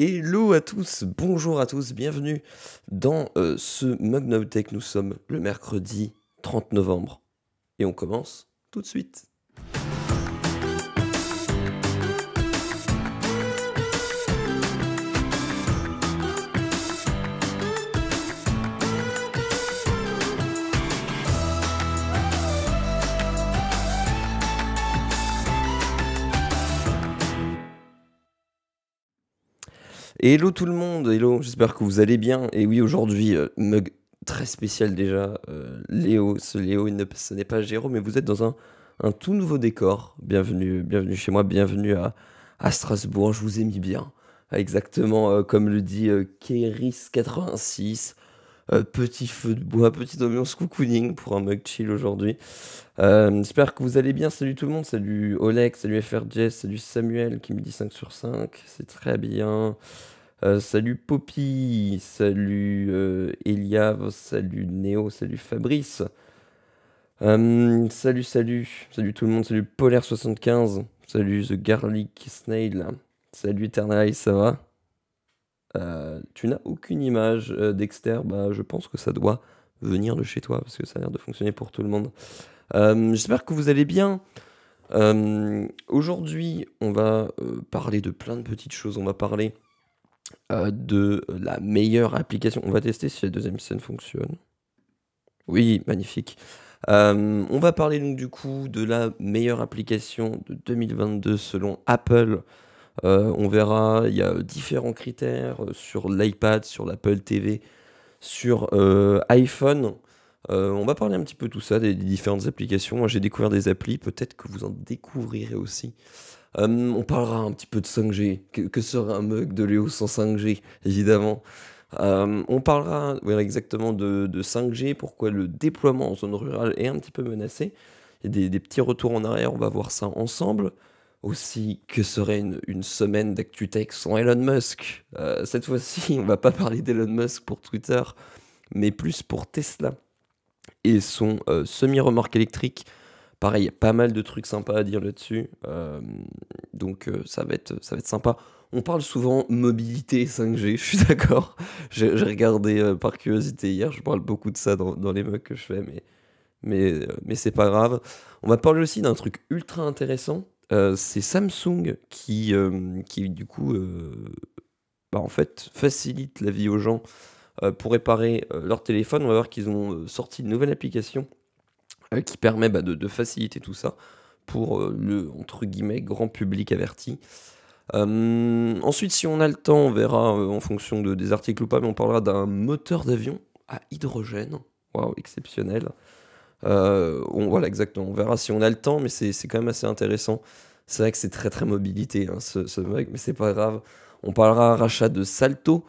Hello à tous, bonjour à tous, bienvenue dans ce Mug No Tech. Nous sommes le mercredi 30 novembre et on commence tout de suite. Hello tout le monde, hello, j'espère que vous allez bien. Et oui, aujourd'hui, mug très spécial déjà. Léo, ce n'est pas Jérôme, mais vous êtes dans un tout nouveau décor. Bienvenue chez moi, bienvenue à Strasbourg. Je vous ai mis bien. Exactement comme le dit Kéris86. Petit feu de bois, petite ambiance cocooning pour un mug chill aujourd'hui. J'espère que vous allez bien. Salut tout le monde, salut Oleg, salut FRJS, salut Samuel qui me dit 5 sur 5. C'est très bien. Salut Poppy, salut Eliav, salut Néo, salut Fabrice. Salut tout le monde, salut Polaire75, salut The Garlic Snail, salut Eternal, ça va? Tu n'as aucune image, Dexter, bah je pense que ça doit venir de chez toi parce que ça a l'air de fonctionner pour tout le monde. J'espère que vous allez bien. Aujourd'hui, on va parler de plein de petites choses. On va parler de la meilleure application. On va tester si la deuxième scène fonctionne. Oui, magnifique. On va parler donc du coup de la meilleure application de 2022 selon Apple. On verra, il y a différents critères sur l'iPad, sur l'Apple TV, sur iPhone. On va parler un petit peu de tout ça, des différentes applications. Moi j'ai découvert des applis, peut-être que vous en découvrirez aussi. On parlera un petit peu de 5G. Que serait un mug de Léo sans 5G, évidemment. On parlera exactement de 5G, pourquoi le déploiement en zone rurale est un petit peu menacé. Il y a des petits retours en arrière, on va voir ça ensemble. Aussi, que serait une semaine d'ActuTech sans Elon Musk. Cette fois-ci, on va pas parler d'Elon Musk pour Twitter, mais plus pour Tesla et son semi-remorque électrique. Pareil, il y a pas mal de trucs sympas à dire là-dessus, donc ça va être sympa. On parle souvent mobilité 5G, je suis d'accord. J'ai regardé par curiosité hier, je parle beaucoup de ça dans les mugs que je fais, mais c'est pas grave. On va parler aussi d'un truc ultra intéressant, c'est Samsung qui du coup, en fait, facilite la vie aux gens pour réparer leur téléphone. On va voir qu'ils ont sorti une nouvelle application qui permet de faciliter tout ça pour le, entre guillemets, grand public averti. Ensuite, si on a le temps, on verra en fonction des articles ou pas, mais on parlera d'un moteur d'avion à hydrogène. Waouh, exceptionnel. Voilà, exactement. On verra si on a le temps, mais c'est quand même assez intéressant. C'est vrai que c'est très très mobilité, hein, ce mec, mais c'est pas grave. On parlera rachat de Salto,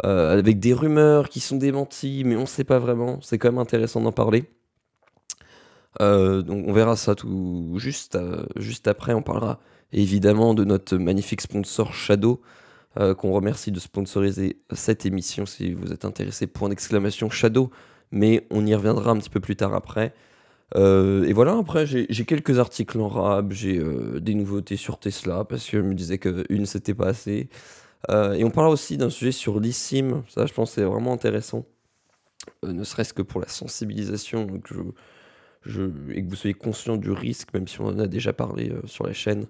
avec des rumeurs qui sont démenties, mais on sait pas vraiment. C'est quand même intéressant d'en parler. Donc on verra ça tout juste après. On parlera évidemment de notre magnifique sponsor Shadow, qu'on remercie de sponsoriser cette émission. Si vous êtes intéressé, point d'exclamation Shadow, mais on y reviendra un petit peu plus tard après. Et voilà, après j'ai quelques articles en rab, j'ai des nouveautés sur Tesla, parce que je me disais qu'une c'était pas assez. Et on parlera aussi d'un sujet sur l'eSIM, ça je pense que c'est vraiment intéressant, ne serait-ce que pour la sensibilisation. Donc et que vous soyez conscient du risque, même si on en a déjà parlé sur la chaîne.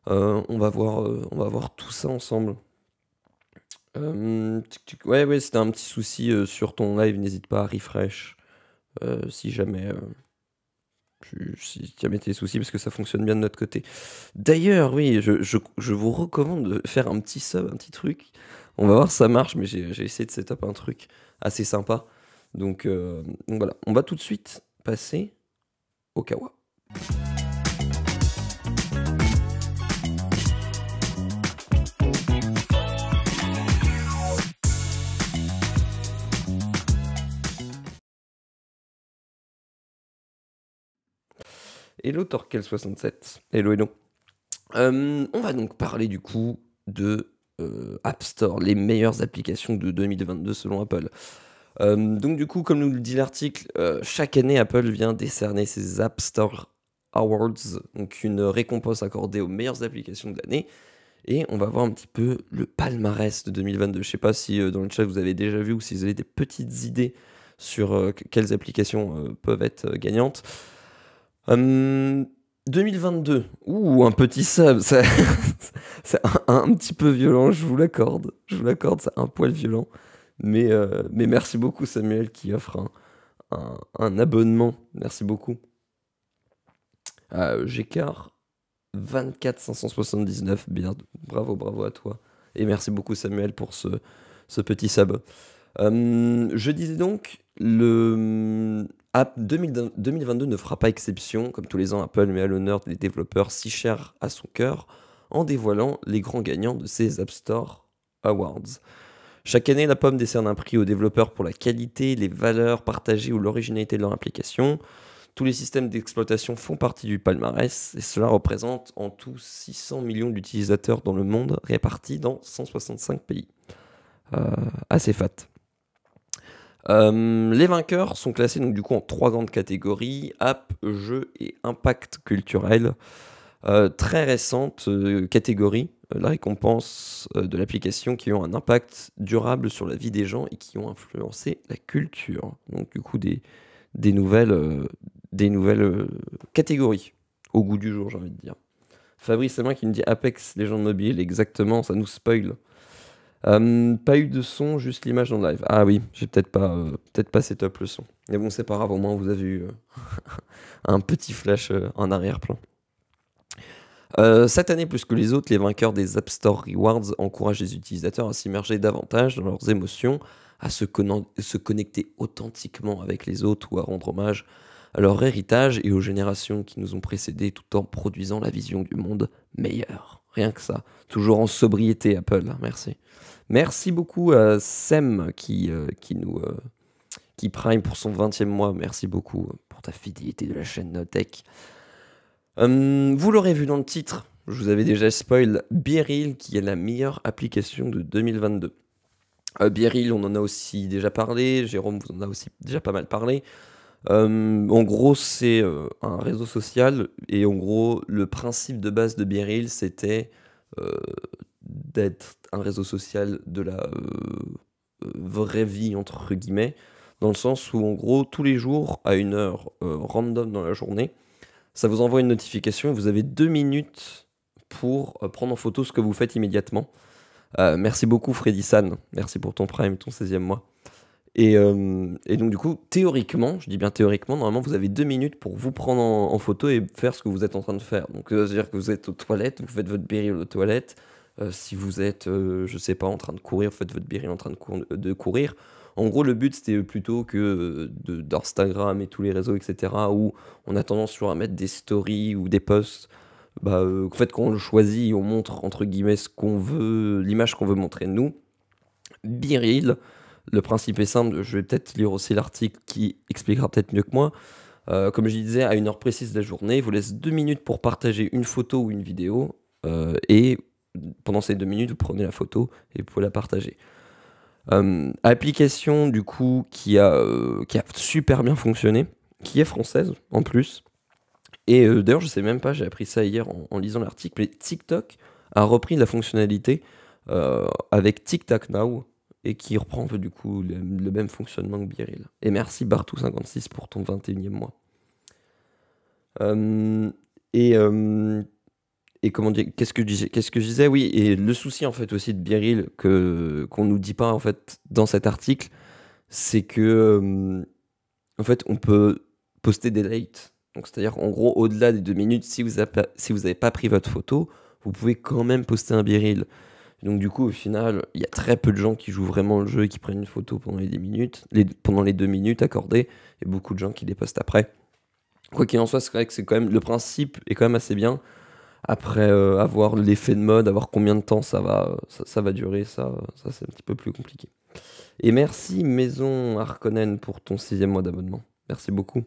On va voir tout ça ensemble. Ouais, c'était un petit souci sur ton live, n'hésite pas à refresh si jamais t'es soucis, parce que ça fonctionne bien de notre côté. D'ailleurs, oui, je vous recommande de faire un petit sub, un petit truc. On va voir si ça marche, mais j'ai essayé de setup un truc assez sympa. Donc voilà, on va tout de suite passer au Kawa. Hello Torkel67, hello. On va donc parler du coup de App Store, les meilleures applications de 2022 selon Apple. Donc du coup, comme nous le dit l'article, chaque année Apple vient décerner ses App Store Awards, donc une récompense accordée aux meilleures applications de l'année. Et on va voir un petit peu le palmarès de 2022. Je sais pas si dans le chat vous avez déjà vu ou si vous avez des petites idées sur quelles applications peuvent être gagnantes. 2022, ouh, un petit sub, c'est un petit peu violent, je vous l'accorde, c'est un poil violent, mais merci beaucoup Samuel qui offre un abonnement, merci beaucoup. Gécart 24 579, bien, bravo à toi, et merci beaucoup Samuel pour ce petit sub. Je disais donc, le 2022 ne fera pas exception. Comme tous les ans, Apple met à l'honneur des développeurs si chers à son cœur en dévoilant les grands gagnants de ses App Store Awards. Chaque année, la pomme décerne un prix aux développeurs pour la qualité, les valeurs partagées ou l'originalité de leur application. Tous les systèmes d'exploitation font partie du palmarès et cela représente en tout 600 millions d'utilisateurs dans le monde répartis dans 165 pays. Assez fat. Les vainqueurs sont classés donc du coup en 3 grandes catégories: app, jeux et impact culturel. Très récente catégorie, la récompense de l'application qui ont un impact durable sur la vie des gens et qui ont influencé la culture. Donc du coup des nouvelles catégories au goût du jour, j'ai envie de dire. Fabrice, c'est moi qui me dit Apex Legends Mobile, exactement, ça nous spoil. Pas eu de son, juste l'image dans le live. Ah oui, j'ai peut-être pas setup le son. Mais bon, c'est pas grave, au moins vous avez eu un petit flash en arrière-plan. Cette année, plus que les autres, les vainqueurs des App Store Rewards encouragent les utilisateurs à s'immerger davantage dans leurs émotions, à se connecter authentiquement avec les autres ou à rendre hommage à leur héritage et aux générations qui nous ont précédés tout en produisant la vision du monde meilleure. Rien que ça. Toujours en sobriété, Apple. Merci. Merci beaucoup à Sem qui prime pour son 20e mois. Merci beaucoup pour ta fidélité de la chaîne Notech. Vous l'aurez vu dans le titre, je vous avais déjà spoil, BeReal qui est la meilleure application de 2022. BeReal, on en a aussi déjà parlé, Jérôme vous en a aussi déjà pas mal parlé. En gros, c'est un réseau social et en gros, le principe de base de BeReal, c'était d'être un réseau social de la vraie vie, entre guillemets, dans le sens où en gros, tous les jours, à une heure random dans la journée, ça vous envoie une notification et vous avez 2 minutes pour prendre en photo ce que vous faites immédiatement. Merci beaucoup Freddy San, merci pour ton prime, ton 16e mois. Et donc du coup, théoriquement, je dis bien théoriquement, normalement vous avez 2 minutes pour vous prendre en photo et faire ce que vous êtes en train de faire. Donc c'est-à-dire que vous êtes aux toilettes, vous faites votre BeReal aux toilettes. Si vous êtes, je sais pas, en train de courir, vous faites votre BeReal en train de courir. En gros, le but, c'était plutôt que d'Instagram et tous les réseaux, etc., où on a tendance toujours à mettre des stories ou des posts. En fait, quand on le choisit, on montre, entre guillemets, ce qu'on veut, l'image qu'on veut montrer de nous. BeReal, le principe est simple, je vais peut-être lire aussi l'article qui expliquera peut-être mieux que moi. Comme je disais, à une heure précise de la journée, il vous laisse 2 minutes pour partager une photo ou une vidéo, et pendant ces 2 minutes, vous prenez la photo et vous pouvez la partager. Application du coup qui a super bien fonctionné, qui est française en plus. Et d'ailleurs, je sais même pas, j'ai appris ça hier en lisant l'article, mais TikTok a repris la fonctionnalité avec TikTok Now et qui reprend du coup le même fonctionnement que BeReal. Et merci Bartou56 pour ton 21e mois. Et comment dire, qu'est-ce que je disais, oui, et le souci en fait aussi de BeReal qu'on nous dit pas en fait dans cet article, c'est que en fait on peut poster des dates. Donc c'est-à-dire en gros au-delà des 2 minutes, si vous avez pas pris votre photo, vous pouvez quand même poster un BeReal. Donc du coup au final, il y a très peu de gens qui jouent vraiment le jeu et qui prennent une photo pendant les 10 minutes, pendant les 2 minutes accordées, et beaucoup de gens qui les postent après. Quoi qu'il en soit, c'est vrai que c'est quand même le principe est quand même assez bien. Après, avoir l'effet de mode, avoir combien de temps ça va durer, ça c'est un petit peu plus compliqué. Et merci Maison Harkonnen pour ton 6e mois d'abonnement. Merci beaucoup.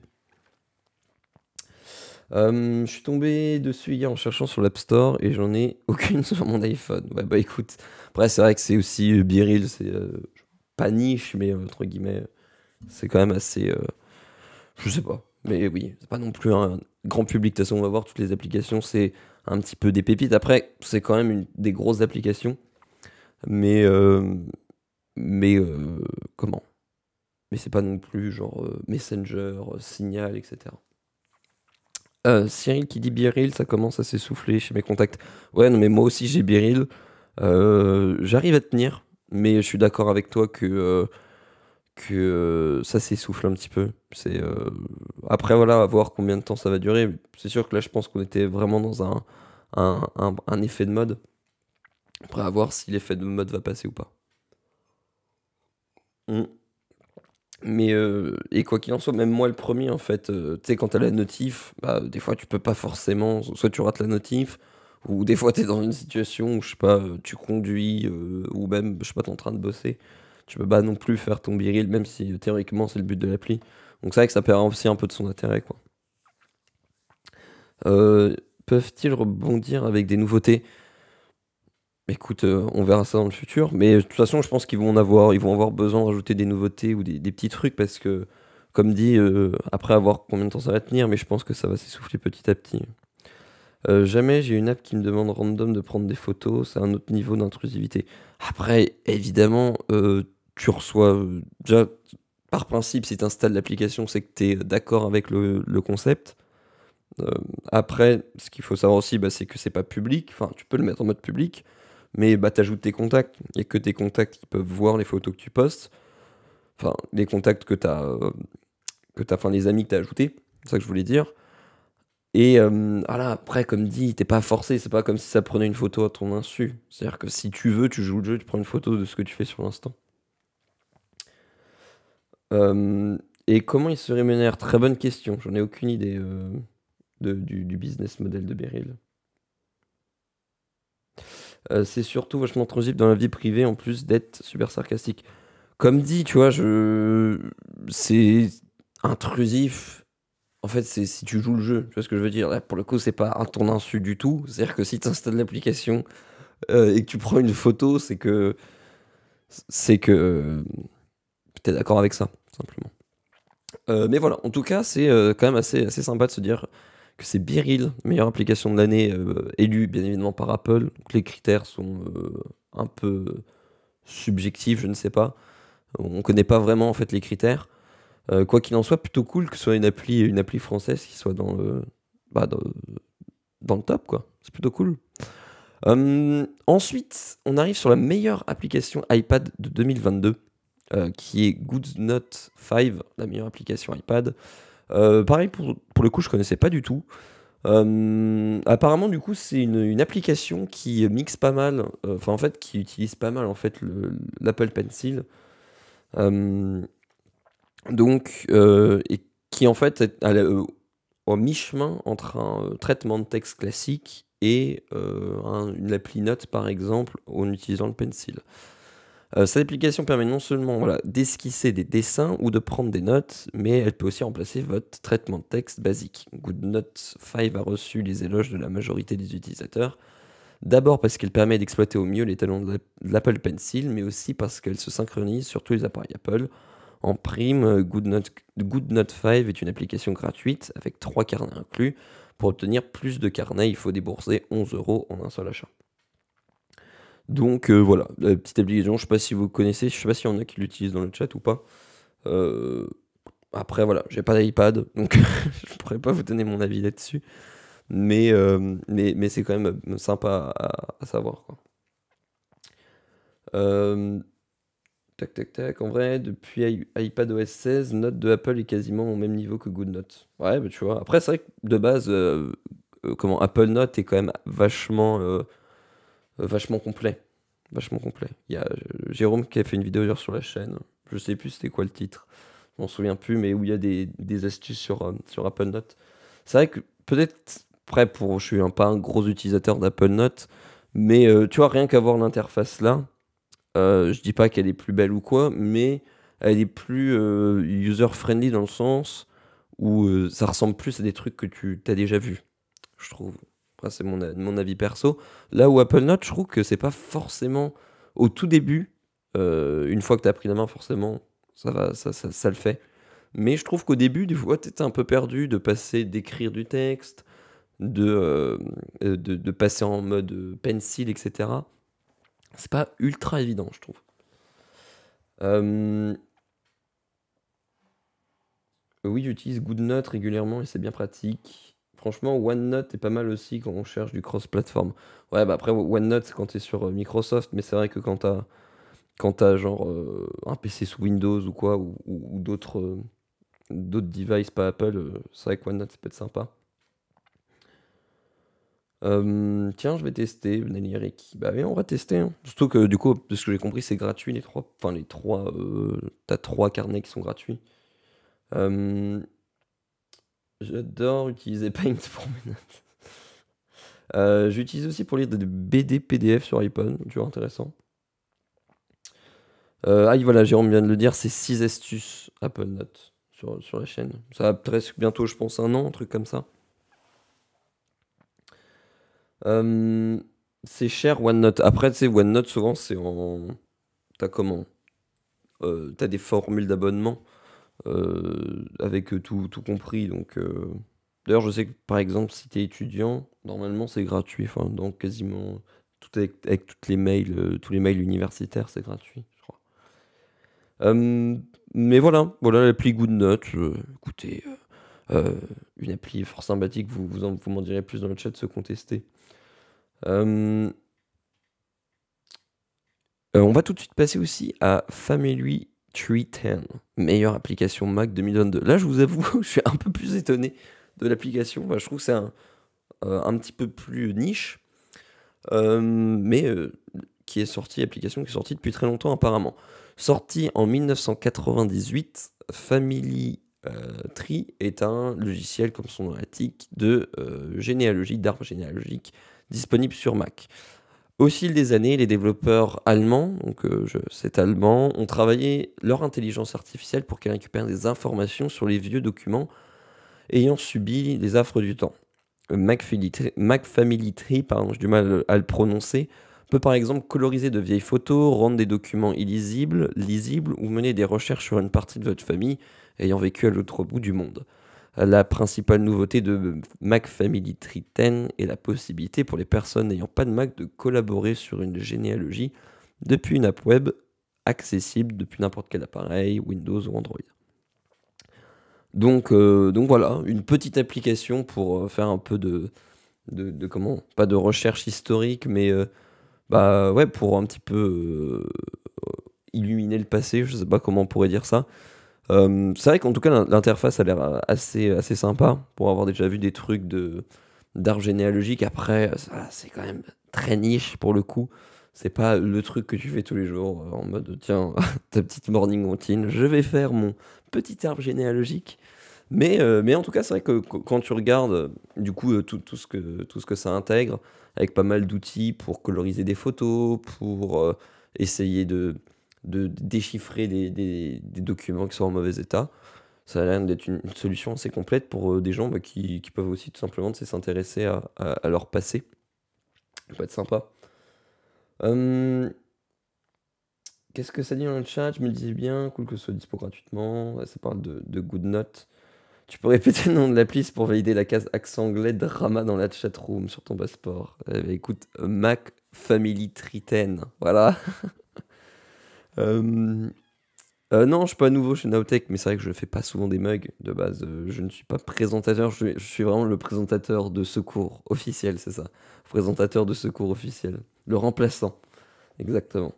Je suis tombé dessus hier en cherchant sur l'App Store et j'en ai aucune sur mon iPhone. Ouais, bah écoute, après c'est vrai que c'est aussi BeReal, c'est pas niche, mais entre guillemets, c'est quand même assez... je sais pas. Mais oui, c'est pas non plus un grand public. De toute façon, on va voir toutes les applications, c'est un petit peu des pépites. Après, c'est quand même des grosses applications. Mais, mais comment? Mais c'est pas non plus genre Messenger, Signal, etc. Cyril qui dit Biril, ça commence à s'essouffler chez mes contacts. Ouais, non, mais moi aussi j'ai Biril. J'arrive à tenir, mais je suis d'accord avec toi que ça s'essouffle un petit peu. Après, voilà, à voir combien de temps ça va durer. C'est sûr que là, je pense qu'on était vraiment dans un effet de mode. Après, à voir si l'effet de mode va passer ou pas. Mm. Mais et quoi qu'il en soit, même moi le premier en fait, tu sais quand t'as la notif, bah, des fois tu peux pas forcément, soit tu rates la notif, ou des fois t'es dans une situation où je sais pas, tu conduis, ou même je sais pas, t'es en train de bosser, tu peux pas non plus faire ton biril, même si théoriquement c'est le but de l'appli. Donc c'est vrai que ça perd aussi un peu de son intérêt quoi. Euh, Peuvent-ils rebondir avec des nouveautés? Écoute, on verra ça dans le futur, mais de toute façon, je pense ils vont avoir besoin de rajouter des nouveautés ou des petits trucs parce que, comme dit, après avoir combien de temps ça va tenir, mais je pense que ça va s'essouffler petit à petit. Jamais j'ai une app qui me demande random de prendre des photos, c'est un autre niveau d'intrusivité. Après, évidemment, tu reçois, déjà, par principe, si tu installes l'application, c'est que tu es d'accord avec le concept. Heu, Après, ce qu'il faut savoir aussi, bah, c'est que c'est pas public, enfin, tu peux le mettre en mode public, mais bah, tu ajoutes tes contacts. Il y a que tes contacts qui peuvent voir les photos que tu postes. Enfin, les contacts enfin les amis que tu as ajoutés, c'est ça que je voulais dire. Et voilà, après comme dit, tu pas forcé, c'est pas comme si ça prenait une photo à ton insu. C'est-à-dire que si tu veux, tu joues le jeu, tu prends une photo de ce que tu fais sur l'instant. Hem et comment ils se rémunèrent? Très bonne question, j'en ai aucune idée, du business model de Beryl. C'est surtout vachement intrusif dans la vie privée en plus d'être super sarcastique. Comme dit, tu vois, c'est intrusif. En fait, c'est si tu joues le jeu, tu vois ce que je veux dire? Là, pour le coup, c'est pas à ton insu du tout. C'est-à-dire que si tu installes l'application, et que tu prends une photo, c'est que tu es d'accord avec ça, tout simplement. Mais voilà, en tout cas, c'est, quand même assez sympa de se dire que c'est Biril, meilleure application de l'année, élue bien évidemment par Apple. Donc les critères sont, un peu subjectifs, je ne sais pas. On connaît pas vraiment en fait les critères. Quoi qu'il en soit, plutôt cool que ce soit une appli française qui soit bah, dans le top quoi. C'est plutôt cool. Ensuite, on arrive sur la meilleure application iPad de 2022, qui est GoodNote 5, la meilleure application iPad. Pareil pour le coup, je connaissais pas du tout. Apparemment, du coup, c'est une application qui mixe pas mal, enfin en fait, qui utilise pas mal en fait l'Apple Pencil. Euh, donc, et qui en fait est au mi-chemin entre un traitement de texte classique et une appli note par exemple en utilisant le pencil. Cette application permet non seulement voilà, d'esquisser des dessins ou de prendre des notes, mais elle peut aussi remplacer votre traitement de texte basique. GoodNote 5 a reçu les éloges de la majorité des utilisateurs. D'abord parce qu'elle permet d'exploiter au mieux les talents de l'Apple Pencil, mais aussi parce qu'elle se synchronise sur tous les appareils Apple. En prime, GoodNote 5 est une application gratuite avec 3 carnets inclus. Pour obtenir plus de carnets, il faut débourser 11 euros en un seul achat. Donc voilà, la petite application, je sais pas si vous connaissez, je sais pas s'il y en a qui l'utilisent dans le chat ou pas. Euh, Après voilà, j'ai pas d'iPad, donc je pourrais pas vous donner mon avis là-dessus. Mais c'est quand même sympa à savoir, quoi. Euh, Tac, tac, tac. En vrai, depuis iPadOS 16, Note de Apple est quasiment au même niveau que GoodNote. Ouais, bah tu vois. Après, c'est vrai que de base, comment Apple Note est quand même vachement complet. Vachement complet. Il y a Jérôme qui a fait une vidéo d'ailleurs sur la chaîne. Je sais plus c'était quoi le titre. Je m'en souviens plus, mais où il y a des astuces sur Apple Note. C'est vrai que peut-être, je suis pas un gros utilisateur d'Apple Note, mais tu vois, rien qu'avoir l'interface là. Je dis pas qu'elle est plus belle ou quoi, mais elle est plus user-friendly dans le sens où ça ressemble plus à des trucs que tu as déjà vus, je trouve. Après, c'est mon avis perso. Là où Apple Note, je trouve que c'est pas forcément au tout début, une fois que tu as pris la main, forcément, ça va, ça le fait. Mais je trouve qu'au début, des fois, tu étais un peu perdu de passer d'écrire du texte, de passer en mode pencil, etc. C'est pas ultra évident, je trouve. Euh, oui, j'utilise GoodNote régulièrement et c'est bien pratique. Franchement, OneNote est pas mal aussi quand on cherche du cross-platform. Ouais, bah après, OneNote, c'est quand t'es sur Microsoft, mais c'est vrai que quand t'as genre un PC sous Windows ou quoi, ou d'autres devices pas Apple, c'est vrai que OneNote, ça peut être sympa. Tiens, je vais tester, Naliric. Bah oui, on va tester, hein. Surtout que du coup, de ce que j'ai compris, c'est gratuit les trois. Enfin, les trois. T'as trois carnets qui sont gratuits. Euh, J'adore utiliser Paint pour mes notes. J'utilise aussi pour lire des BD PDF sur iPhone, tu vois, intéressant. Ah oui, voilà, Jérôme vient de le dire, c'est 6 astuces Apple Notes sur la chaîne. Ça va presque bientôt, je pense, un an, un truc comme ça. Euh, c'est cher OneNote. Après, tu sais, OneNote, souvent, c'est en. T'as comment? T'as des formules d'abonnement avec tout compris. Donc, d'ailleurs, je sais que par exemple, si t'es étudiant, normalement c'est gratuit. Enfin, donc quasiment tout avec toutes les mails, tous les mails universitaires, c'est gratuit, je crois. Euh, mais voilà l'appli GoodNote. Écoutez, euh, une appli fort sympathique. Vous m'en direz plus dans le chat, se contester. Euh, on va tout de suite passer aussi à Family Tree 10, meilleure application Mac 2022. Là, je vous avoue, je suis un peu plus étonné de l'application. Bah, je trouve que c'est un petit peu plus niche, mais application qui est sortie depuis très longtemps apparemment. Sortie en 1998, Family Tree est un logiciel, comme son nom l'indique, de généalogie, d'arbre généalogique, disponible sur Mac. Au fil des années, les développeurs allemands, donc c'est allemand, ont travaillé leur intelligence artificielle pour qu'elle récupère des informations sur les vieux documents ayant subi les affres du temps. Mac Family Tree, pardon, j'ai du mal à le prononcer, peut par exemple coloriser de vieilles photos, rendre des documents illisibles, lisibles ou mener des recherches sur une partie de votre famille ayant vécu à l'autre bout du monde. La principale nouveauté de Mac Family Tree 10 est la possibilité pour les personnes n'ayant pas de Mac de collaborer sur une généalogie depuis une app web accessible depuis n'importe quel appareil, Windows ou Android. Donc voilà, une petite application pour faire un peu de comment, pas de recherche historique, mais bah ouais, pour un petit peu illuminer le passé, je sais pas comment on pourrait dire ça. C'est vrai qu'en tout cas, l'interface a l'air assez sympa pour avoir déjà vu des trucs d'art généalogique. Après, c'est quand même très niche pour le coup. C'est pas le truc que tu fais tous les jours en mode tiens, ta petite morning routine, je vais faire mon petit arbre généalogique. Mais en tout cas, c'est vrai que quand tu regardes du coup tout ce que ça intègre, avec pas mal d'outils pour coloriser des photos, pour essayer de déchiffrer des documents qui sont en mauvais état. Ça a l'air d'être une solution assez complète pour des gens bah, qui peuvent aussi tout simplement s'intéresser à leur passé. Ça peut être sympa. Hum, Qu'est-ce que ça dit dans le chat? Je me le disais bien, cool que ce soit dispo gratuitement. Ouais, ça parle de GoodNote. Tu peux répéter le nom de l'appli c'est pour valider la case accent anglais drama dans la chatroom sur ton passeport. Bah, écoute, Mac Family Triten. Voilà. Euh, non, je suis pas nouveau chez Nowtech, mais c'est vrai que je fais pas souvent des mugs de base. Je ne suis pas présentateur, je suis vraiment le présentateur de secours officiel, c'est ça. Présentateur de secours officiel. Le remplaçant, exactement.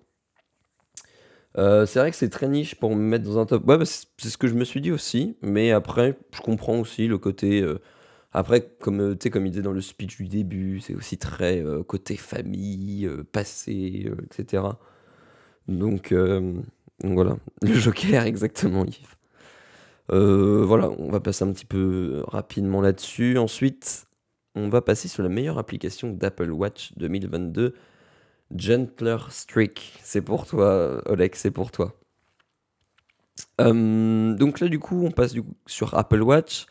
C'est vrai que c'est très niche pour me mettre dans un top. Ouais, bah, c'est ce que je me suis dit aussi, mais après, je comprends aussi le côté. Après, comme, tu sais, comme il disait dans le speech du début, c'est aussi très côté famille, passé, etc. Donc, euh, donc voilà, le Joker, exactement, Yves. Voilà, on va passer un petit peu rapidement là-dessus. Ensuite, on va passer sur la meilleure application d'Apple Watch 2022, Gentler Streak. C'est pour toi, Oleg, c'est pour toi. Donc là, du coup, on passe sur Apple Watch.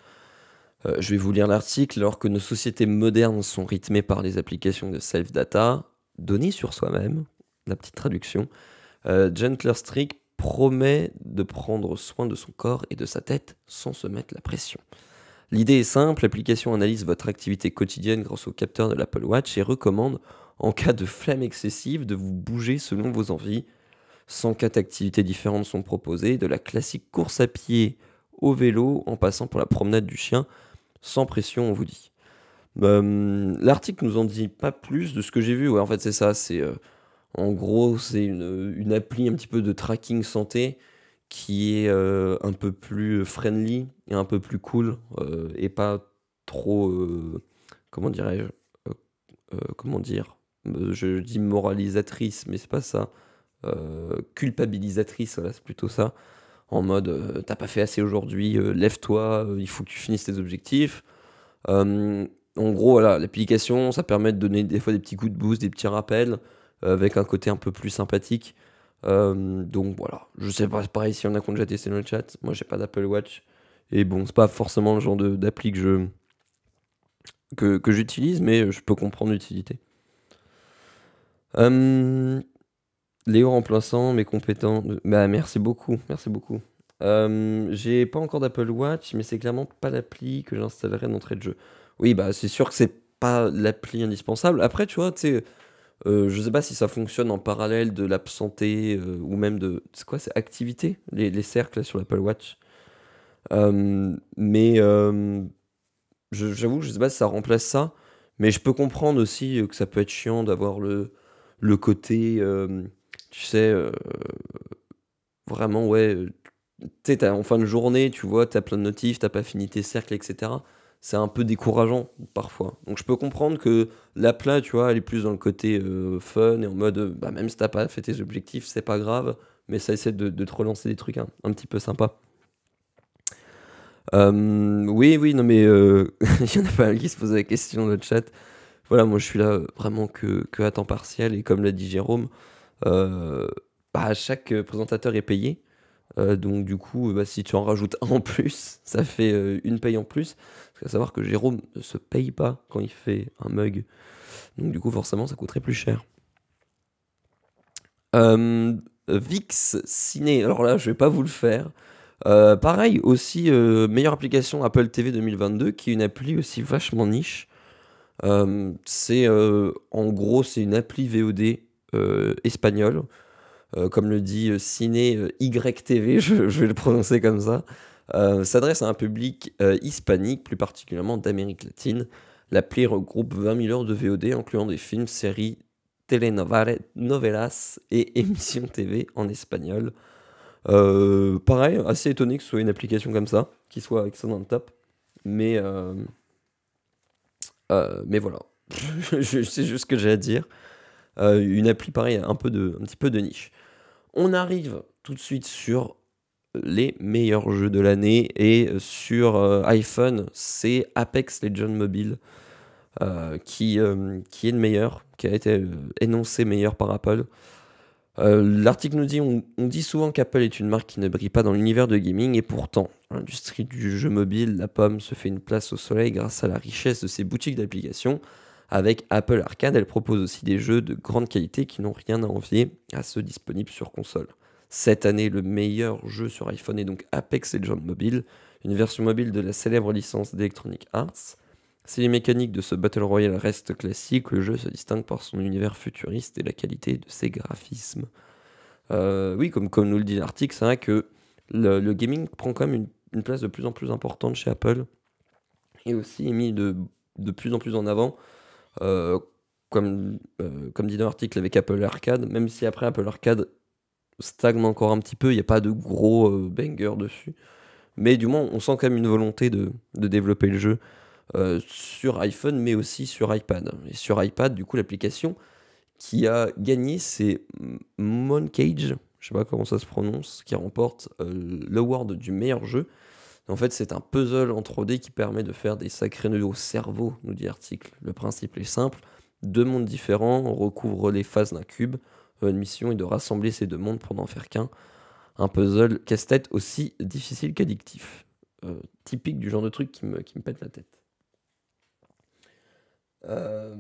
Je vais vous lire l'article. Alors que nos sociétés modernes sont rythmées par les applications de self-data, données sur soi-même, la petite traduction, Gentler Streak promet de prendre soin de son corps et de sa tête sans se mettre la pression. L'idée est simple, l'application analyse votre activité quotidienne grâce au capteur de l'Apple Watch et recommande, en cas de flemme excessive, de vous bouger selon vos envies. 104 activités différentes sont proposées, de la classique course à pied au vélo, en passant par la promenade du chien, sans pression, on vous dit. L'article nous en dit pas plus de ce que j'ai vu. Ouais, en fait, c'est ça. En gros, c'est une appli un petit peu de tracking santé qui est un peu plus friendly et un peu plus cool et pas trop, comment dirais-je, comment dire, je dis moralisatrice, mais c'est pas ça. Culpabilisatrice, voilà, c'est plutôt ça. En mode, t'as pas fait assez aujourd'hui, lève-toi, il faut que tu finisses tes objectifs. En gros, voilà, l'application, ça permet de donner des fois des petits coups de boost, des petits rappels, avec un côté un peu plus sympathique. Donc voilà, je sais pas, c'est pareil si on a déjà testé dans le chat. Moi, j'ai pas d'Apple Watch. Et bon, c'est pas forcément le genre d'appli que j'utilise, mais je peux comprendre l'utilité. Léo remplaçant, mes compétents. Bah, merci beaucoup, merci beaucoup. J'ai pas encore d'Apple Watch, mais c'est clairement pas l'appli que j'installerai d'entrée de jeu. Oui, bah, c'est sûr que c'est pas l'appli indispensable. Après, tu vois, tu sais, je sais pas si ça fonctionne en parallèle de l'app santé ou même de. C'est quoi, c'est activité? Les cercles là, sur l'Apple Watch. Mais j'avoue, je sais pas si ça remplace ça. Mais je peux comprendre aussi que ça peut être chiant d'avoir le côté, tu sais, vraiment, ouais, tu sais, en fin de journée, tu vois, t'as plein de notifs, t'as pas fini tes cercles, etc. C'est un peu décourageant parfois. Donc je peux comprendre que l'appla, tu vois, elle est plus dans le côté fun et en mode, bah, même si t'as pas fait tes objectifs, c'est pas grave, mais ça essaie de te relancer des trucs un petit peu sympas. Oui, oui, non, mais il y en a pas mal qui se posent la question dans le chat. Voilà, moi je suis là vraiment que à temps partiel et comme l'a dit Jérôme, euh, bah, chaque présentateur est payé. Donc du coup, bah, si tu en rajoutes un en plus, ça fait une paye en plus. Parce qu'à savoir que Jérôme ne se paye pas quand il fait un mug. Donc du coup, forcément, ça coûterait plus cher. Euh, Vix Ciné, alors là, je vais pas vous le faire. Pareil, aussi, meilleure application Apple TV 2022, qui est une appli aussi vachement niche. En gros, c'est une appli VOD espagnole. Comme le dit Ciné YTV, je vais le prononcer comme ça, s'adresse à un public hispanique, plus particulièrement d'Amérique latine. L'appli regroupe 20 000 heures de VOD, incluant des films, séries, telenovelas et émissions TV en espagnol. Pareil, assez étonné que ce soit une application comme ça, qui soit avec ça dans le top. Mais, euh, mais voilà, c'est juste ce que j'ai à dire. Une appli pareil, un petit peu de niche. On arrive tout de suite sur les meilleurs jeux de l'année et sur iPhone, c'est Apex Legends Mobile qui est le meilleur, qui a été énoncé meilleur par Apple. L'article nous dit on dit souvent qu'Apple est une marque qui ne brille pas dans l'univers de gaming et pourtant, l'industrie du jeu mobile, la pomme se fait une place au soleil grâce à la richesse de ses boutiques d'applications. Avec Apple Arcade, elle propose aussi des jeux de grande qualité qui n'ont rien à envier à ceux disponibles sur console. Cette année, le meilleur jeu sur iPhone est donc Apex Legends Mobile, une version mobile de la célèbre licence d'Electronic Arts. Si les mécaniques de ce Battle Royale restent classiques, le jeu se distingue par son univers futuriste et la qualité de ses graphismes. Oui, comme nous le dit l'article, c'est vrai que le gaming prend quand même une place de plus en plus importante chez Apple et aussi est mis de plus en plus en avant. Euh, comme dit dans l'article avec Apple Arcade, même si après Apple Arcade stagne encore un petit peu, il n'y a pas de gros bangers dessus. Mais du moins, on sent quand même une volonté de développer le jeu sur iPhone, mais aussi sur iPad. Et sur iPad, du coup, l'application qui a gagné, c'est Mooncage, je sais pas comment ça se prononce, qui remporte l'award du meilleur jeu. En fait, c'est un puzzle en 3D qui permet de faire des sacrés nœuds au cerveau, nous dit l'article. Le principe est simple. Deux mondes différents recouvrent les phases d'un cube. Une mission est de rassembler ces deux mondes pour n'en faire qu'un. Un puzzle casse-tête aussi difficile qu'addictif. Typique du genre de truc qui me pète la tête. Euh,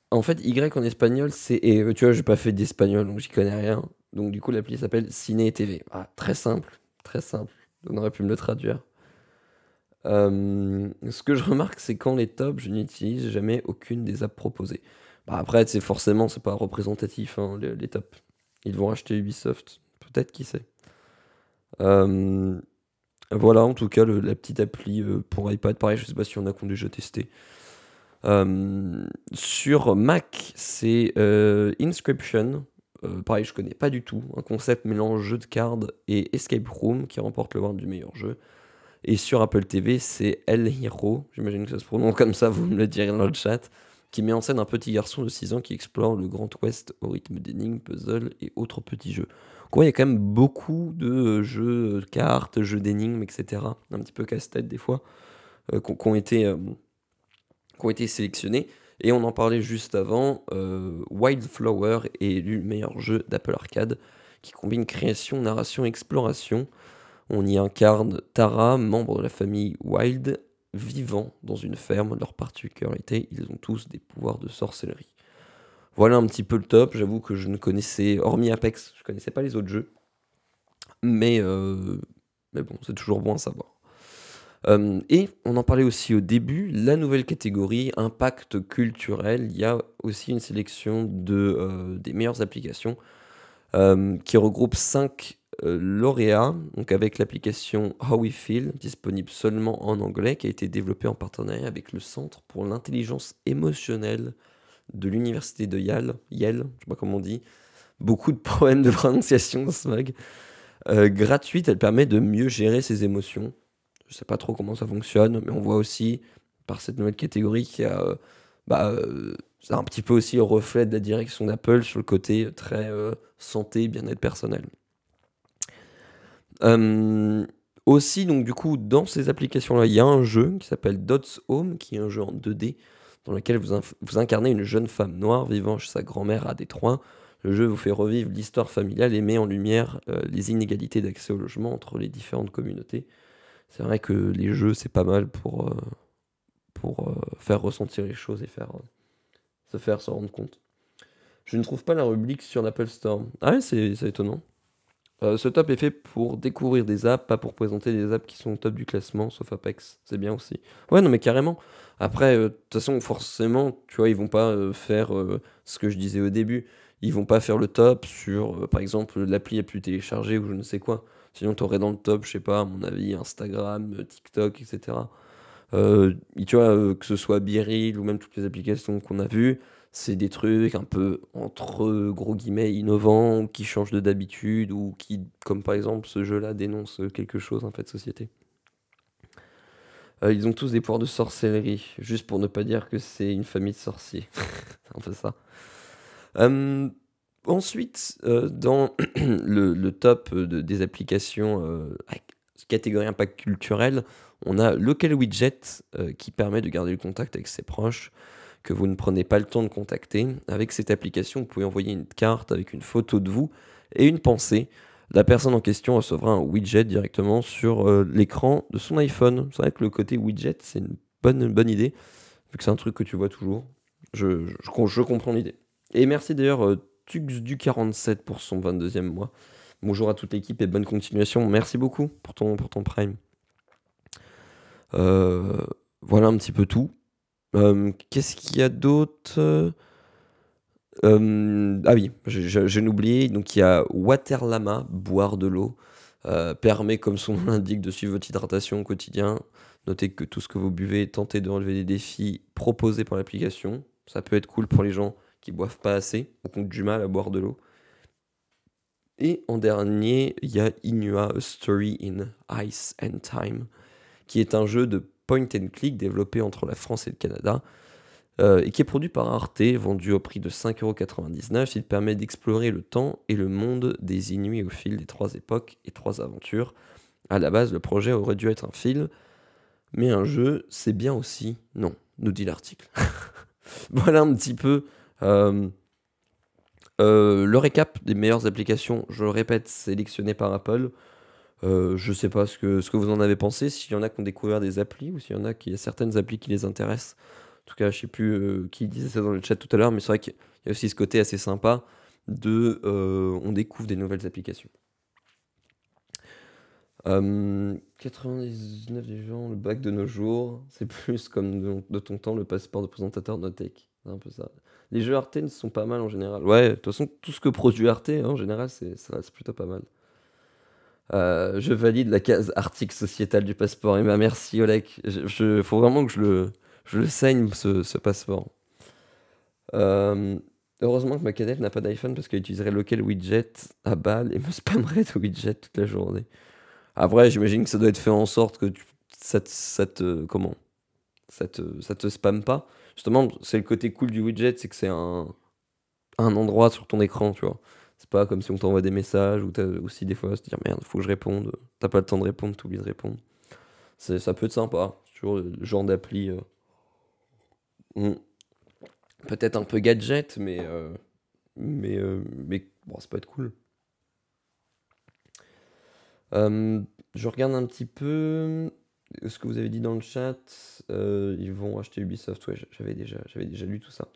En fait, Y en espagnol, c'est. Et tu vois, j'ai pas fait d'espagnol, donc j'y connais rien. Donc du coup, l'appli s'appelle Ciné TV. Ah, très simple, très simple. On aurait pu me le traduire. Ce que je remarque, c'est quand les tops, je n'utilise jamais aucune des apps proposées. Bah après, c'est forcément, c'est pas représentatif, hein, les tops. Ils vont acheter Ubisoft, peut-être, qui sait. Euh, voilà, en tout cas, la petite appli pour iPad, pareil, je sais pas s'il y en a qui ont déjà testé. Sur Mac, c'est Inscription. Pareil, je connais pas du tout. Un concept mélange jeu de cartes et escape room qui remporte le award du meilleur jeu. Et sur Apple TV, c'est El Hero, j'imagine que ça se prononce comme ça, vous me le direz dans le chat, qui met en scène un petit garçon de 6 ans qui explore le Grand Ouest au rythme d'énigmes, puzzles et autres petits jeux. Quoi, il y a quand même beaucoup de jeux de cartes, jeux d'énigmes, etc. Un petit peu casse-tête des fois, qui ont été sélectionnés. Et on en parlait juste avant, Wildflower est élu meilleur jeu d'Apple Arcade, qui combine création, narration, exploration. On y incarne Tara, membre de la famille Wild, vivant dans une ferme. Leur particularité, ils ont tous des pouvoirs de sorcellerie. Voilà un petit peu le top. J'avoue que je ne connaissais, hormis Apex, je connaissais pas les autres jeux. Mais, mais bon, c'est toujours bon à savoir. Et on en parlait aussi au début, la nouvelle catégorie, impact culturel. Il y a aussi une sélection des meilleures applications qui regroupe 5 lauréats, donc avec l'application How We Feel, disponible seulement en anglais, qui a été développée en partenariat avec le Centre pour l'intelligence émotionnelle de l'université de Yale, je sais pas comment on dit, beaucoup de problèmes de prononciation dans ce mug. Gratuite, elle permet de mieux gérer ses émotions. Je sais pas trop comment ça fonctionne, mais on voit aussi par cette nouvelle catégorie qu'il y a c'est un petit peu aussi au reflet de la direction d'Apple sur le côté très santé, bien-être personnel. Aussi, donc du coup, dans ces applications-là, il y a un jeu qui s'appelle Dots Home, qui est un jeu en 2D, dans lequel vous incarnez une jeune femme noire vivant chez sa grand-mère à Détroit. Le jeu vous fait revivre l'histoire familiale et met en lumière les inégalités d'accès au logement entre les différentes communautés. C'est vrai que les jeux, c'est pas mal pour faire ressentir les choses et se faire s'en rendre compte. Je ne trouve pas la rubrique sur l'Apple Store. Ah ouais, c'est étonnant. Ce top est fait pour découvrir des apps, pas pour présenter des apps qui sont au top du classement, sauf Apex. C'est bien aussi. Ouais, non, mais carrément. Après, de toute façon, forcément, tu vois, ils vont pas faire ce que je disais au début. Ils vont pas faire le top sur, par exemple, l'appli a pu télécharger ou je ne sais quoi. Sinon, tu aurais dans le top, je sais pas, à mon avis, Instagram, TikTok, etc. Tu vois, que ce soit Biril ou même toutes les applications qu'on a vues, c'est des trucs un peu entre gros guillemets innovants, ou qui changent de d'habitude, ou qui, comme par exemple ce jeu-là, dénonce quelque chose en fait de société. Ils ont tous des pouvoirs de sorcellerie, juste pour ne pas dire que c'est une famille de sorciers. C'est un peu ça. Euh, Ensuite, dans le top des applications avec catégorie impact culturel, on a Local Widget qui permet de garder le contact avec ses proches que vous ne prenez pas le temps de contacter. Avec cette application, vous pouvez envoyer une carte avec une photo de vous et une pensée. La personne en question recevra un widget directement sur l'écran de son iPhone. C'est vrai que le côté widget, c'est une bonne idée, vu que c'est un truc que tu vois toujours. Je comprends l'idée. Et merci d'ailleurs Tux du 47 pour son 22e mois. Bonjour à toute l'équipe et bonne continuation. Merci beaucoup pour ton Prime. Voilà un petit peu tout. Qu'est-ce qu'il y a d'autre? Ah oui, j'ai oublié. Donc il y a Waterlama, boire de l'eau. Permet, comme son nom l'indique, de suivre votre hydratation au quotidien. Notez que tout ce que vous buvez, tentez de relever les défis proposés par l'application. Ça peut être cool pour les gens qui boivent pas assez ou qui ont du mal à boire de l'eau. Et en dernier, il y a Inua, A Story in Ice and Time, qui est un jeu de point and click développé entre la France et le Canada, et qui est produit par Arte, vendu au prix de 5,99 €. Il permet d'explorer le temps et le monde des Inuits au fil des 3 époques et 3 aventures. À la base, le projet aurait dû être un film, mais un jeu, c'est bien aussi. Non, nous dit l'article. Voilà un petit peu le récap des meilleures applications, je le répète, sélectionnées par Apple. Je sais pas ce que vous en avez pensé, s'il y en a qui ont découvert des applis ou s'il y en a qui a certaines applis qui les intéressent. En tout cas, je sais plus qui disait ça dans le chat tout à l'heure, mais c'est vrai qu'il y a aussi ce côté assez sympa on découvre des nouvelles applications. 99 des gens, le bac de nos jours, c'est plus comme de ton temps le passeport de présentateur de tech. C'est un peu ça. Les jeux Arte sont pas mal en général. Ouais, de toute façon, tout ce que produit Arte, en général, ça reste plutôt pas mal. Je valide la case article sociétal du passeport. Et bah merci Oleg. Faut vraiment que je le saigne ce passeport. Euh, Heureusement que ma cadette n'a pas d'iPhone parce qu'elle utiliserait Local Widget à balle et me spammerait de widgets toute la journée. Après, j'imagine que ça doit être fait en sorte que comment? Ça te spamme pas. Justement, c'est le côté cool du widget, c'est que c'est un endroit sur ton écran, tu vois. C'est pas comme si on t'envoie des messages ou t'as aussi des fois à se dire merde, faut que je réponde. T'as pas le temps de répondre, t'oublies de répondre. Ça peut être sympa. C'est toujours le genre d'appli. Hmm, peut-être un peu gadget, mais bon, ça peut être cool. Euh, je regarde un petit peu ce que vous avez dit dans le chat. Ils vont acheter Ubisoft. Ouais, j'avais déjà lu tout ça.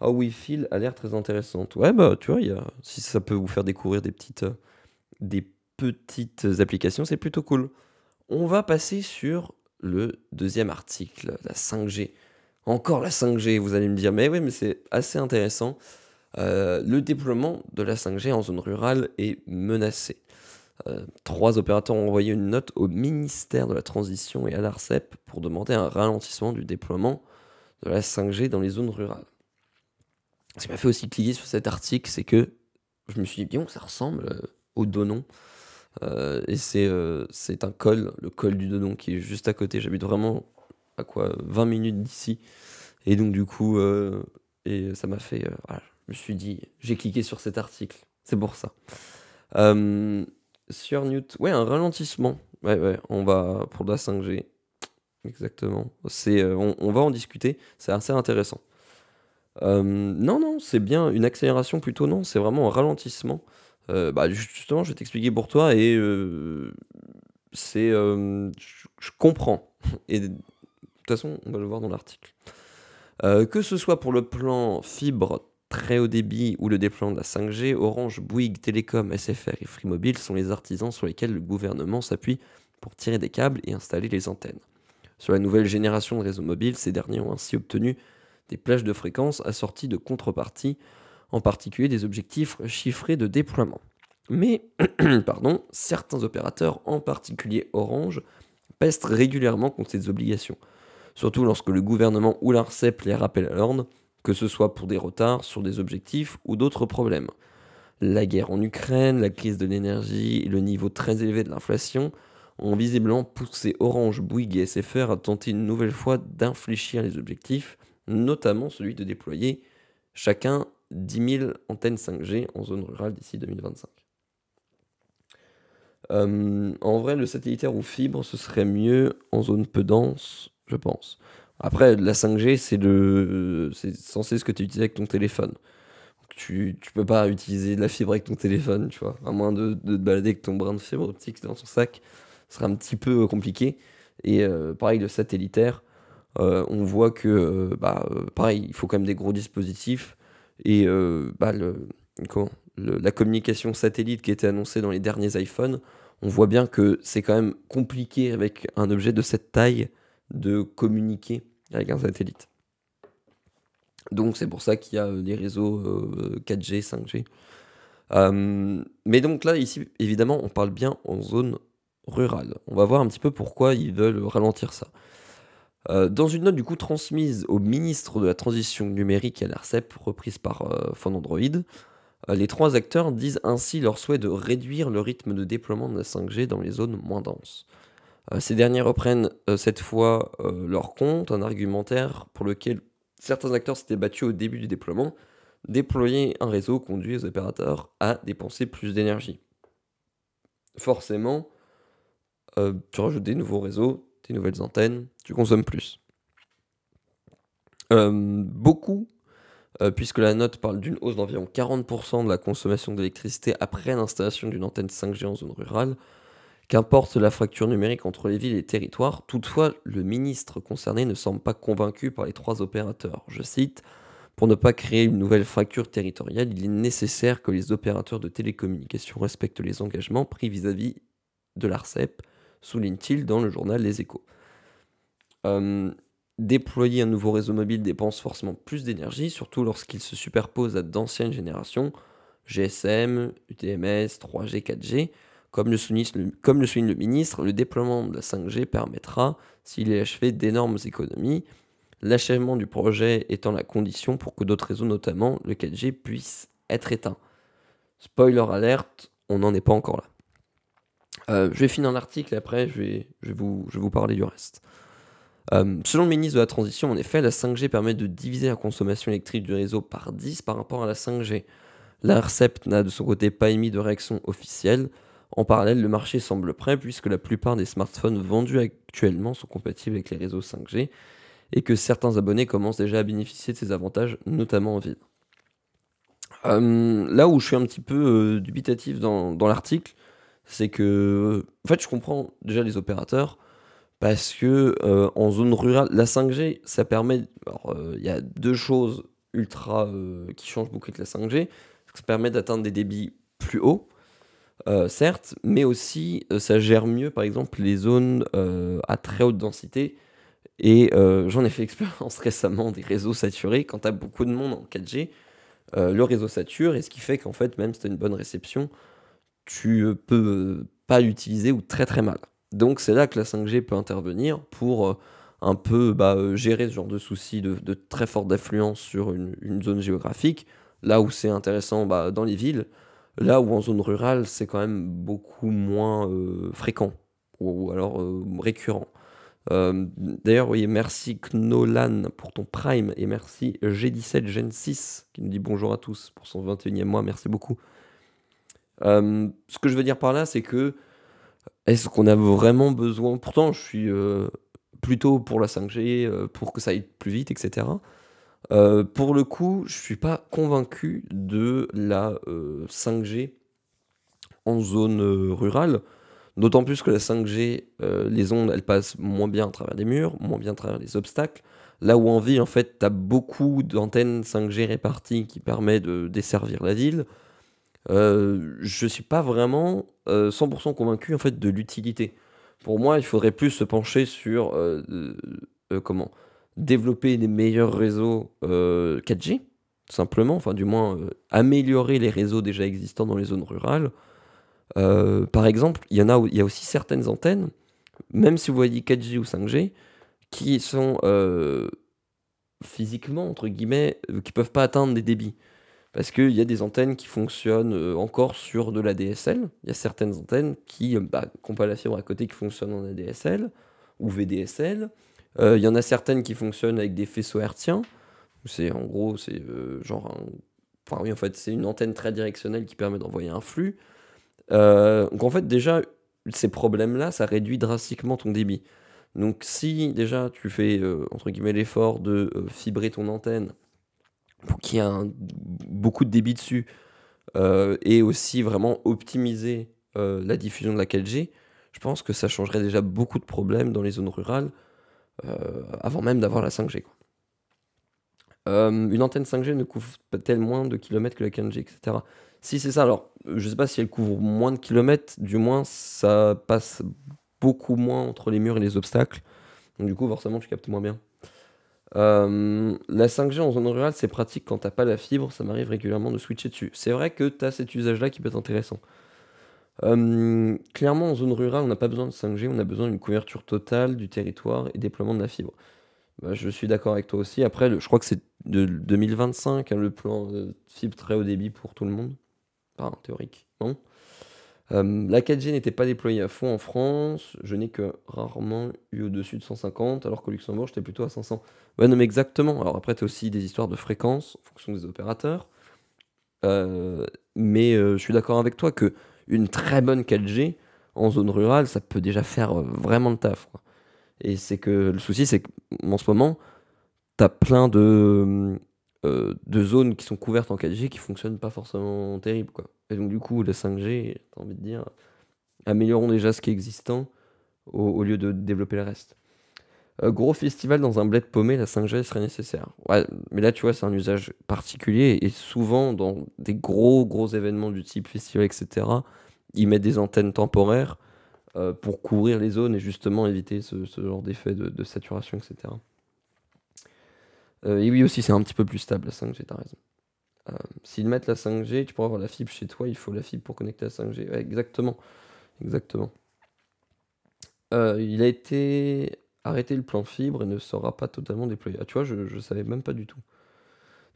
Ah oui, Phil a l'air très intéressante. Ouais, bah, tu vois, si ça peut vous faire découvrir des petites applications, c'est plutôt cool. On va passer sur le deuxième article, la 5G. Encore la 5G, vous allez me dire, mais oui, mais c'est assez intéressant. Le déploiement de la 5G en zone rurale est menacé. 3 opérateurs ont envoyé une note au ministère de la Transition et à l'ARCEP pour demander un ralentissement du déploiement de la 5G dans les zones rurales. Ce qui m'a fait aussi cliquer sur cet article, c'est que je me suis dit, bien, ça ressemble au Donon. Et c'est un col, le col du Donon, qui est juste à côté. J'habite vraiment à quoi 20 minutes d'ici. Et donc, du coup, et ça m'a fait. Voilà, je me suis dit, j'ai cliqué sur cet article. C'est pour ça. Euh, sur Newt, ouais, un ralentissement. Ouais, ouais, on va pour la 5G. Exactement. On va en discuter. C'est assez intéressant. Non, non, c'est bien une accélération plutôt, non, c'est vraiment un ralentissement. Bah, justement, je vais t'expliquer pour toi et je comprends. Et de toute façon, on va le voir dans l'article. Que ce soit pour le plan fibre très haut débit ou le déploiement de la 5G, Orange, Bouygues, Télécom, SFR et Free Mobile sont les artisans sur lesquels le gouvernement s'appuie pour tirer des câbles et installer les antennes. Sur la nouvelle génération de réseaux mobiles, ces derniers ont ainsi obtenu des plages de fréquences assorties de contreparties, en particulier des objectifs chiffrés de déploiement. Mais, pardon, certains opérateurs, en particulier Orange, pestent régulièrement contre ces obligations, surtout lorsque le gouvernement ou l'ARCEP les rappelle à l'ordre, que ce soit pour des retards sur des objectifs ou d'autres problèmes. La guerre en Ukraine, la crise de l'énergie et le niveau très élevé de l'inflation ont visiblement poussé Orange, Bouygues et SFR à tenter une nouvelle fois d'infléchir les objectifs, notamment celui de déployer chacun 10 000 antennes 5G en zone rurale d'ici 2025. En vrai, le satellitaire ou fibre, ce serait mieux en zone peu dense, je pense. Après, la 5G, c'est censé ce que tu utilises avec ton téléphone. Tu peux pas utiliser de la fibre avec ton téléphone, tu vois. À moins de te balader avec ton brin de fibre optique dans ton sac, ce sera un petit peu compliqué. Et pareil, le satellitaire, on voit que, pareil, il faut quand même des gros dispositifs. Et la communication satellite qui était annoncée dans les derniers iPhones, on voit bien que c'est quand même compliqué avec un objet de cette taille de communiquer avec un satellite. Donc c'est pour ça qu'il y a des réseaux 4G, 5G. Mais donc là, ici, évidemment, on parle bien en zone rurale. On va voir un petit peu pourquoi ils veulent ralentir ça. Dans une note du coup transmise au ministre de la Transition numérique et à l'ARCEP, reprise par Phone Android, les 3 acteurs disent ainsi leur souhait de réduire le rythme de déploiement de la 5G dans les zones moins denses. Ces derniers reprennent cette fois leur compte, un argumentaire pour lequel certains acteurs s'étaient battus au début du déploiement. Déployer un réseau conduit les opérateurs à dépenser plus d'énergie. Forcément, tu rajoutes des nouveaux réseaux, des nouvelles antennes, tu consommes plus. Beaucoup, puisque la note parle d'une hausse d'environ 40% de la consommation d'électricité après l'installation d'une antenne 5G en zone rurale. Qu'importe la fracture numérique entre les villes et les territoires, toutefois, le ministre concerné ne semble pas convaincu par les 3 opérateurs. Je cite, Pour ne pas créer une nouvelle fracture territoriale, il est nécessaire que les opérateurs de télécommunications respectent les engagements pris vis-à-vis de l'Arcep, souligne-t-il dans le journal Les Échos. Déployer un nouveau réseau mobile dépense forcément plus d'énergie, surtout lorsqu'il se superpose à d'anciennes générations, GSM, UTMS, 3G, 4G. Comme le souligne le ministre, le déploiement de la 5G permettra, s'il est achevé, d'énormes économies, l'achèvement du projet étant la condition pour que d'autres réseaux, notamment le 4G, puissent être éteints. Spoiler alerte, on n'en est pas encore là. Je vais finir l'article et après je vais vous parler du reste. Selon le ministre de la Transition, en effet, la 5G permet de diviser la consommation électrique du réseau par 10 par rapport à la 5G. L'ARCEP n'a de son côté pas émis de réaction officielle. En parallèle, le marché semble prêt puisque la plupart des smartphones vendus actuellement sont compatibles avec les réseaux 5G et que certains abonnés commencent déjà à bénéficier de ces avantages, notamment en ville. Là où je suis un petit peu dubitatif dans l'article, c'est que, en fait, je comprends déjà les opérateurs parce que en zone rurale, la 5G, ça permet. Alors, il y a deux choses ultra qui changent beaucoup avec la 5G. Ça permet d'atteindre des débits plus hauts, certes, mais aussi ça gère mieux, par exemple, les zones à très haute densité. Et j'en ai fait expérience récemment des réseaux saturés. Quand tu as beaucoup de monde en 4G, le réseau sature, et ce qui fait qu'en fait, même si tu as une bonne réception, tu peux pas l'utiliser ou très très mal. Donc c'est là que la 5G peut intervenir pour un peu gérer ce genre de soucis de très forte affluence sur une zone géographique, là où c'est intéressant dans les villes, là où en zone rurale c'est quand même beaucoup moins fréquent ou alors récurrent. D'ailleurs, oui, merci Knolan pour ton Prime et merci G17 Gen 6 qui nous dit bonjour à tous pour son 21e mois, merci beaucoup. Ce que je veux dire par là, c'est que est-ce qu'on a vraiment besoin. Pourtant, je suis plutôt pour la 5G, pour que ça aille plus vite, etc. Pour le coup, je suis pas convaincu de la 5G en zone rurale. D'autant plus que la 5G, les ondes, elles passent moins bien à travers des murs, moins bien à travers les obstacles. Là où en ville, en fait, tu as beaucoup d'antennes 5G réparties qui permettent de desservir la ville. Je suis pas vraiment 100% convaincu en fait de l'utilité. Pour moi, il faudrait plus se pencher sur comment développer des meilleurs réseaux 4G, tout simplement, enfin du moins améliorer les réseaux déjà existants dans les zones rurales. Par exemple, il y a aussi certaines antennes, même si vous voyez 4G ou 5G, qui sont physiquement, entre guillemets, qui peuvent pas atteindre des débits. Parce qu'il y a des antennes qui fonctionnent encore sur de la DSL. Il y a certaines antennes qui n'ont pas la fibre à côté qui fonctionnent en ADSL ou VDSL. Il y en a certaines qui fonctionnent avec des faisceaux hertziens. C'est en gros, c'est enfin oui, en fait, c'est une antenne très directionnelle qui permet d'envoyer un flux. Donc en fait, déjà, ces problèmes-là, ça réduit drastiquement ton débit. Donc si déjà tu fais entre guillemets l'effort de fibrer ton antenne pour qu'il y ait beaucoup de débit dessus, et aussi vraiment optimiser la diffusion de la 4G, je pense que ça changerait déjà beaucoup de problèmes dans les zones rurales, avant même d'avoir la 5G, quoi. Une antenne 5G ne couvre-t-elle moins de kilomètres que la 4G, etc. Si c'est ça, alors je sais pas si elle couvre moins de kilomètres, du moins ça passe beaucoup moins entre les murs et les obstacles, donc du coup forcément tu captes moins bien. La 5G en zone rurale, c'est pratique quand t'as pas la fibre, ça m'arrive régulièrement de switcher dessus. C'est vrai que t'as cet usage-là qui peut être intéressant. Clairement, en zone rurale, on n'a pas besoin de 5G, on a besoin d'une couverture totale du territoire et déploiement de la fibre. Je suis d'accord avec toi aussi. Après, je crois que c'est de 2025, hein, le plan fibre très haut débit pour tout le monde. Enfin, théorique, non? La 4G n'était pas déployée à fond en France. Je n'ai que rarement eu au-dessus de 150, alors qu'au Luxembourg, j'étais plutôt à 500. Ouais, non, mais exactement. Alors après, tu as aussi des histoires de fréquence en fonction des opérateurs. Mais je suis d'accord avec toi que une très bonne 4G en zone rurale, ça peut déjà faire vraiment le taf, quoi. Et c'est que le souci, c'est qu'en ce moment, tu as plein de zones qui sont couvertes en 4G qui fonctionnent pas forcément terrible, quoi. Et donc du coup, la 5G, t'as envie de dire, améliorons déjà ce qui est existant au lieu de développer le reste. Gros festival dans un bled paumé, la 5G serait nécessaire. Ouais, mais là, tu vois, c'est un usage particulier et souvent dans des gros événements du type festival et cetera, ils mettent des antennes temporaires, pour couvrir les zones et justement éviter ce genre d'effet de saturation et cetera. Et oui aussi, c'est un petit peu plus stable la 5G, tu raison. S'ils mettent la 5G, tu pourras avoir la fibre chez toi, il faut la fibre pour connecter la 5G. Ouais, exactement, exactement. Il a été arrêté le plan fibre et ne sera pas totalement déployé. Ah, tu vois, je savais même pas du tout.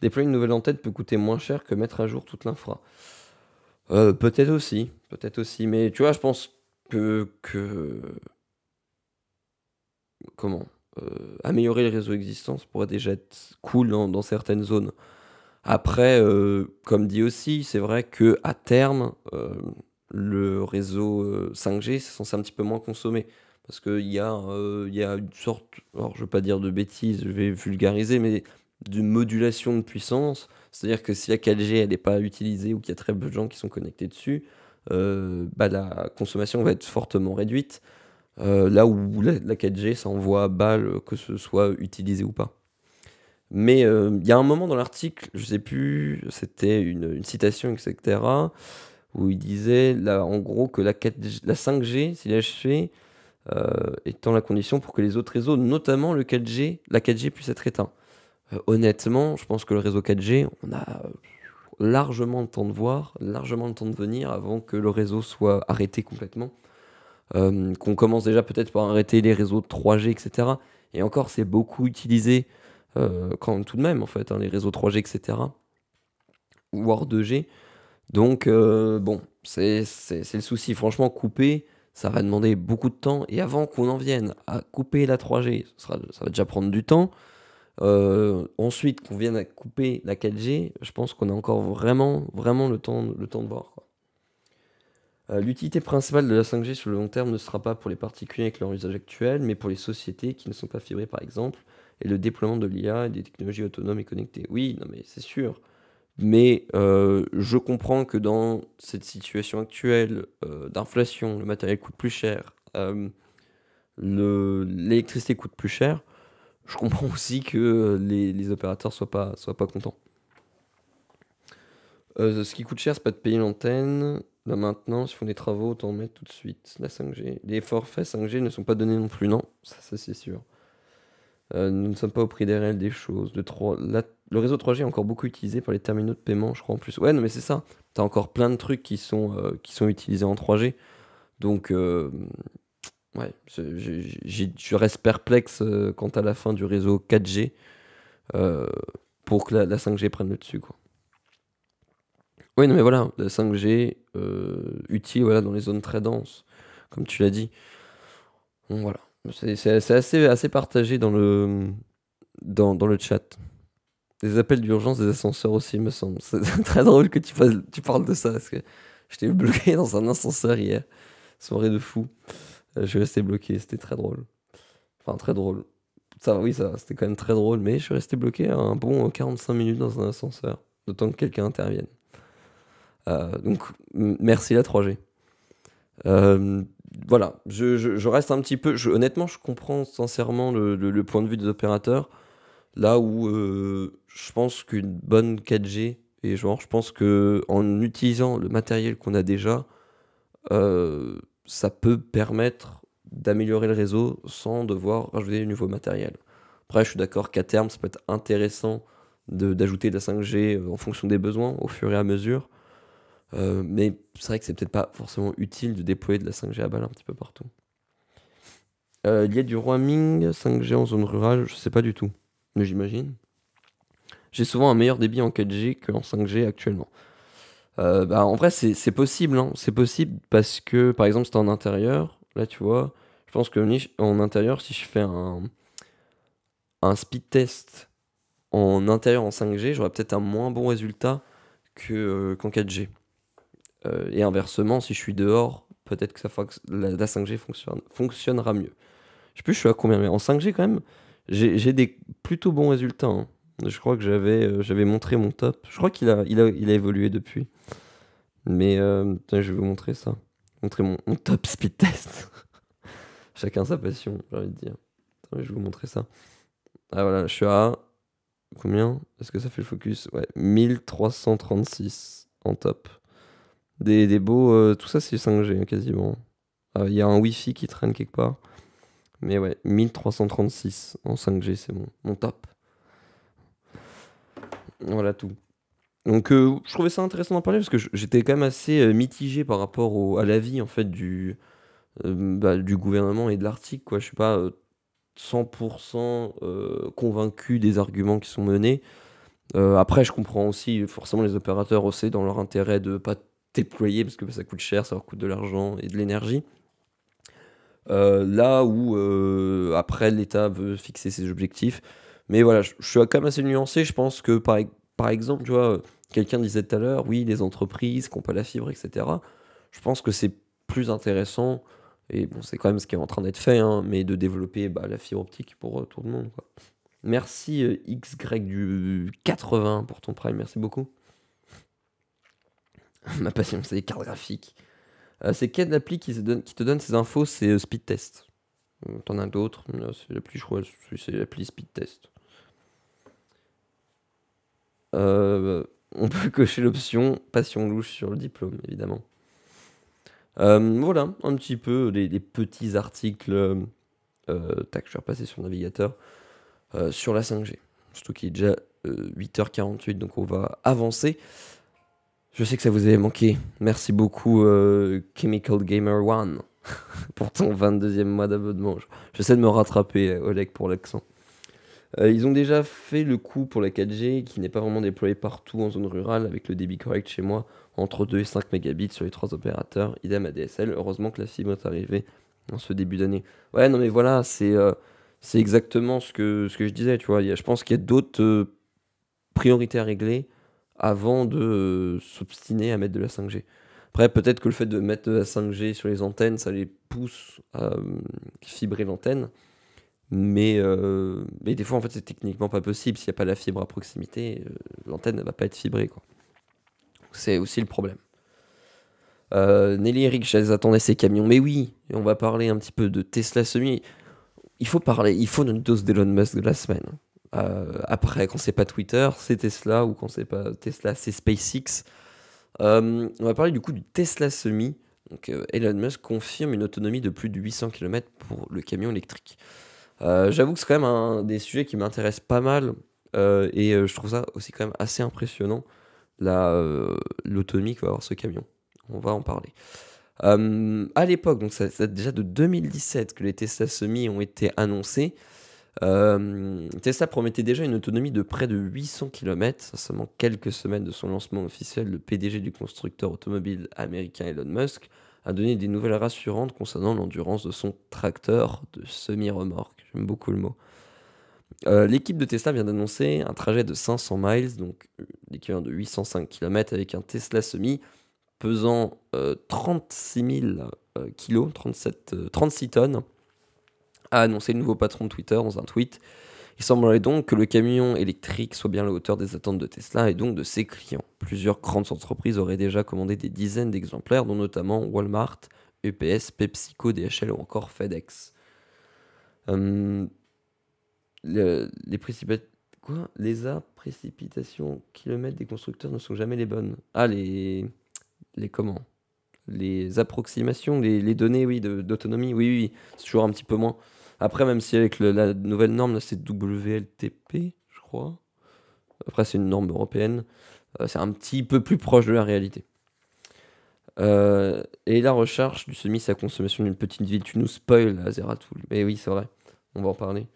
Déployer une nouvelle antenne peut coûter moins cher que mettre à jour toute l'infra. Peut-être aussi, mais tu vois, je pense que comment? Améliorer le réseau existant, ça pourrait déjà être cool dans certaines zones. Après, comme dit aussi, c'est vrai que à terme, le réseau, 5G, c'est censé un petit peu moins consommer. Parce qu'il y a une sorte, alors je veux pas dire de bêtises, je vais vulgariser, mais de modulation de puissance. C'est-à-dire que si la 4G elle est pas utilisée ou qu'il y a très peu de gens qui sont connectés dessus, bah, la consommation va être fortement réduite. Là où la 4G, ça envoie à balle, que ce soit utilisé ou pas. Mais il y a un moment dans l'article, je sais plus, c'était une citation, etc., où il disait, là, en gros, que la 5G, si l'HC, étant la condition pour que les autres réseaux, notamment la 4G puisse être éteint. Honnêtement, je pense que le réseau 4G, on a largement le temps de voir, largement le temps de venir avant que le réseau soit arrêté complètement. Qu'on commence déjà peut-être par arrêter les réseaux 3G, etc. Et encore, c'est beaucoup utilisé quand tout de même, en fait, hein, les réseaux 3G, etc. Voire 2G. Donc, bon, c'est le souci. Franchement, couper, ça va demander beaucoup de temps. Et avant qu'on en vienne à couper la 3G, ça va déjà prendre du temps. Ensuite, qu'on vienne à couper la 4G, je pense qu'on a encore vraiment le temps de voir, quoi. L'utilité principale de la 5G sur le long terme ne sera pas pour les particuliers avec leur usage actuel, mais pour les sociétés qui ne sont pas fibrées par exemple, et le déploiement de l'IA et des technologies autonomes et connectées. Oui, non mais c'est sûr. Mais je comprends que dans cette situation actuelle d'inflation, le matériel coûte plus cher, l'électricité coûte plus cher. Je comprends aussi que les opérateurs soient pas contents. Ce qui coûte cher, c'est pas de payer l'antenne, la maintenance, ils font des travaux, autant en mettre tout de suite. La 5G. Les forfaits 5G ne sont pas donnés non plus, non, ça c'est sûr. Nous ne sommes pas au prix des réels des choses. Le réseau 3G est encore beaucoup utilisé par les terminaux de paiement, je crois en plus. Ouais, non mais c'est ça. T'as encore plein de trucs qui sont utilisés en 3G. Donc, ouais, je reste perplexe quant à la fin du réseau 4G euh, pour que la 5G prenne le dessus, quoi. Oui, non, mais voilà, la 5G utile voilà, dans les zones très denses, comme tu l'as dit. Donc, voilà, c'est assez partagé dans le chat. Des appels d'urgence, des ascenseurs aussi, il me semble. C'est très drôle que tu parles de ça, parce que j'étais bloqué dans un ascenseur hier. Soirée de fou. Je suis resté bloqué, c'était très drôle. Enfin, très drôle. Ça, oui, ça, c'était quand même très drôle, mais je suis resté bloqué un bon 45 minutes dans un ascenseur, le temps que quelqu'un intervienne. Donc, merci la 3G. Euh, voilà, je reste un petit peu. Honnêtement, je comprends sincèrement le point de vue des opérateurs. Là où je pense qu'une bonne 4G, et genre, je pense que en utilisant le matériel qu'on a déjà, ça peut permettre d'améliorer le réseau sans devoir rajouter du nouveau matériel. Après, je suis d'accord qu'à terme, ça peut être intéressant d'ajouter de la 5G en fonction des besoins au fur et à mesure. Mais c'est vrai que c'est peut-être pas forcément utile de déployer de la 5G à balle un petit peu partout. Il y a du roaming 5G en zone rurale, je sais pas du tout, mais j'imagine. J'ai souvent un meilleur débit en 4G qu'en 5G actuellement. Bah, en vrai, c'est possible, hein. C'est possible parce que, par exemple, c'est en intérieur. Là, tu vois, je pense que en intérieur, si je fais un speed test en intérieur en 5G, j'aurai peut-être un moins bon résultat qu'en 4G. Et inversement, si je suis dehors, peut-être que la 5G fonctionnera mieux. Je sais plus, je suis à combien, mais en 5G quand même, j'ai des plutôt bons résultats, hein. Je crois que j'avais montré mon top. Je crois qu'il a évolué depuis. Mais putain, je vais vous montrer ça. Montrer mon top speed test. Chacun sa passion, j'ai envie de dire. Attends, je vais vous montrer ça. Ah voilà, je suis à combien? Est-ce que ça fait le focus? Ouais, 1336 en top. Des beaux, tout ça c'est 5G hein, quasiment. Il y a un Wi-Fi qui traîne quelque part. Mais ouais, 1336 en 5G, c'est mon top. Voilà tout. Donc je trouvais ça intéressant d'en parler parce que j'étais quand même assez mitigé par rapport à l'avis en fait du gouvernement et de l'article, quoi. Je suis pas 100% convaincu des arguments qui sont menés. Après, je comprends aussi forcément les opérateurs aussi dans leur intérêt de pas déployer parce que ça coûte cher, ça leur coûte de l'argent et de l'énergie. Là où après l'État veut fixer ses objectifs. Mais voilà, je suis quand même assez nuancé. Je pense que par exemple, tu vois, quelqu'un disait tout à l'heure, oui, les entreprises qui n'ont pas la fibre, etc. Je pense que c'est plus intéressant, et bon, c'est quand même ce qui est en train d'être fait, hein, mais de développer la fibre optique pour tout le monde, quoi. Merci XY du 80 pour ton prime, merci beaucoup. Ma passion, c'est les cartes graphiques. C'est quelle appli qui te donne ces infos? C'est Speedtest. T'en as d'autres, mais là, c'est l'appli, je crois, c'est l'appli Speedtest. On peut cocher l'option passion louche sur le diplôme, évidemment. Voilà, un petit peu les petits articles. Tac, je vais repasser sur le navigateur. Sur la 5G. Surtout qu'il est déjà 8h48, donc on va avancer. Je sais que ça vous avait manqué. Merci beaucoup Chemical Gamer One pour ton 22e mois d'abonnement. J'essaie de me rattraper, Oleg, pour l'accent. Ils ont déjà fait le coup pour la 4G qui n'est pas vraiment déployée partout en zone rurale avec le débit correct chez moi, entre 2 et 5 mégabits sur les 3 opérateurs, idem ADSL. Heureusement que la fibre est arrivée en ce début d'année. Ouais, non mais voilà, c'est exactement ce que je disais, tu vois. Je pense qu'il y a d'autres priorités à régler avant de s'obstiner à mettre de la 5G. Après, peut-être que le fait de mettre de la 5G sur les antennes, ça les pousse à fibrer l'antenne. Mais des fois, en fait, c'est techniquement pas possible. S'il n'y a pas la fibre à proximité, l'antenne ne va pas être fibrée, quoi. C'est aussi le problème. Nelly et Eric, j'attendais ces camions. Mais oui, et on va parler un petit peu de Tesla Semi. Il faut une dose d'Elon Musk de la semaine. Après, quand c'est pas Twitter, c'est Tesla, ou quand c'est pas Tesla, c'est SpaceX. On va parler du coup du Tesla Semi. Donc, Elon Musk confirme une autonomie de plus de 800 km pour le camion électrique. J'avoue que c'est quand même un des sujets qui m'intéresse pas mal, et je trouve ça aussi quand même assez impressionnant, l'autonomie que va avoir ce camion. On va en parler. À l'époque, donc ça date déjà de 2017 que les Tesla Semi ont été annoncés. Tesla promettait déjà une autonomie de près de 800 km, à seulement quelques semaines de son lancement officiel. Le PDG du constructeur automobile américain Elon Musk a donné des nouvelles rassurantes concernant l'endurance de son tracteur de semi-remorque. J'aime beaucoup le mot. L'équipe de Tesla vient d'annoncer un trajet de 500 miles, donc l'équivalent de 805 km, avec un Tesla Semi pesant 36 000 kilos, 36 tonnes, a annoncé le nouveau patron de Twitter dans un tweet. Il semblerait donc que le camion électrique soit bien à la hauteur des attentes de Tesla et donc de ses clients. Plusieurs grandes entreprises auraient déjà commandé des dizaines d'exemplaires, dont notamment Walmart, UPS, PepsiCo, DHL ou encore FedEx. Les précipitations kilomètres des constructeurs ne sont jamais les bonnes. Ah, les comment? Les approximations, les données, oui, d'autonomie, oui, oui, c'est toujours un petit peu moins. Après, même si avec la nouvelle norme, là, c'est WLTP, je crois. Après, c'est une norme européenne. C'est un petit peu plus proche de la réalité. Et la recherche du semi, sa consommation d'une petite ville, tu nous spoil à Zeratul. Mais oui, c'est vrai, on va en parler.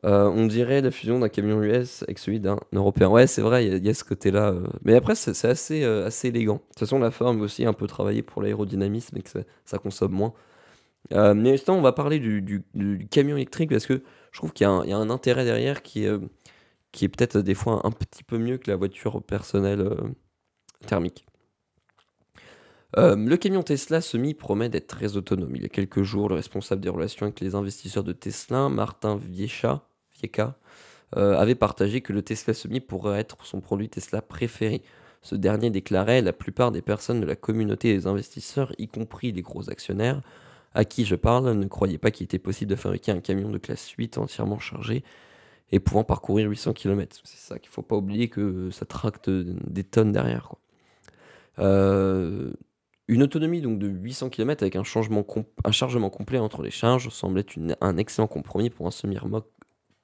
On dirait la fusion d'un camion US avec celui d'un européen. Ouais, c'est vrai, il y a ce côté-là. Mais après, c'est assez élégant. De toute façon, la forme aussi un peu travaillée pour l'aérodynamisme et que ça consomme moins. Mais justement, on va parler du camion électrique parce que je trouve qu'il y a un intérêt derrière qui est peut-être des fois un petit peu mieux que la voiture personnelle thermique. Le camion Tesla Semi promet d'être très autonome. Il y a quelques jours, le responsable des relations avec les investisseurs de Tesla, Martin Viecha, avait partagé que le Tesla Semi pourrait être son produit Tesla préféré. Ce dernier déclarait: la plupart des personnes de la communauté des investisseurs, y compris les gros actionnaires, À qui je parle ne croyait pas qu'il était possible de fabriquer un camion de classe 8 entièrement chargé et pouvant parcourir 800 km. C'est ça qu'il faut pas oublier, que ça tracte des tonnes derrière, quoi. Euh, une autonomie donc de 800 km avec un chargement complet entre les charges semble être un excellent compromis pour un semi-remorque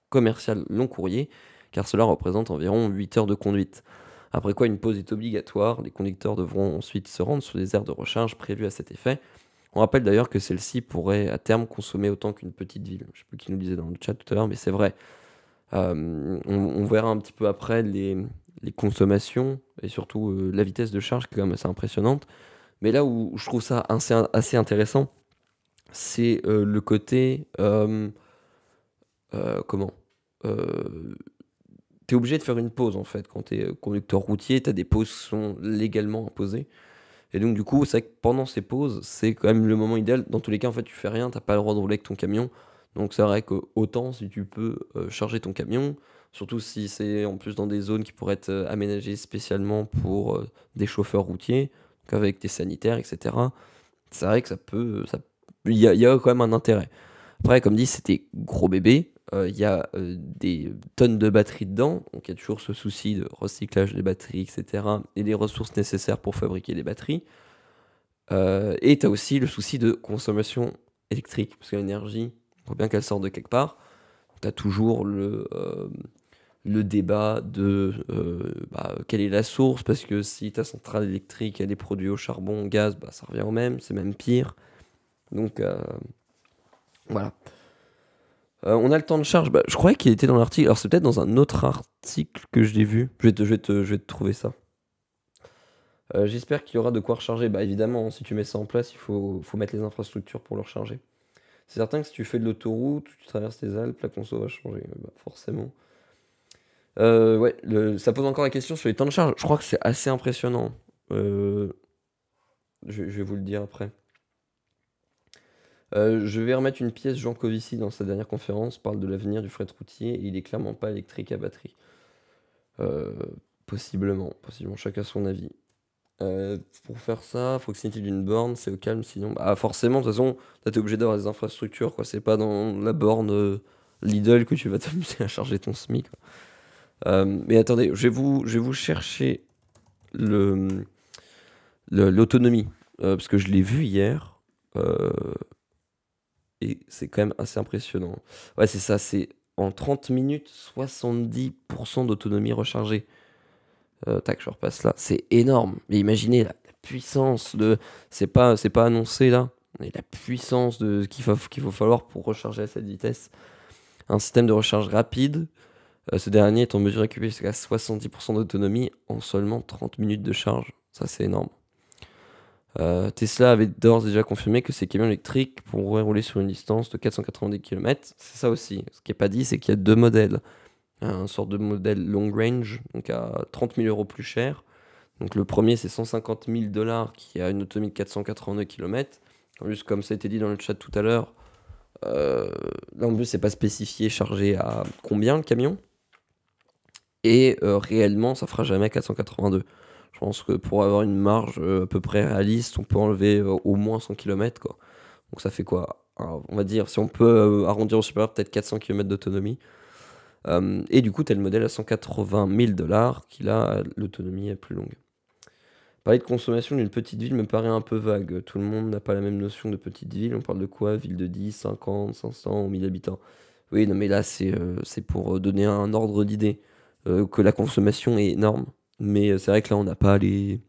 commercial long courrier, car cela représente environ 8 heures de conduite. Après quoi, une pause est obligatoire. Les conducteurs devront ensuite se rendre sur les aires de recharge prévues à cet effet. On rappelle d'ailleurs que celle-ci pourrait à terme consommer autant qu'une petite ville. Je ne sais plus qui nous le disait dans le chat tout à l'heure, mais c'est vrai. On verra un petit peu après les consommations et surtout la vitesse de charge qui est quand même assez impressionnante. Mais là où je trouve ça assez intéressant, c'est le côté comment tu es obligé de faire une pause en fait. Quand tu es conducteur routier, tu as des pauses qui sont légalement imposées. Et donc du coup, c'est vrai que pendant ces pauses, c'est quand même le moment idéal. Dans tous les cas, en fait, tu fais rien, t'as pas le droit de rouler avec ton camion. Donc c'est vrai que autant si tu peux charger ton camion, surtout si c'est en plus dans des zones qui pourraient être aménagées spécialement pour des chauffeurs routiers, donc avec des sanitaires, etc. C'est vrai que il y a quand même un intérêt. Après, comme dit, c'était gros bébé. Il y a des tonnes de batteries dedans, donc il y a toujours ce souci de recyclage des batteries, etc. et des ressources nécessaires pour fabriquer des batteries. Et tu as aussi le souci de consommation électrique, parce que l'énergie, il faut bien qu'elle sorte de quelque part. Tu as toujours le débat de quelle est la source, parce que si ta centrale électrique elle est produite au charbon, au gaz, bah, ça revient au même, c'est même pire. Donc voilà. On a le temps de charge. Bah, je croyais qu'il était dans l'article. Alors c'est peut-être dans un autre article que je l'ai vu. Je vais te trouver ça. J'espère qu'il y aura de quoi recharger. Bah évidemment, si tu mets ça en place, il faut mettre les infrastructures pour le recharger. C'est certain que si tu fais de l'autoroute, tu traverses les Alpes, la conso va changer, bah, forcément. Ouais, ça pose encore la question sur les temps de charge. Je crois que c'est assez impressionnant. Euh, je vais vous le dire après. Je vais remettre une pièce. Jean Covici, dans sa dernière conférence, parle de l'avenir du fret routier et il est clairement pas électrique à batterie. Euh, possiblement, chacun son avis. Pour faire ça, proximité d'une borne, c'est au calme, sinon, bah forcément, de toute façon, là t'es obligé d'avoir des infrastructures, quoi. C'est pas dans la borne Lidl que tu vas t'amuser à charger ton SMIC, quoi. Mais attendez, je vais vous chercher le, l'autonomie, parce que je l'ai vu hier, euh, et c'est quand même assez impressionnant. Ouais, c'est ça, c'est en 30 minutes, 70% d'autonomie rechargée. Tac, je repasse là. C'est énorme. Mais imaginez la puissance de. C'est pas annoncé là. Mais la puissance de qu'il faut falloir pour recharger à cette vitesse. Un système de recharge rapide. Ce dernier est en mesure de récupérer jusqu'à 70% d'autonomie en seulement 30 minutes de charge. Ça, c'est énorme. Tesla avait d'ores et déjà confirmé que ses camions électriques pourraient rouler sur une distance de 490 km. C'est ça aussi. Ce qui n'est pas dit, c'est qu'il y a deux modèles. Un sorte de modèle long range, donc à 30 000 euros plus cher. Donc le premier, c'est 150 000 dollars qui a une autonomie de 482 km. En plus, comme ça a été dit dans le chat tout à l'heure, là en plus, c'est pas spécifié chargé à combien le camion. Et réellement, ça fera jamais 482. Je pense que pour avoir une marge à peu près réaliste, on peut enlever au moins 100 km, quoi. Donc ça fait quoi? On va dire, si on peut arrondir au supérieur, peut-être 400 km d'autonomie. Et du coup, tu as le modèle à 180 000 dollars qui, là, l'autonomie est plus longue. Parler de consommation d'une petite ville me paraît un peu vague. Tout le monde n'a pas la même notion de petite ville. On parle de quoi? Ville de 10, 50, 500 ou 1000 habitants. Oui, non, mais là, c'est pour donner un ordre d'idée. Que la consommation est énorme. Mais c'est vrai que là, on n'a pas les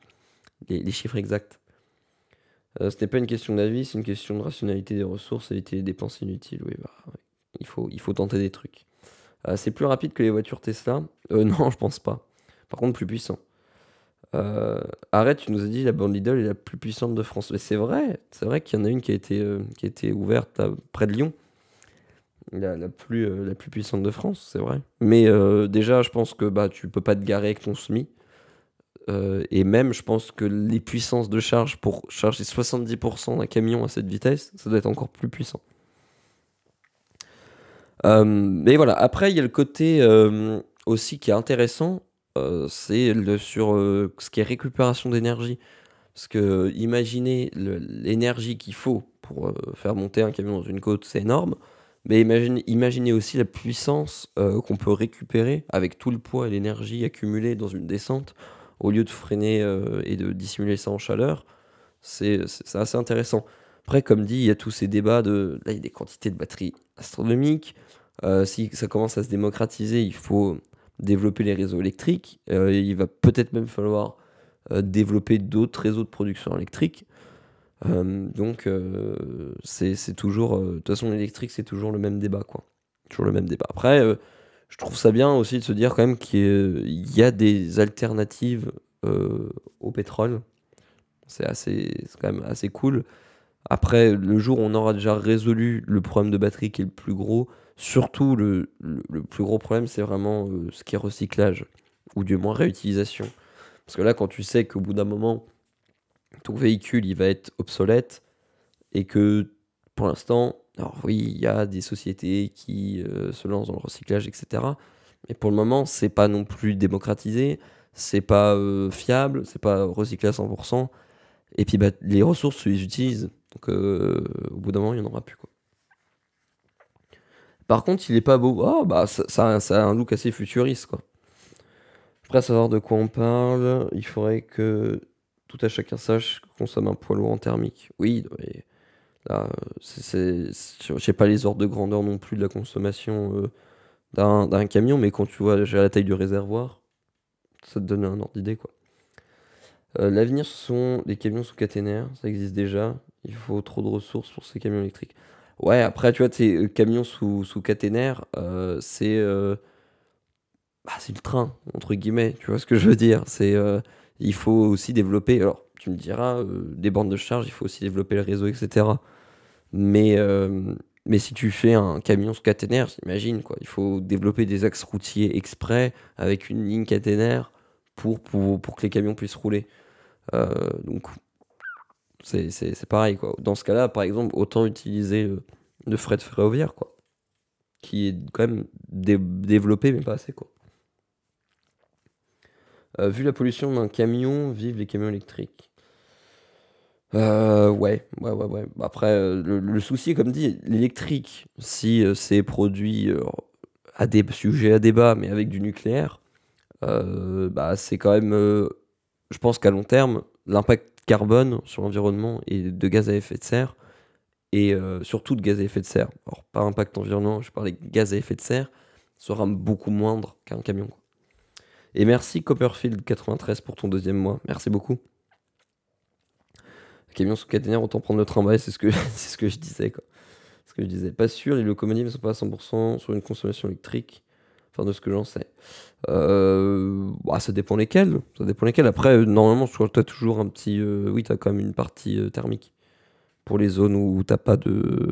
chiffres exacts. Ce n'est pas une question d'avis, c'est une question de rationalité des ressources, éviter les dépenses inutiles. Oui, bah, ouais. Il faut tenter des trucs. C'est plus rapide que les voitures Tesla? Non, je pense pas. Par contre, plus puissant. Arrête, tu nous as dit la borne Lidl est la plus puissante de France. Mais c'est vrai qu'il y en a une qui a été ouverte près de Lyon. La plus puissante de France, c'est vrai. Mais déjà, je pense que bah, tu peux pas te garer avec ton SMI. Et même, je pense que les puissances de charge pour charger 70% d'un camion à cette vitesse, ça doit être encore plus puissant. Mais voilà, après, il y a le côté aussi qui est intéressant, c'est sur ce qui est récupération d'énergie. Parce que imaginez l'énergie qu'il faut pour faire monter un camion dans une côte, c'est énorme. Mais imaginez aussi la puissance qu'on peut récupérer avec tout le poids et l'énergie accumulée dans une descente, au lieu de freiner et de dissimuler ça en chaleur. C'est assez intéressant. Après, comme dit, il y a tous ces débats de... Là, il y a des quantités de batteries astronomiques. Si ça commence à se démocratiser, il faut développer les réseaux électriques. Il va peut-être même falloir développer d'autres réseaux de production électrique. Donc, c'est toujours... De toute façon, l'électrique, c'est toujours le même débat, quoi. Toujours le même débat. Après, je trouve ça bien aussi de se dire quand même qu'il y a des alternatives au pétrole. C'est quand même assez cool. Après, le jour où on aura déjà résolu le problème de batterie qui est le plus gros, surtout le plus gros problème, c'est vraiment ce qui est recyclage, ou du moins réutilisation. Parce que là, quand tu sais qu'au bout d'un moment, ton véhicule, il va être obsolète, et que pour l'instant, alors oui, il y a des sociétés qui se lancent dans le recyclage, etc. Mais pour le moment, c'est pas non plus démocratisé, c'est pas fiable, c'est pas recyclé à 100%. Et puis bah, les ressources, tu les utilises. Donc au bout d'un moment, il n'y en aura plus, quoi. Par contre, il est pas beau. Oh, bah ça a un look assez futuriste, quoi. Après, à savoir de quoi on parle, il faudrait que tout à chacun sache qu'on consomme un poids lourd en thermique. Oui, mais là, je sais pas les ordres de grandeur non plus de la consommation d'un camion, mais quand tu vois déjà la taille du réservoir, ça te donne un ordre d'idée, quoi. L'avenir, ce sont les camions sous caténaire, ça existe déjà. Il faut trop de ressources pour ces camions électriques. Ouais, après, tu vois, tes camions sous caténaire, c'est le train, entre guillemets, tu vois ce que je veux dire. Il faut aussi développer, alors tu me diras, des bornes de charge, il faut aussi développer le réseau, etc. Mais, mais si tu fais un camion sous caténaire, imagine quoi, il faut développer des axes routiers exprès avec une ligne caténaire pour que les camions puissent rouler. Donc c'est pareil quoi. Dans ce cas-là, par exemple, autant utiliser le fret ferroviaire quoi, qui est quand même développé mais pas assez quoi. Vu la pollution d'un camion, vivent les camions électriques. Ouais. Après, le souci, comme dit, l'électrique, si c'est produit à des sujets à débat, mais avec du nucléaire, bah, c'est quand même, je pense qu'à long terme, l'impact carbone sur l'environnement et de gaz à effet de serre, et surtout de gaz à effet de serre, alors pas impact environnement, je parlais de gaz à effet de serre, sera beaucoup moindre qu'un camion, quoi. Et merci Copperfield93 pour ton deuxième mois, merci beaucoup. Camion sous caténaire, autant prendre le tramway, c'est ce que, c'est ce que je disais, quoi. Ce que je disais. Pas sûr, les locomotives ne sont pas à 100% sur une consommation électrique. Enfin, de ce que j'en sais. Bah, ça dépend lesquels. Ça dépend lesquels. Après, normalement, tu as toujours un petit. Oui, tu as quand même une partie thermique. Pour les zones où t'as pas de.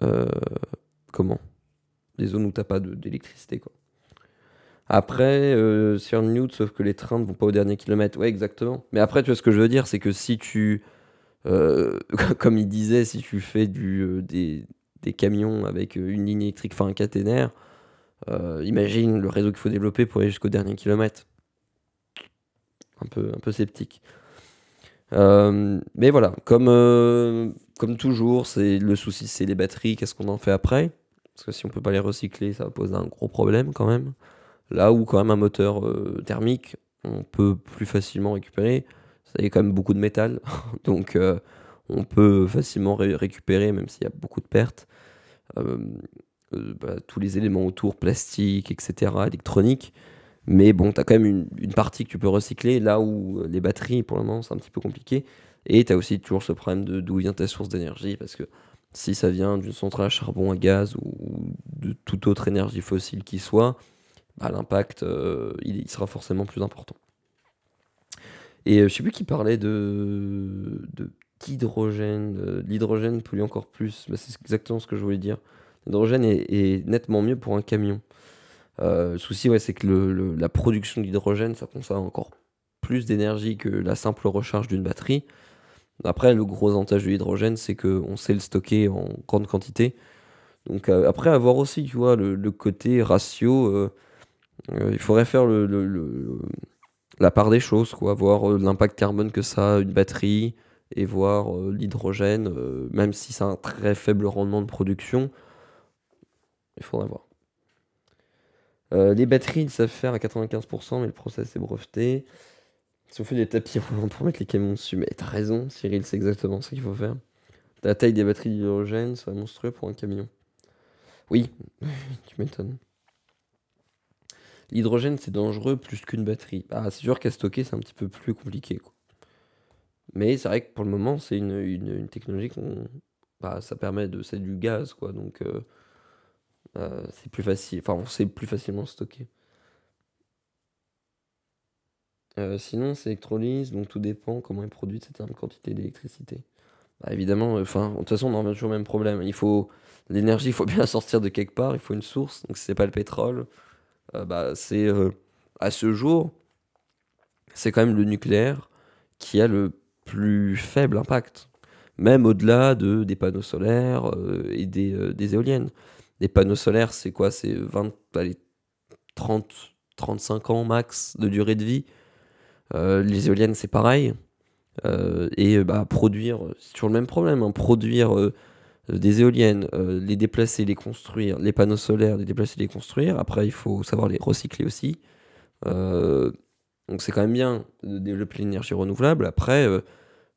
euh, comment? Les zones où t'as pas d'électricité, quoi. Après, sur Newt, sauf que les trains ne vont pas au dernier kilomètre. Ouais, exactement. Mais après, tu vois ce que je veux dire, c'est que si tu. Comme il disait, si tu fais des camions avec une ligne électrique, enfin un caténaire, imagine le réseau qu'il faut développer pour aller jusqu'au dernier kilomètre. Un peu sceptique. Mais voilà, comme toujours, le souci c'est les batteries, qu'est-ce qu'on en fait après? Parce que si on peut pas les recycler, ça va poser un gros problème quand même. Là où quand même un moteur thermique, on peut plus facilement récupérer. Ça y est quand même beaucoup de métal, donc on peut facilement récupérer, même s'il y a beaucoup de pertes, euh, tous les éléments autour, plastique, etc., électronique. Mais bon, tu as quand même une partie que tu peux recycler, là où les batteries, pour le moment, c'est un petit peu compliqué. Et tu as aussi toujours ce problème de d'où vient ta source d'énergie, parce que si ça vient d'une centrale à charbon, à gaz ou de toute autre énergie fossile qui soit, bah, l'impact, il sera forcément plus important. Et je sais plus qui parlait d'hydrogène. L'hydrogène pollue encore plus. Bah, c'est exactement ce que je voulais dire. L'hydrogène est nettement mieux pour un camion. Le souci, ouais, c'est que la production d'hydrogène, ça consomme encore plus d'énergie que la simple recharge d'une batterie. Après, le gros avantage de l'hydrogène, c'est qu'on sait le stocker en grande quantité. Donc après, avoir aussi, tu vois, le côté ratio, il faudrait faire la part des choses, quoi, voir l'impact carbone que ça a une batterie et voir l'hydrogène, même si c'est un très faible rendement de production, il faudra voir. Les batteries, ils savent faire à 95%, mais le process est breveté. Si on fait des tapis roulants pour mettre les camions dessus, mais t'as raison, Cyril, c'est exactement ce qu'il faut faire. La taille des batteries d'hydrogène serait monstrueux pour un camion. Oui, tu m'étonnes. L'hydrogène, c'est dangereux plus qu'une batterie. Ah, c'est sûr qu'à stocker, c'est un petit peu plus compliqué, quoi. Mais c'est vrai que pour le moment, c'est une technologie qu'on. Bah, ça permet de. C'est du gaz, quoi. Donc, c'est plus facile. Enfin, on sait plus facilement stocker. Sinon, c'est électrolyse, donc tout dépend comment est produite cette énorme quantité d'électricité. Bah, évidemment, enfin, de toute façon, on en revient toujours au même problème. Il faut. L'énergie, il faut bien sortir de quelque part, il faut une source. Donc, si c'est pas le pétrole, bah, c'est. À ce jour, c'est quand même le nucléaire qui a le plus faible impact, même au-delà des panneaux solaires et des éoliennes. Les panneaux solaires, c'est quoi? C'est 20, allez, 30, 35 ans max de durée de vie. Les éoliennes, c'est pareil. Bah, produire, c'est toujours le même problème, hein, produire des éoliennes, les déplacer, les construire, les panneaux solaires, les déplacer, les construire. Après, il faut savoir les recycler aussi. Euh, donc c'est quand même bien de développer l'énergie renouvelable. Après,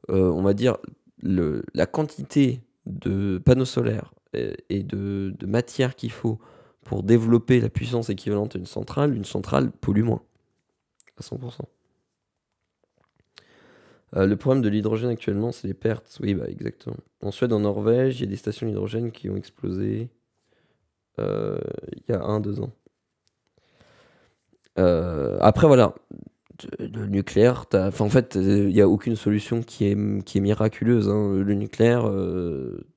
on va dire, la quantité de panneaux solaires et de matière qu'il faut pour développer la puissance équivalente à une centrale pollue moins, à 100%. Le problème de l'hydrogène actuellement, c'est les pertes. Oui, bah exactement. En Suède, en Norvège, il y a des stations d'hydrogène qui ont explosé il y a 1, 2 ans. Après, voilà, le nucléaire, enfin, en fait, il n'y a aucune solution qui est miraculeuse, hein. Le nucléaire,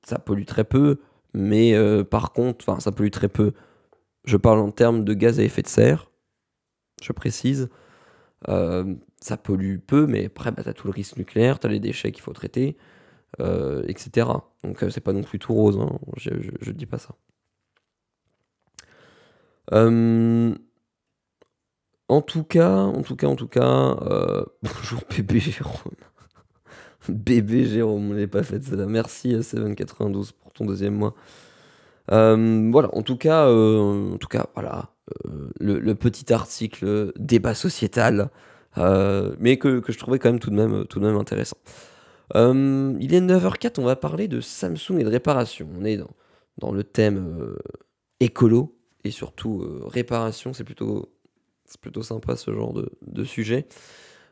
ça pollue très peu, mais par contre, enfin, ça pollue très peu. Je parle en termes de gaz à effet de serre, je précise. Ça pollue peu, mais après, bah, tu as tout le risque nucléaire, tu as les déchets qu'il faut traiter, etc. Donc, c'est pas non plus tout rose, hein. Je dis pas ça. Euh, en tout cas, bonjour bébé Jérôme. Bébé Jérôme, on l'avait pas fait celle-là. Merci 792 pour ton deuxième mois. Voilà, en tout cas, voilà, le petit article débat sociétal, mais que je trouvais quand même tout de même intéressant. Il est 9h04, on va parler de Samsung et de réparation. On est dans le thème écolo et surtout réparation, c'est plutôt sympa ce genre de sujet.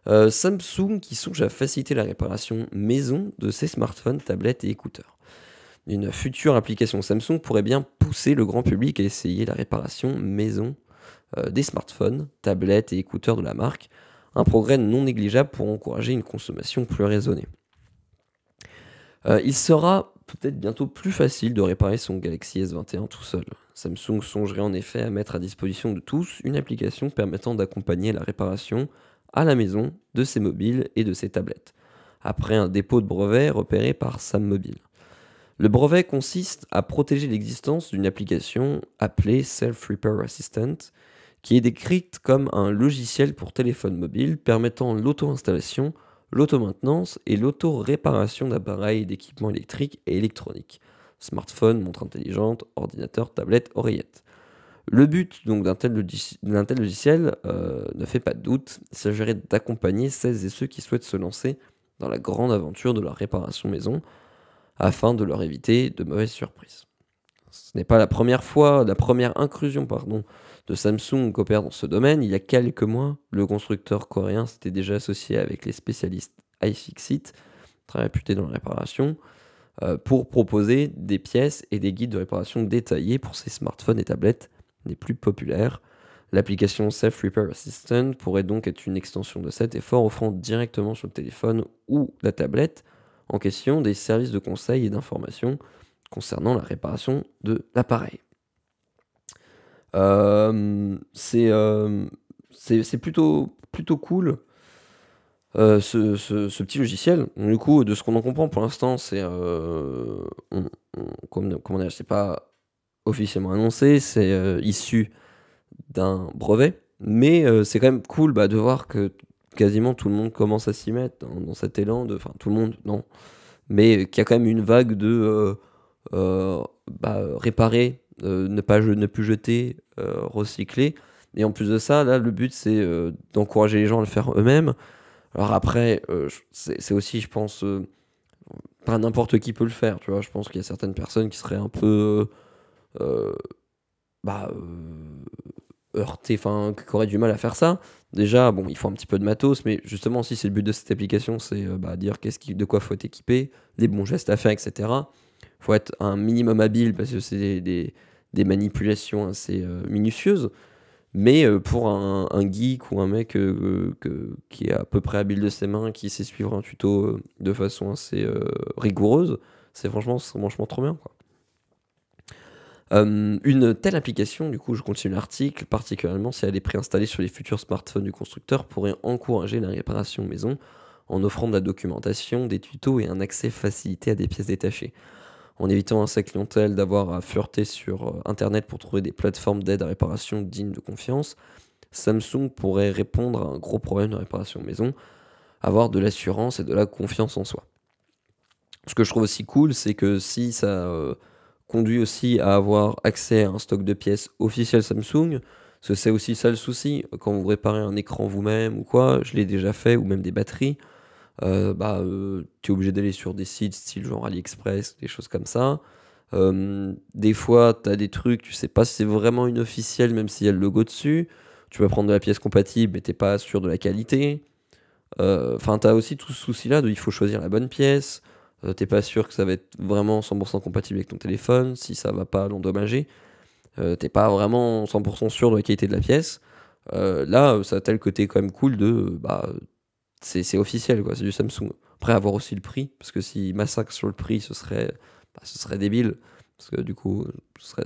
Samsung qui songe à faciliter la réparation maison de ses smartphones, tablettes et écouteurs. Une future application Samsung pourrait bien pousser le grand public à essayer la réparation maison des smartphones, tablettes et écouteurs de la marque, un progrès non négligeable pour encourager une consommation plus raisonnée. Il sera peut-être bientôt plus facile de réparer son Galaxy S21 tout seul. Samsung songerait en effet à mettre à disposition de tous une application permettant d'accompagner la réparation à la maison de ses mobiles et de ses tablettes, après un dépôt de brevet repéré par Sam Mobile. Le brevet consiste à protéger l'existence d'une application appelée Self Repair Assistant, qui est décrite comme un logiciel pour téléphone mobile permettant l'auto-installation, l'auto-maintenance et l'auto-réparation d'appareils et d'équipements électriques et électroniques. Smartphone, montre intelligente, ordinateur, tablette, oreillette. Le but donc d'un tel logiciel ne fait pas de doute, il s'agirait d'accompagner celles et ceux qui souhaitent se lancer dans la grande aventure de la réparation maison, afin de leur éviter de mauvaises surprises. Ce n'est pas la première incursion de Samsung qui opère dans ce domaine. Il y a quelques mois, le constructeur coréen s'était déjà associé avec les spécialistes iFixit, très réputés dans la réparation, pour proposer des pièces et des guides de réparation détaillés pour ses smartphones et tablettes les plus populaires. L'application Self Repair Assistant pourrait donc être une extension de cet effort, offrant directement sur le téléphone ou la tablette en question des services de conseil et d'information concernant la réparation de l'appareil. C'est plutôt cool ce petit logiciel. Donc, du coup, de ce qu'on en comprend pour l'instant, c'est comment dire, c'est pas officiellement annoncé, c'est issu d'un brevet, mais c'est quand même cool de voir que quasiment tout le monde commence à s'y mettre dans cet élan de, enfin tout le monde, non, mais qu'il y a quand même une vague de réparer, ne plus jeter, recycler. Et en plus de ça, là, le but c'est d'encourager les gens à le faire eux-mêmes. Alors après, c'est aussi, je pense, pas n'importe qui peut le faire, tu vois. Je pense qu'il y a certaines personnes qui seraient un peu euh, bah, heurtées, enfin, qui auraient du mal à faire ça. Déjà, bon, il faut un petit peu de matos, mais justement, si c'est le but de cette application, c'est dire de quoi faut être équipé, les bons gestes à faire, etc. Faut être un minimum habile parce que c'est des manipulations assez minutieuses. Mais pour un geek ou un mec qui est à peu près habile de ses mains, qui sait suivre un tuto de façon assez rigoureuse, c'est franchement trop bien, quoi. Une telle application, du coup, je continue l'article, particulièrement si elle est préinstallée sur les futurs smartphones du constructeur, pourrait encourager la réparation maison en offrant de la documentation, des tutos et un accès facilité à des pièces détachées. En évitant à sa clientèle d'avoir à fureter sur Internet pour trouver des plateformes d'aide à réparation dignes de confiance, Samsung pourrait répondre à un gros problème de réparation maison, avoir de l'assurance et de la confiance en soi. Ce que je trouve aussi cool, c'est que si ça conduit aussi à avoir accès à un stock de pièces officiel Samsung, parce que c'est aussi ça le souci, quand vous réparez un écran vous-même ou quoi, je l'ai déjà fait, ou même des batteries, tu es obligé d'aller sur des sites style genre AliExpress, des choses comme ça. Des fois, tu as des trucs, tu sais pas si c'est vraiment une officielle, même s'il y a le logo dessus. Tu vas prendre de la pièce compatible, mais t'es pas sûr de la qualité. Enfin, tu as aussi tout ce souci-là de il faut choisir la bonne pièce. T'es pas sûr que ça va être vraiment 100% compatible avec ton téléphone, si ça va pas l'endommager. T'es pas vraiment 100% sûr de la qualité de la pièce. Là, ça a tel côté quand même cool c'est officiel, quoi, c'est du Samsung. Après, avoir aussi le prix, parce que s'ils massacrent sur le prix, ce serait débile. Parce que du coup, ce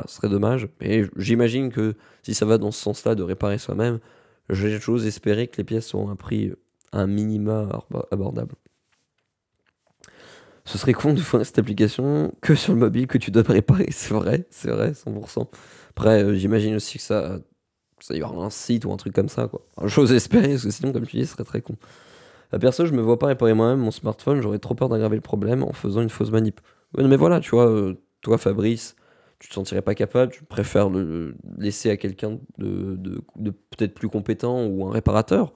serait dommage. Mais j'imagine que si ça va dans ce sens-là de réparer soi-même, j'ose espérer que les pièces sont à un prix un minima abordable. Ce serait con de faire cette application que sur le mobile que tu dois préparer, c'est vrai, 100%. Après, j'imagine aussi que ça y aura un site ou un truc comme ça, quoi. Enfin, j'ose espérer, parce que sinon, comme tu dis, ce serait très con. Perso, je me vois pas réparer moi-même mon smartphone, j'aurais trop peur d'aggraver le problème en faisant une fausse manip. Ouais, mais voilà, tu vois, toi, Fabrice, tu te sentirais pas capable, tu préfères le laisser à quelqu'un de peut-être plus compétent ou un réparateur.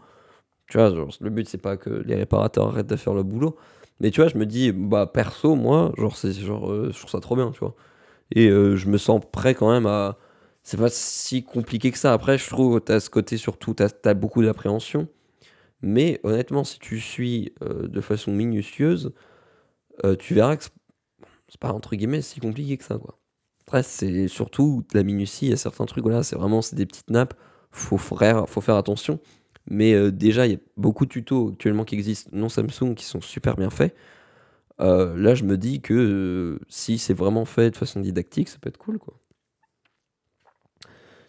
Tu vois, genre, le but, c'est pas que les réparateurs arrêtent de faire le boulot. Mais tu vois, je me dis, bah, perso, moi, je trouve ça trop bien, tu vois. Et je me sens prêt quand même à. C'est pas si compliqué que ça. Après, je trouve, t'as ce côté surtout, t'as beaucoup d'appréhension. Mais honnêtement, si tu suis de façon minutieuse, tu verras que c'est pas entre guillemets si compliqué que ça, quoi. Après, c'est surtout de la minutie, il y a certains trucs, voilà, c'est des petites nappes, faut faire attention. Mais déjà, il y a beaucoup de tutos actuellement qui existent, non Samsung, qui sont super bien faits. Là, je me dis que si c'est vraiment fait de façon didactique, ça peut être cool, quoi.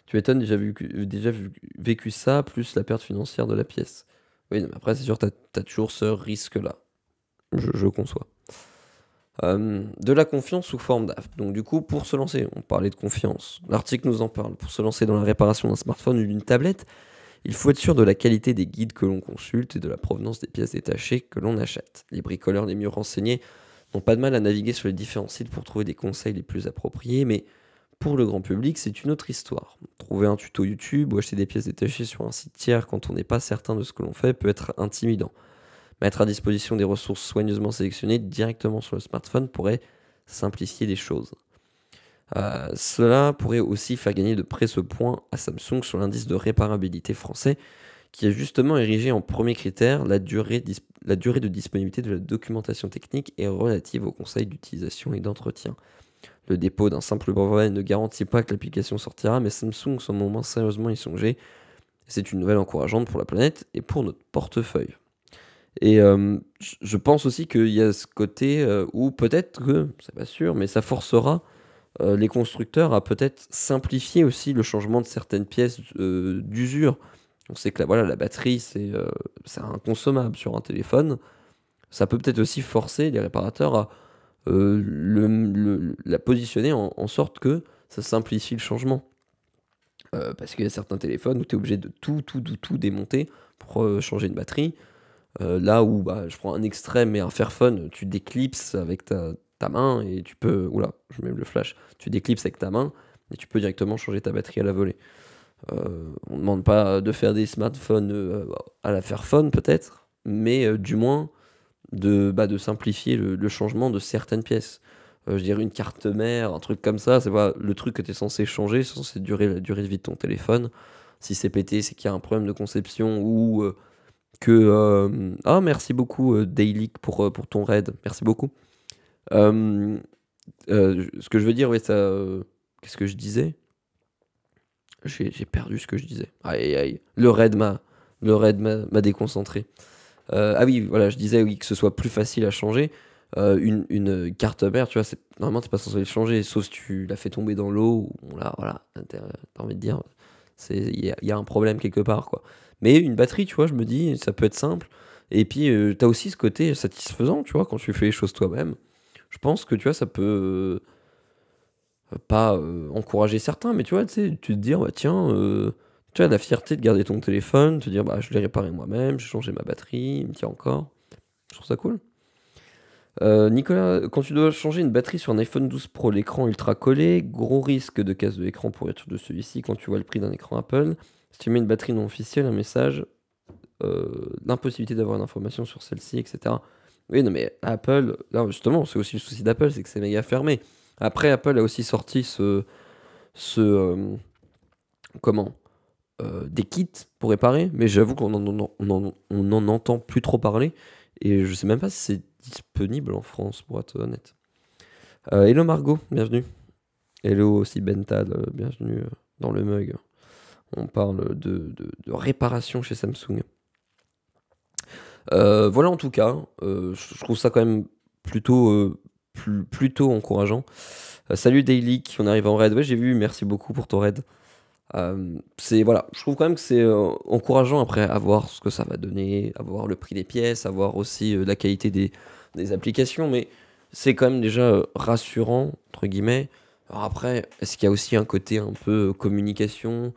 Tu m'étonnes, vécu ça, plus la perte financière de la pièce. Oui, non, mais après, c'est sûr, t'as toujours ce risque-là. Je conçois. De la confiance sous forme d'app. Donc du coup, pour se lancer, on parlait de confiance. L'article nous en parle. Pour se lancer dans la réparation d'un smartphone ou d'une tablette, il faut être sûr de la qualité des guides que l'on consulte et de la provenance des pièces détachées que l'on achète. Les bricoleurs les mieux renseignés n'ont pas de mal à naviguer sur les différents sites pour trouver des conseils les plus appropriés, mais pour le grand public, c'est une autre histoire. Trouver un tuto YouTube ou acheter des pièces détachées sur un site tiers quand on n'est pas certain de ce que l'on fait peut être intimidant. Mettre à disposition des ressources soigneusement sélectionnées directement sur le smartphone pourrait simplifier les choses. Cela pourrait aussi faire gagner de près ce point à Samsung sur l'indice de réparabilité français, qui a justement érigé en premier critère la durée de disponibilité de la documentation technique et relative aux conseils d'utilisation et d'entretien. Le dépôt d'un simple brevet ne garantit pas que l'application sortira, mais Samsung semble au moins sérieusement y songer. C'est une nouvelle encourageante pour la planète et pour notre portefeuille. Et je pense aussi qu'il y a ce côté où peut-être que, c'est pas sûr, mais ça forcera les constructeurs à peut-être simplifier aussi le changement de certaines pièces d'usure. On sait que la batterie, c'est inconsommable sur un téléphone. Ça peut peut-être aussi forcer les réparateurs à la positionner en sorte que ça simplifie le changement. Parce qu'il y a certains téléphones où tu es obligé de tout démonter pour changer une batterie. Là où bah, je prends un extrême et un Fairphone, tu déclipses avec ta main et tu peux. Oula, je mets le flash. Tu déclipses avec ta main et tu peux directement changer ta batterie à la volée. On ne demande pas de faire des smartphones à la Fairphone peut-être, mais du moins de simplifier le changement de certaines pièces. Je dirais une carte mère, un truc comme ça, c'est pas le truc que tu es censé changer, c'est censé durer la durée de vie de ton téléphone. Si c'est pété, c'est qu'il y a un problème de conception ou Ah, merci beaucoup, Dailyk, pour ton raid. Merci beaucoup. Euh, Ce que je veux dire, oui, ça. Qu'est-ce que je disais? J'ai perdu ce que je disais. Aïe, aïe. Le raid m'a déconcentré. Ah oui, voilà, je disais oui, que ce soit plus facile à changer. Une carte mère, tu vois, normalement, t'es pas censé le changer, sauf si tu l'as fait tomber dans l'eau, ou là, voilà, t'as envie de dire, il y a un problème quelque part, quoi. Mais une batterie, tu vois, je me dis, ça peut être simple. Et puis, t'as aussi ce côté satisfaisant, tu vois, quand tu fais les choses toi-même. Je pense que, tu vois, ça peut pas encourager certains, mais tu vois, tu sais, tu te dire, bah, tiens, tu as la fierté de garder ton téléphone, te dire, bah, je l'ai réparé moi-même, j'ai changé ma batterie, il me tient encore. Je trouve ça cool. Nicolas, quand tu dois changer une batterie sur un iPhone 12 Pro, l'écran ultra collé, gros risque de casse de l'écran pour être de celui-ci quand tu vois le prix d'un écran Apple. Si tu mets une batterie non officielle, un message, l'impossibilité d'avoir une information sur celle-ci, etc. Oui, non, mais Apple, là justement, c'est aussi le souci d'Apple, c'est que c'est méga fermé. Après, Apple a aussi sorti comment, des kits pour réparer, mais j'avoue qu'on en entend plus trop parler, et je sais même pas si c'est disponible en France, pour être honnête. Hello Margot, bienvenue. Hello aussi Bental, bienvenue dans le mug. On parle de réparation chez Samsung. Voilà en tout cas, je trouve ça quand même plutôt, plutôt encourageant. Salut Daily, on arrive en raid. Ouais, j'ai vu, merci beaucoup pour ton raid. Voilà, je trouve quand même que c'est encourageant après à voir ce que ça va donner, à voir le prix des pièces, à voir aussi la qualité des applications, mais c'est quand même déjà rassurant, entre guillemets. Alors après, est-ce qu'il y a aussi un côté un peu communication,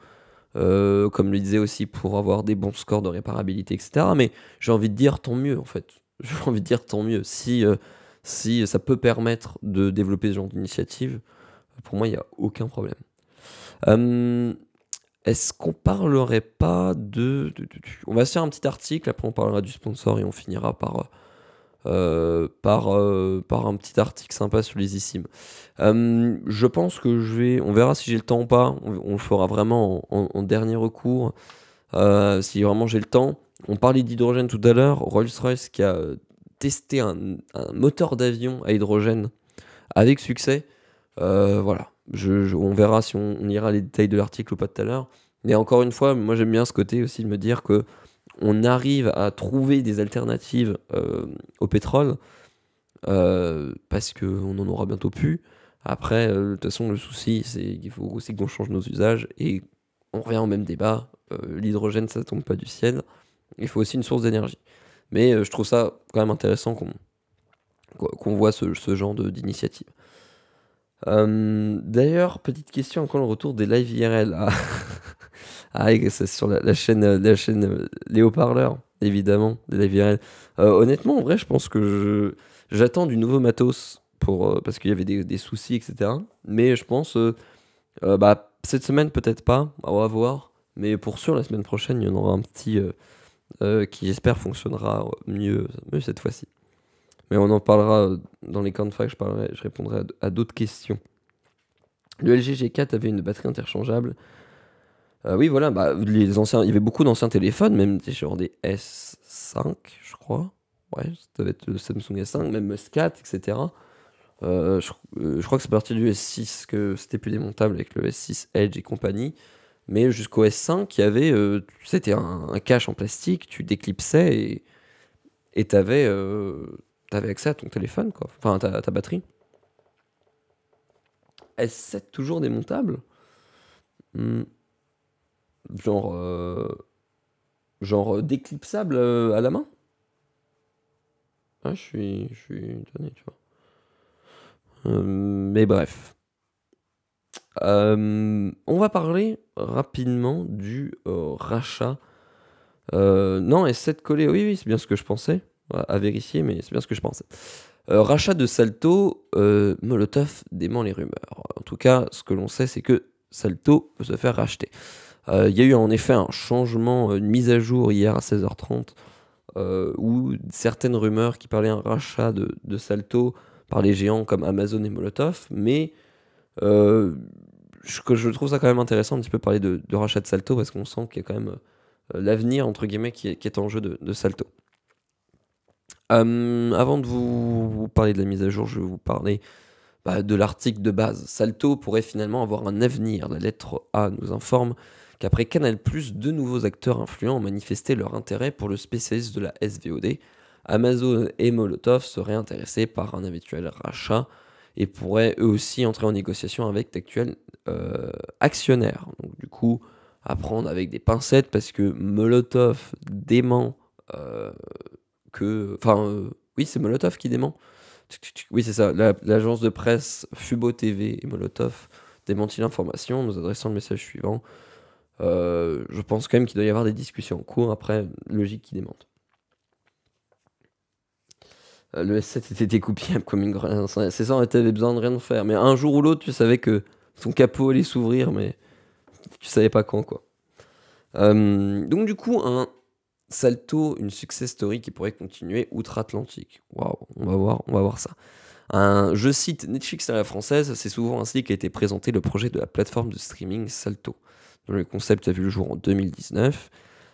comme le disait aussi, pour avoir des bons scores de réparabilité, etc. Mais j'ai envie de dire tant mieux en fait. J'ai envie de dire tant mieux. Si ça peut permettre de développer ce genre d'initiative, pour moi, il n'y a aucun problème. Euh, Est-ce qu'on parlerait pas On va se faire un petit article, après on parlera du sponsor et on finira par un petit article sympa sur les eSIM. Je pense que On verra si j'ai le temps ou pas. On le fera vraiment en dernier recours. Si vraiment j'ai le temps. On parlait d'hydrogène tout à l'heure. Rolls-Royce qui a testé un moteur d'avion à hydrogène avec succès. Voilà. On verra si on ira les détails de l'article ou pas tout à l'heure. Mais encore une fois, moi j'aime bien ce côté aussi de me dire que on arrive à trouver des alternatives au pétrole parce qu'on en aura bientôt plus. Après, de toute façon, le souci, c'est qu'il faut aussi qu'on change nos usages et on revient au même débat. L'hydrogène, ça tombe pas du ciel. Il faut aussi une source d'énergie. Mais je trouve ça quand même intéressant qu'on voit ce genre d'initiative. D'ailleurs, petite question, quand le retour des live IRL? C'est sur la chaîne Les Haut-Parleurs, évidemment, des live IRL. Honnêtement, en vrai, je pense que j'attends du nouveau matos parce qu'il y avait des soucis, etc. Mais je pense, bah, cette semaine, peut-être pas, on va voir. Mais pour sûr, la semaine prochaine, il y en aura un petit qui, j'espère, fonctionnera mieux cette fois-ci. Mais on en parlera dans les camps de fac, je répondrai à d'autres questions. Le LG G4 avait une batterie interchangeable. Oui, voilà, bah, il y avait beaucoup d'anciens téléphones, même genre des S5, je crois. Ouais, ça devait être le Samsung S5, même S4, etc. Je crois que c'est parti du S6 que c'était plus démontable avec le S6 Edge et compagnie. Mais jusqu'au S5, il y avait, c'était un cache en plastique, tu déclipsais et t'avais accès à ton téléphone, quoi. Enfin, ta batterie. S7 toujours démontable? Hmm, Genre, déclipsable à la main? Ah, je suis étonné, tu vois. Mais bref. On va parler rapidement du rachat. Non, S7 collé, oui, oui, c'est bien ce que je pensais. À vérifier, mais c'est bien ce que je pensais. Rachat de Salto, Molotov dément les rumeurs. En tout cas, ce que l'on sait, c'est que Salto peut se faire racheter. Il y a eu en effet un changement, une mise à jour hier à 16h30, où certaines rumeurs qui parlaient un rachat de Salto par les géants comme Amazon et Molotov, mais je trouve ça quand même intéressant un petit peu parler de rachat de Salto parce qu'on sent qu'il y a quand même l'avenir entre guillemets qui est en jeu de Salto. Avant de vous parler de la mise à jour, je vais vous parler de l'article de base. Salto pourrait finalement avoir un avenir. La lettre A nous informe qu'après Canal+, deux nouveaux acteurs influents ont manifesté leur intérêt pour le spécialiste de la SVOD. Amazon et Molotov seraient intéressés par un éventuel rachat et pourraient eux aussi entrer en négociation avec d'actuels actionnaires. Donc du coup, à prendre avec des pincettes parce que Molotov dément oui, c'est Molotov qui dément. Oui, c'est ça. L'agence de presse Fubo TV et Molotov démentit l'information en nous adressant le message suivant. Je pense quand même qu'il doit y avoir des discussions en cours. Après, logique qu'ils démentent. Le S7 était découpable comme une grenade. C'est ça, t'avais besoin de rien faire. Mais un jour ou l'autre, tu savais que son capot allait s'ouvrir, mais tu savais pas quand, quoi. Donc du coup, un Salto, une success story qui pourrait continuer outre-Atlantique. Waouh, on va voir ça. Je cite Netflix à la française, c'est souvent ainsi qu'a été présenté le projet de la plateforme de streaming Salto, dont le concept a vu le jour en 2019.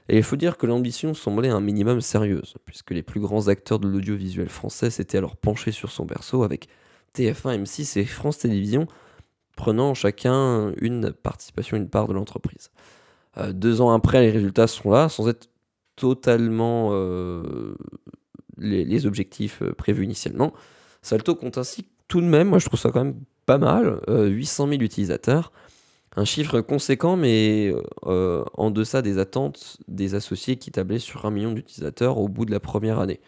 Et il faut dire que l'ambition semblait un minimum sérieuse, puisque les plus grands acteurs de l'audiovisuel français s'étaient alors penchés sur son berceau avec TF1, M6 et France Télévisions, prenant chacun une participation, une part de l'entreprise. 2 ans après, les résultats sont là, sans être totalement les objectifs prévus initialement. Salto compte ainsi tout de même, moi je trouve ça quand même pas mal, 800 000 utilisateurs. Un chiffre conséquent, mais en deçà des attentes des associés qui tablaient sur 1 million d'utilisateurs au bout de la première année.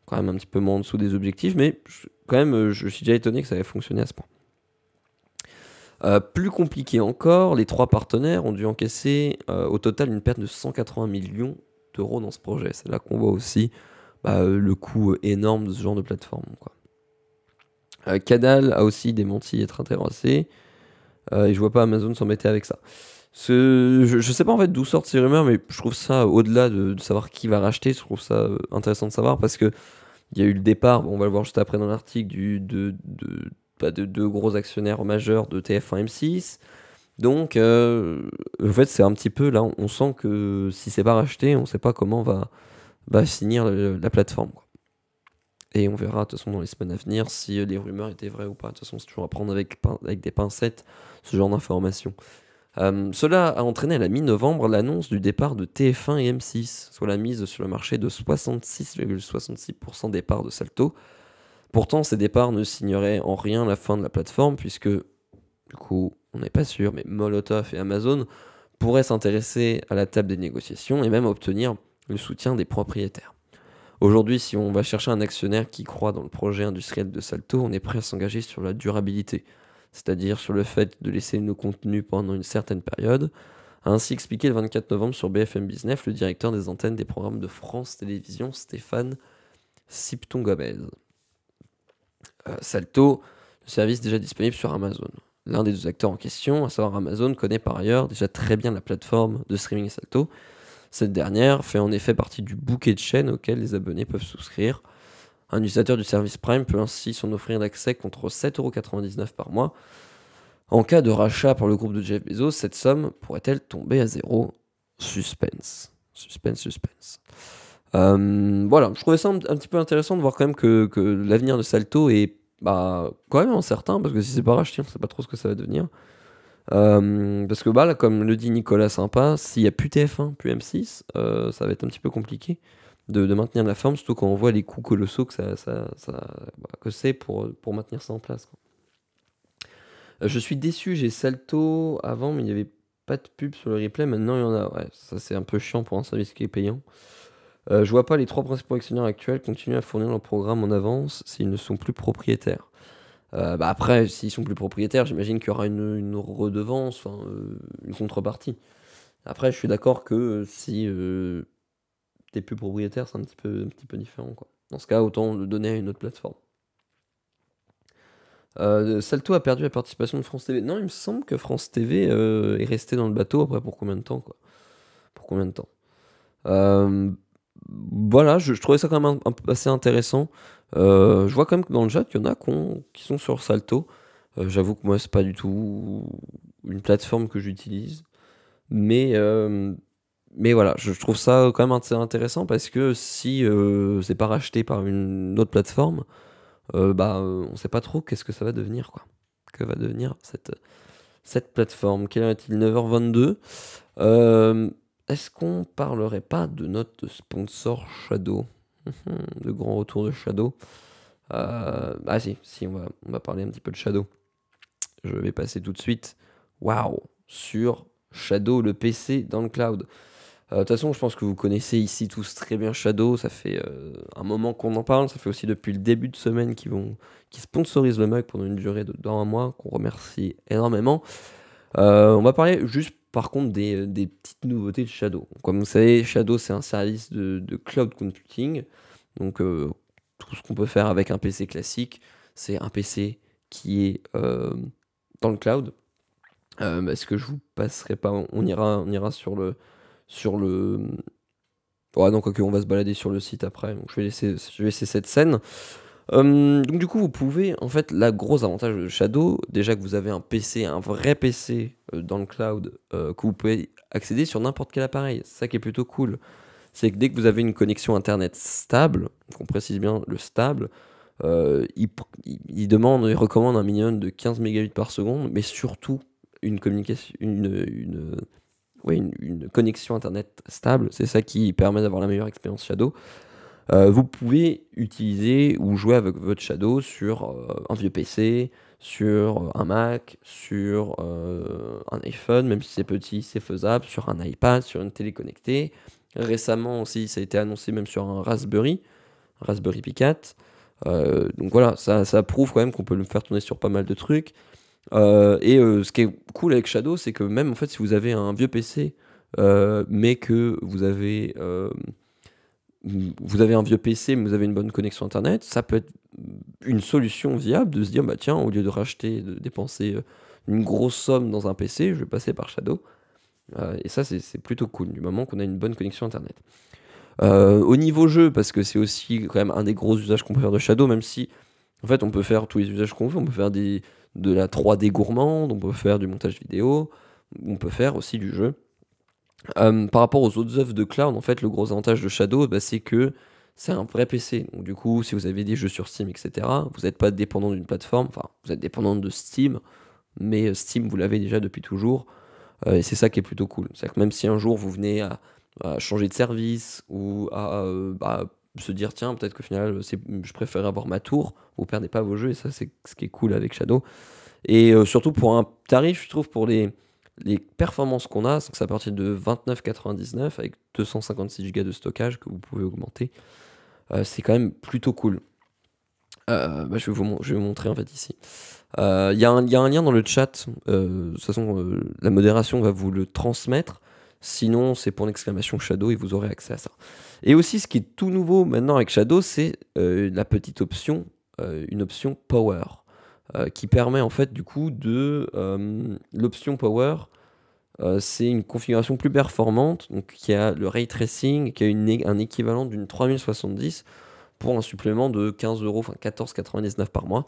Quand même un petit peu moins en dessous des objectifs, mais quand même, je suis déjà étonné que ça ait fonctionné à ce point. Plus compliqué encore, les 3 partenaires ont dû encaisser au total une perte de 180 millions d'euros dans ce projet. C'est là qu'on voit aussi le coût énorme de ce genre de plateforme, quoi. Canal a aussi démenti être intéressé. Et je vois pas Amazon s'embêter avec ça. Je sais pas en fait d'où sortent ces rumeurs, mais je trouve ça, au-delà de savoir qui va racheter, je trouve ça intéressant de savoir parce que il y a eu le départ, on va le voir juste après dans l'article, de deux gros actionnaires majeurs de TF1 M6. Donc, en fait, c'est un petit peu là, on sent que si c'est pas racheté, on sait pas comment va finir la plateforme, quoi. Et on verra de toute façon dans les semaines à venir si les rumeurs étaient vraies ou pas. De toute façon, c'est toujours à prendre avec des pincettes ce genre d'informations. Cela a entraîné à la mi-novembre l'annonce du départ de TF1 et M6, soit la mise sur le marché de 66,66% des parts de Salto. Pourtant, ces départs ne signeraient en rien la fin de la plateforme, puisque, du coup, on n'est pas sûr, mais Molotov et Amazon pourraient s'intéresser à la table des négociations et même obtenir le soutien des propriétaires. Aujourd'hui, si on va chercher un actionnaire qui croit dans le projet industriel de Salto, on est prêt à s'engager sur la durabilité, c'est-à-dire sur le fait de laisser nos contenus pendant une certaine période, a ainsi expliqué le 24 novembre sur BFM Business le directeur des antennes des programmes de France Télévisions, Stéphane Sipton-Gomez. Salto, le service déjà disponible sur Amazon. L'un des deux acteurs en question, à savoir Amazon, connaît par ailleurs déjà très bien la plateforme de streaming Salto. Cette dernière fait en effet partie du bouquet de chaînes auquel les abonnés peuvent souscrire. Un utilisateur du service Prime peut ainsi s'en offrir l'accès contre 7,99€ par mois. En cas de rachat par le groupe de Jeff Bezos, cette somme pourrait-elle tomber à zéro? Suspense. Suspense. Voilà, je trouvais ça un petit peu intéressant de voir quand même que l'avenir de Salto est quand même incertain, parce que si c'est pas racheté, on sait pas trop ce que ça va devenir. Parce que là, comme le dit Nicolas Sympa, s'il n'y a plus TF1, plus M6, ça va être un petit peu compliqué de maintenir la forme, surtout quand on voit les coûts colossaux que que c'est pour maintenir ça en place, quoi. Je suis déçu, j'ai Salto avant, mais il n'y avait pas de pub sur le replay, maintenant il y en a. Ouais, ça c'est un peu chiant pour un service qui est payant. Je vois pas les 3 principaux actionnaires actuels continuer à fournir leur programme en avance s'ils ne sont plus propriétaires. Bah, après, s'ils sont plus propriétaires, j'imagine qu'il y aura une redevance, enfin, une contrepartie. Après, je suis d'accord que si t'es plus propriétaire, c'est un petit peu différent, quoi. Dans ce cas, autant le donner à une autre plateforme. Salto a perdu la participation de France TV. Non, il me semble que France TV est resté dans le bateau. Après, pour combien de temps, quoi? Pour combien de temps? Euh, voilà, je trouvais ça quand même assez intéressant. Je vois quand même que dans le chat, il y en a qui sont sur Salto. J'avoue que moi, c'est pas du tout une plateforme que j'utilise. Mais, euh, mais voilà, je trouve ça quand même assez intéressant parce que si c'est pas racheté par une autre plateforme, on sait pas trop qu'est-ce que ça va devenir, quoi. Que va devenir cette plateforme? Quelle heure est-il? 9h22. Euh, Est-ce qu'on parlerait pas de notre sponsor Shadow? Le grand retour de Shadow. Ah si, on va parler un petit peu de Shadow. Je vais passer tout de suite, waouh, sur Shadow, le PC dans le cloud. De toute façon, je pense que vous connaissez ici tous très bien Shadow. Ça fait un moment qu'on en parle. Ça fait aussi depuis le début de semaine qu'ils sponsorisent le mug pendant une durée d'un mois, qu'on remercie énormément. On va parler juste par contre des petites nouveautés de Shadow. Comme vous savez, Shadow c'est un service de cloud computing. Donc tout ce qu'on peut faire avec un PC classique, c'est un PC qui est dans le cloud. Est-ce que je vous passerai pas? On ira sur le. Ouais, non, quoique, on va se balader sur le site après. Donc je vais laisser cette scène. Donc du coup, vous pouvez, en fait, la grosse avantage de Shadow, déjà que vous avez un PC, un vrai PC dans le cloud, que vous pouvez accéder sur n'importe quel appareil. C'est ça qui est plutôt cool. C'est que dès que vous avez une connexion internet stable, qu'on précise bien le stable, il demande, il recommande un minimum de 15 mégabits par seconde, mais surtout une communication, ouais, une connexion internet stable. C'est ça qui permet d'avoir la meilleure expérience Shadow. Vous pouvez utiliser ou jouer avec votre Shadow sur un vieux PC, sur un Mac, sur un iPhone, même si c'est petit, c'est faisable, sur un iPad, sur une télé connectée. Récemment aussi, ça a été annoncé même sur un Raspberry Pi 4. Donc voilà, ça prouve quand même qu'on peut le faire tourner sur pas mal de trucs. Ce qui est cool avec Shadow, c'est que même en fait, si vous avez un vieux PC, mais que vous avez un vieux PC, mais vous avez une bonne connexion internet, ça peut être une solution viable de se dire, bah tiens, au lieu de racheter, de dépenser une grosse somme dans un PC, je vais passer par Shadow. Et ça, c'est plutôt cool, du moment qu'on a une bonne connexion internet. Au niveau jeu, parce que c'est aussi quand même un des gros usages qu'on peut faire de Shadow, même si en fait on peut faire tous les usages qu'on veut, on peut faire de la 3D gourmande, on peut faire du montage vidéo, on peut faire aussi du jeu. Par rapport aux autres œuvres de cloud, en fait, le gros avantage de Shadow, c'est que c'est un vrai PC. Donc du coup, si vous avez des jeux sur Steam, etc., vous n'êtes pas dépendant d'une plateforme, enfin, vous êtes dépendant de Steam, mais Steam, vous l'avez déjà depuis toujours, et c'est ça qui est plutôt cool. C'est-à-dire que même si un jour vous venez à changer de service ou à se dire tiens peut-être qu'au final je préfère avoir ma tour, vous perdez pas vos jeux et ça c'est ce qui est cool avec Shadow. Et surtout pour un tarif, je trouve pour les performances qu'on a, c'est à partir de 29,99 avec 256 Go de stockage que vous pouvez augmenter. C'est quand même plutôt cool. Je vais vous montrer en fait ici. Il y a un lien dans le chat. De toute façon, la modération va vous le transmettre. Sinon, c'est pour l'exclamation Shadow et vous aurez accès à ça. Et aussi, ce qui est tout nouveau maintenant avec Shadow, c'est la petite option, une option Power, qui permet en fait du coup l'option Power. C'est une configuration plus performante, donc qui a le ray tracing, qui a un équivalent d'une 3070 pour un supplément de 15 euros, enfin 14,99 par mois.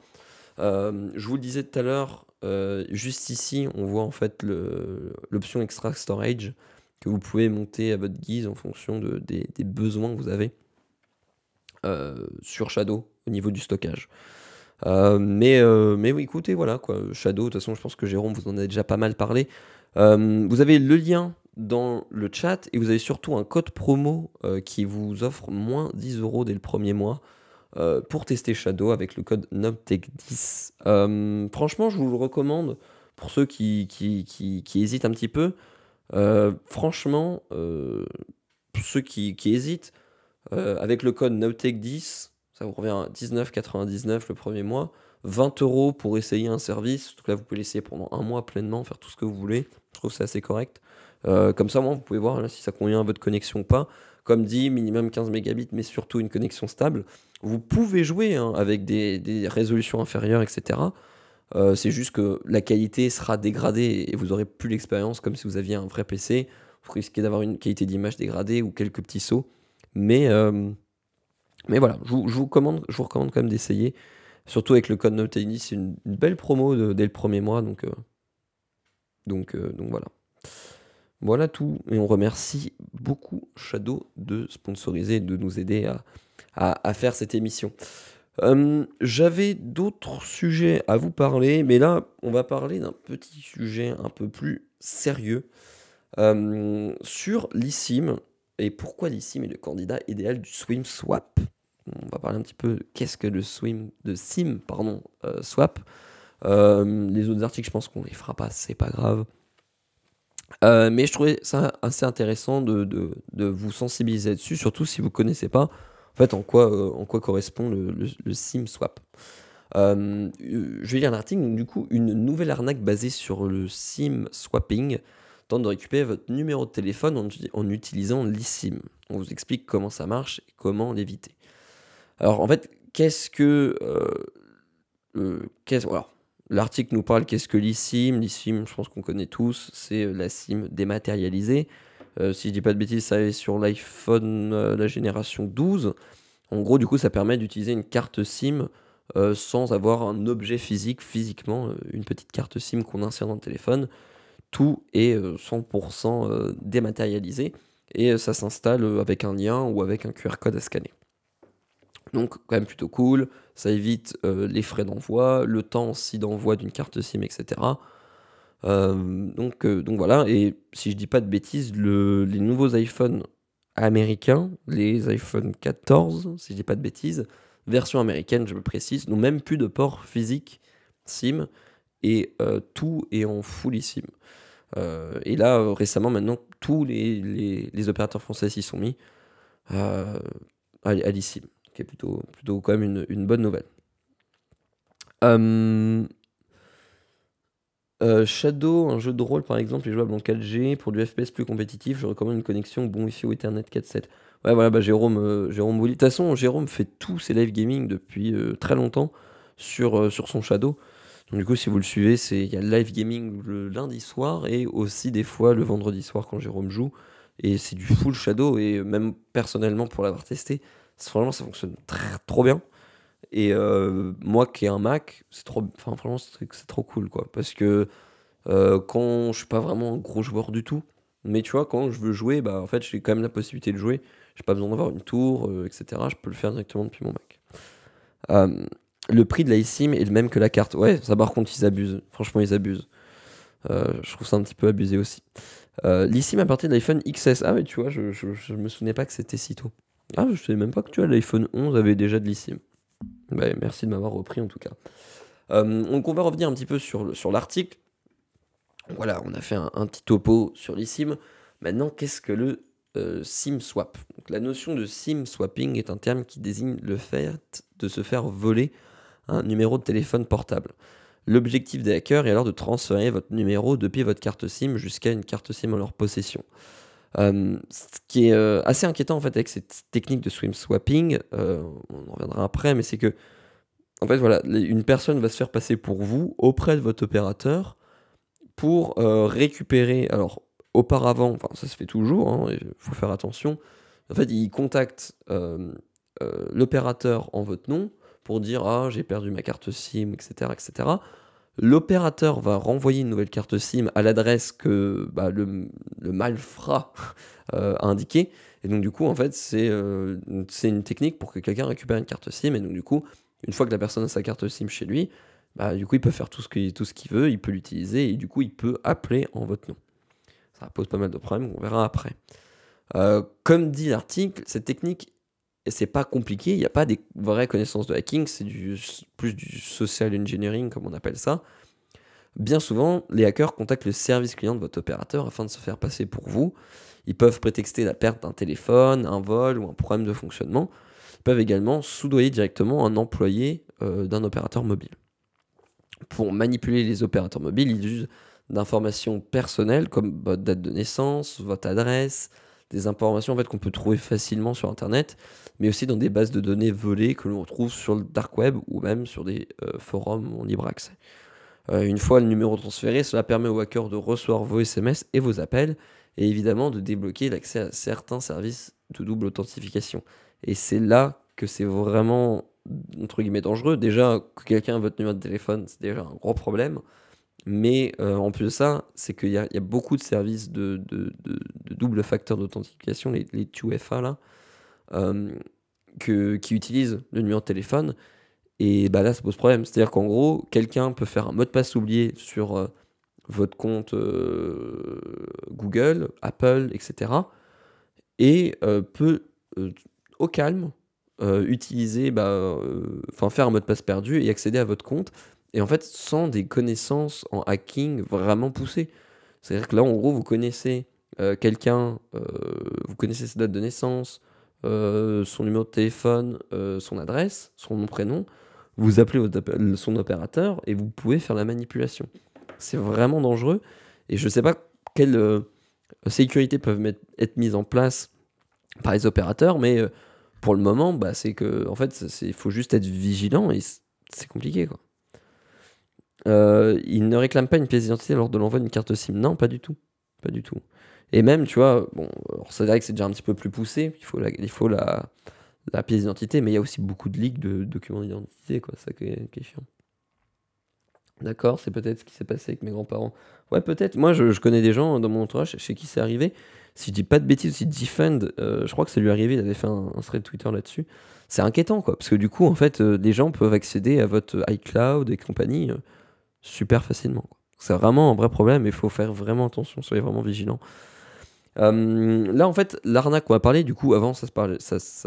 Je vous le disais tout à l'heure, juste ici, on voit en fait l'option Extra Storage que vous pouvez monter à votre guise en fonction des besoins que vous avez sur Shadow au niveau du stockage. Mais oui, écoutez, voilà quoi. Shadow, de toute façon, je pense que Jérôme vous en a déjà pas mal parlé. Vous avez le lien dans le chat et vous avez surtout un code promo qui vous offre moins 10 euros dès le premier mois pour tester Shadow avec le code NobTech10. Franchement, je vous le recommande pour ceux qui hésitent un petit peu. Franchement, pour ceux qui hésitent, avec le code NobTech10, ça vous revient à 19,99 le premier mois. 20 € pour essayer un service. Donc là, vous pouvez l'essayer pendant un mois pleinement, faire tout ce que vous voulez. Je trouve que c'est assez correct. Comme ça, moi, vous pouvez voir là, si ça convient à votre connexion ou pas. Comme dit, minimum 15 mégabits, mais surtout une connexion stable. Vous pouvez jouer hein, avec des résolutions inférieures, etc. C'est juste que la qualité sera dégradée et vous aurez plus l'expérience comme si vous aviez un vrai PC. Vous risquez d'avoir une qualité d'image dégradée ou quelques petits sauts. Mais, euh, mais voilà, je vous recommande quand même d'essayer. Surtout avec le code NoteID, c'est une belle promo dès le premier mois. Donc voilà. Voilà tout. Et on remercie beaucoup Shadow de sponsoriser et de nous aider à faire cette émission. J'avais d'autres sujets à vous parler, mais là, on va parler d'un petit sujet un peu plus sérieux sur l'eSIM et pourquoi l'eSIM est le candidat idéal du Swim Swap. On va parler un petit peu qu'est-ce que le SIM swap. Les autres articles, je pense qu'on les fera pas, c'est pas grave. Mais je trouvais ça assez intéressant de vous sensibiliser dessus, surtout si vous connaissez pas en fait en quoi correspond le SIM swap. Je vais lire l'article. Donc, du coup, une nouvelle arnaque basée sur le SIM swapping tente de récupérer votre numéro de téléphone en utilisant l'eSIM. On vous explique comment ça marche et comment l'éviter. Alors en fait, alors, l'article nous parle qu'est-ce que l'eSIM. L'eSIM, je pense qu'on connaît tous, c'est la SIM dématérialisée. Si je dis pas de bêtises, ça est sur l'iPhone la génération 12. En gros, du coup, ça permet d'utiliser une carte SIM sans avoir un objet physiquement, une petite carte SIM qu'on insère dans le téléphone. Tout est 100% dématérialisé et ça s'installe avec un lien ou avec un QR code à scanner. Donc quand même plutôt cool, ça évite les frais d'envoi, le temps aussi d'envoi d'une carte SIM, etc. Donc voilà, et si je dis pas de bêtises, les nouveaux iPhones américains, les iPhone 14, si je dis pas de bêtises, version américaine, je me précise, n'ont même plus de port physique SIM, et tout est en full eSIM. Et là, récemment, maintenant, tous les opérateurs français s'y sont mis à l'eSIM, qui est plutôt quand même une bonne nouvelle. Shadow, un jeu de rôle par exemple, est jouable en 4G. Pour du FPS plus compétitif, je recommande une connexion bon Wi-Fi ou Ethernet 4.7. Ouais, voilà, bah Jérôme vous lit. De toute façon, Jérôme fait tous ses live gaming depuis très longtemps sur son Shadow. Donc du coup, si vous le suivez, il y a le live gaming le lundi soir et aussi des fois le vendredi soir quand Jérôme joue. Et c'est du full Shadow, et même personnellement pour l'avoir testé, franchement ça fonctionne trop bien. Et moi qui ai un Mac, franchement c'est trop cool quoi. Parce que quand je suis pas vraiment un gros joueur du tout, mais tu vois, quand je veux jouer, bah en fait j'ai quand même la possibilité de jouer. J'ai pas besoin d'avoir une tour, etc. Je peux le faire directement depuis mon Mac. Le prix de la eSIM est le même que la carte. Ouais, ça par contre ils abusent. Franchement ils abusent. Je trouve ça un petit peu abusé aussi. l'eSIM à partir de l'iPhone XS. Ah mais tu vois, je me souvenais pas que c'était si tôt. Ah, je savais même pas que tu vois, l'iPhone 11 avait déjà de l'eSIM. Bah, merci de m'avoir repris en tout cas. Donc on va revenir un petit peu sur l'article. Voilà, on a fait un petit topo sur l'eSIM. Maintenant, qu'est-ce que le SIM swap? Donc, la notion de SIM swapping est un terme qui désigne le fait de se faire voler un numéro de téléphone portable. L'objectif des hackers est alors de transférer votre numéro depuis votre carte SIM jusqu'à une carte SIM en leur possession. Ce qui est assez inquiétant en fait avec cette technique de SIM swapping, on en reviendra après, mais c'est que en fait voilà, une personne va se faire passer pour vous auprès de votre opérateur pour récupérer. Alors auparavant, enfin ça se fait toujours, il faut faire attention. En fait, il contacte l'opérateur en votre nom pour dire ah j'ai perdu ma carte SIM, etc., etc. L'opérateur va renvoyer une nouvelle carte SIM à l'adresse que le malfrat a indiqué. Et donc du coup, en fait, c'est une technique pour que quelqu'un récupère une carte SIM. Et donc du coup, une fois que la personne a sa carte SIM chez lui, du coup, il peut faire tout ce qu'il veut, il peut l'utiliser et du coup, il peut appeler en votre nom. Ça pose pas mal de problèmes, on verra après. Comme dit l'article, cette technique, c'est pas compliqué, il n'y a pas des vraies connaissances de hacking, c'est plus du social engineering comme on appelle ça. Bien souvent, les hackers contactent le service client de votre opérateur afin de se faire passer pour vous. Ils peuvent prétexter la perte d'un téléphone, un vol ou un problème de fonctionnement. peuvent également soudoyer directement un employé d'un opérateur mobile. Pour manipuler les opérateurs mobiles, ils usent d'informations personnelles comme votre date de naissance, votre adresse, des informations en fait, qu'on peut trouver facilement sur Internet, mais aussi dans des bases de données volées que l'on retrouve sur le dark web ou même sur des forums en libre accès. Une fois le numéro transféré, cela permet aux hackers de recevoir vos SMS et vos appels, et évidemment de débloquer l'accès à certains services de double authentification. Et c'est là que c'est vraiment, entre guillemets, dangereux. Déjà, que quelqu'un a votre numéro de téléphone, c'est déjà un gros problème. Mais en plus de ça, c'est qu'il y a beaucoup de services de double facteur d'authentification, les 2FA là, qui utilisent le numéro de téléphone. Et bah là, ça pose problème. C'est-à-dire qu'en gros, quelqu'un peut faire un mot de passe oublié sur votre compte Google, Apple, etc. Et peut au calme utiliser, faire un mot de passe perdu et accéder à votre compte. Et en fait, sans des connaissances en hacking vraiment poussées. C'est-à-dire que là, en gros, vous connaissez quelqu'un, vous connaissez sa date de naissance, son numéro de téléphone, son adresse, son nom, prénom. Vous appelez son opérateur et vous pouvez faire la manipulation. C'est vraiment dangereux. Et je ne sais pas quelles sécurités peuvent être mises en place par les opérateurs, mais pour le moment, c'est que en fait, il faut juste être vigilant et c'est compliqué, quoi. Ils ne réclament pas une pièce d'identité lors de l'envoi d'une carte SIM. Non, pas du tout. Pas du tout. Et même, tu vois, bon, c'est vrai que c'est déjà un petit peu plus poussé. Il faut la pièce d'identité, mais il y a aussi beaucoup de leaks de documents d'identité, quoi. C'est ça qui est chiant. D'accord, c'est peut-être ce qui s'est passé avec mes grands-parents. Ouais, peut-être. Moi, je connais des gens dans mon entourage chez qui c'est arrivé. Si je dis pas de bêtises, aussi Defend, je crois que ça lui est arrivé, il avait fait un thread Twitter là-dessus. C'est inquiétant, quoi, parce que du coup, en fait, les gens peuvent accéder à votre iCloud et compagnie super facilement, quoi. C'est vraiment un vrai problème et il faut faire vraiment attention, soyez vraiment vigilants. Là, en fait, l'arnaque qu'on va parler, du coup, avant, ça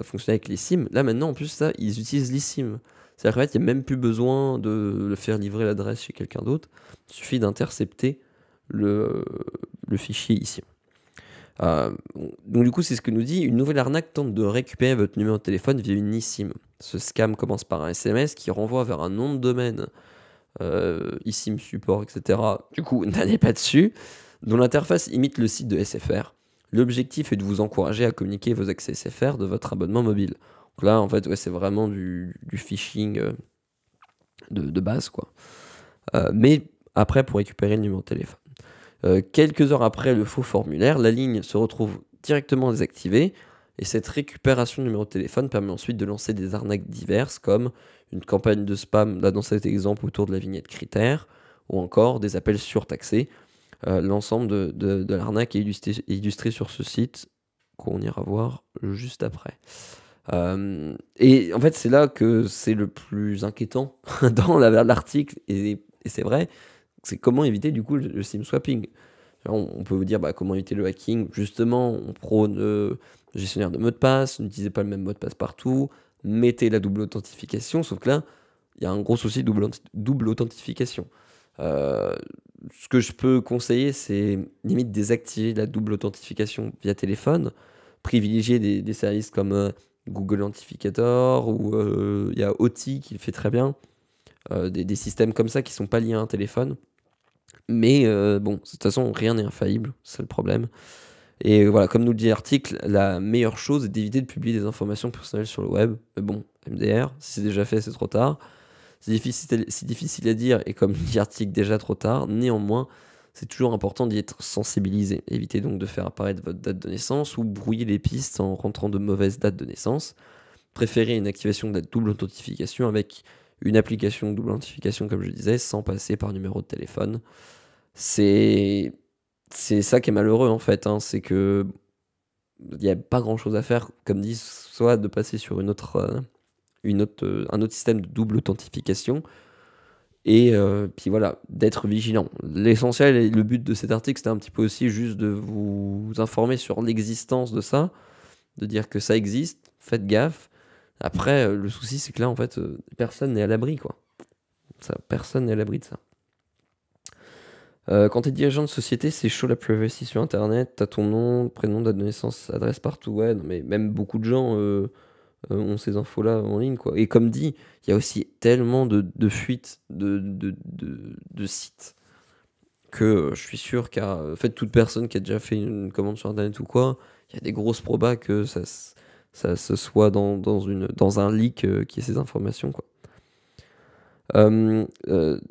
fonctionnait avec les SIM. Là, maintenant, en plus, ça, ils utilisent l'eSIM. C'est-à-dire qu'en fait, il n'y a même plus besoin de le faire livrer l'adresse chez quelqu'un d'autre. Il suffit d'intercepter le fichier ici. Donc du coup, c'est ce que nous dit. Une nouvelle arnaque tente de récupérer votre numéro de téléphone via une eSIM. Ce scam commence par un SMS qui renvoie vers un nom de domaine, eSIM support, etc. Du coup, n'allez pas dessus, dont l'interface imite le site de SFR. L'objectif est de vous encourager à communiquer vos accès SFR de votre abonnement mobile. Donc là, en fait, ouais, c'est vraiment du phishing de base, quoi. Mais après, pour récupérer le numéro de téléphone. Quelques heures après le faux formulaire, la ligne se retrouve directement désactivée et cette récupération de numéro de téléphone permet ensuite de lancer des arnaques diverses comme une campagne de spam, là dans cet exemple autour de la vignette critères, ou encore des appels surtaxés. L'ensemble de l'arnaque est illustré sur ce site qu'on ira voir juste après. Et en fait, c'est là que c'est le plus inquiétant dans l'article, et c'est vrai, c'est comment éviter du coup le SIM swapping. On peut vous dire comment éviter le hacking. Justement, on prône le gestionnaire de mots de passe, n'utilisez pas le même mot de passe partout, mettez la double authentification, sauf que là, il y a un gros souci de double authentification. Ce que je peux conseiller, c'est limite désactiver la double authentification via téléphone, privilégier des services comme Google Authenticator, ou il y a OTI qui le fait très bien, des systèmes comme ça qui sont pas liés à un téléphone. Mais bon, de toute façon, rien n'est infaillible, c'est le problème. Et voilà, comme nous le dit l'article, la meilleure chose est d'éviter de publier des informations personnelles sur le web. Mais bon, MDR, si c'est déjà fait, c'est trop tard. C'est difficile à dire, et comme dit l'article, déjà trop tard. Néanmoins, c'est toujours important d'y être sensibilisé. Évitez donc de faire apparaître votre date de naissance ou brouiller les pistes en rentrant de mauvaises dates de naissance. Préférez une activation de la double authentification avec une application de double authentification, comme je disais, sans passer par numéro de téléphone. C'est ça qui est malheureux en fait, hein, c'est que il n'y a pas grand chose à faire, comme dit, soit de passer sur un autre système de double authentification, et puis voilà, d'être vigilant. L'essentiel et le but de cet article, c'était un petit peu aussi juste de vous informer sur l'existence de ça, de dire que ça existe, faites gaffe. Après, le souci, c'est que là, en fait, personne n'est à l'abri, quoi. Personne n'est à l'abri de ça. Quand t'es dirigeant de société, c'est chaud la privacy sur Internet. T'as ton nom, prénom, date de naissance, adresse partout. Ouais, non, mais même beaucoup de gens ont ces infos-là en ligne, quoi. Et comme dit, il y a aussi tellement de fuites de sites que je suis sûr qu'à en fait, toute personne qui a déjà fait une commande sur internet ou quoi, il y a des grosses probas que ça se soit dans un leak qui ait ces informations, quoi.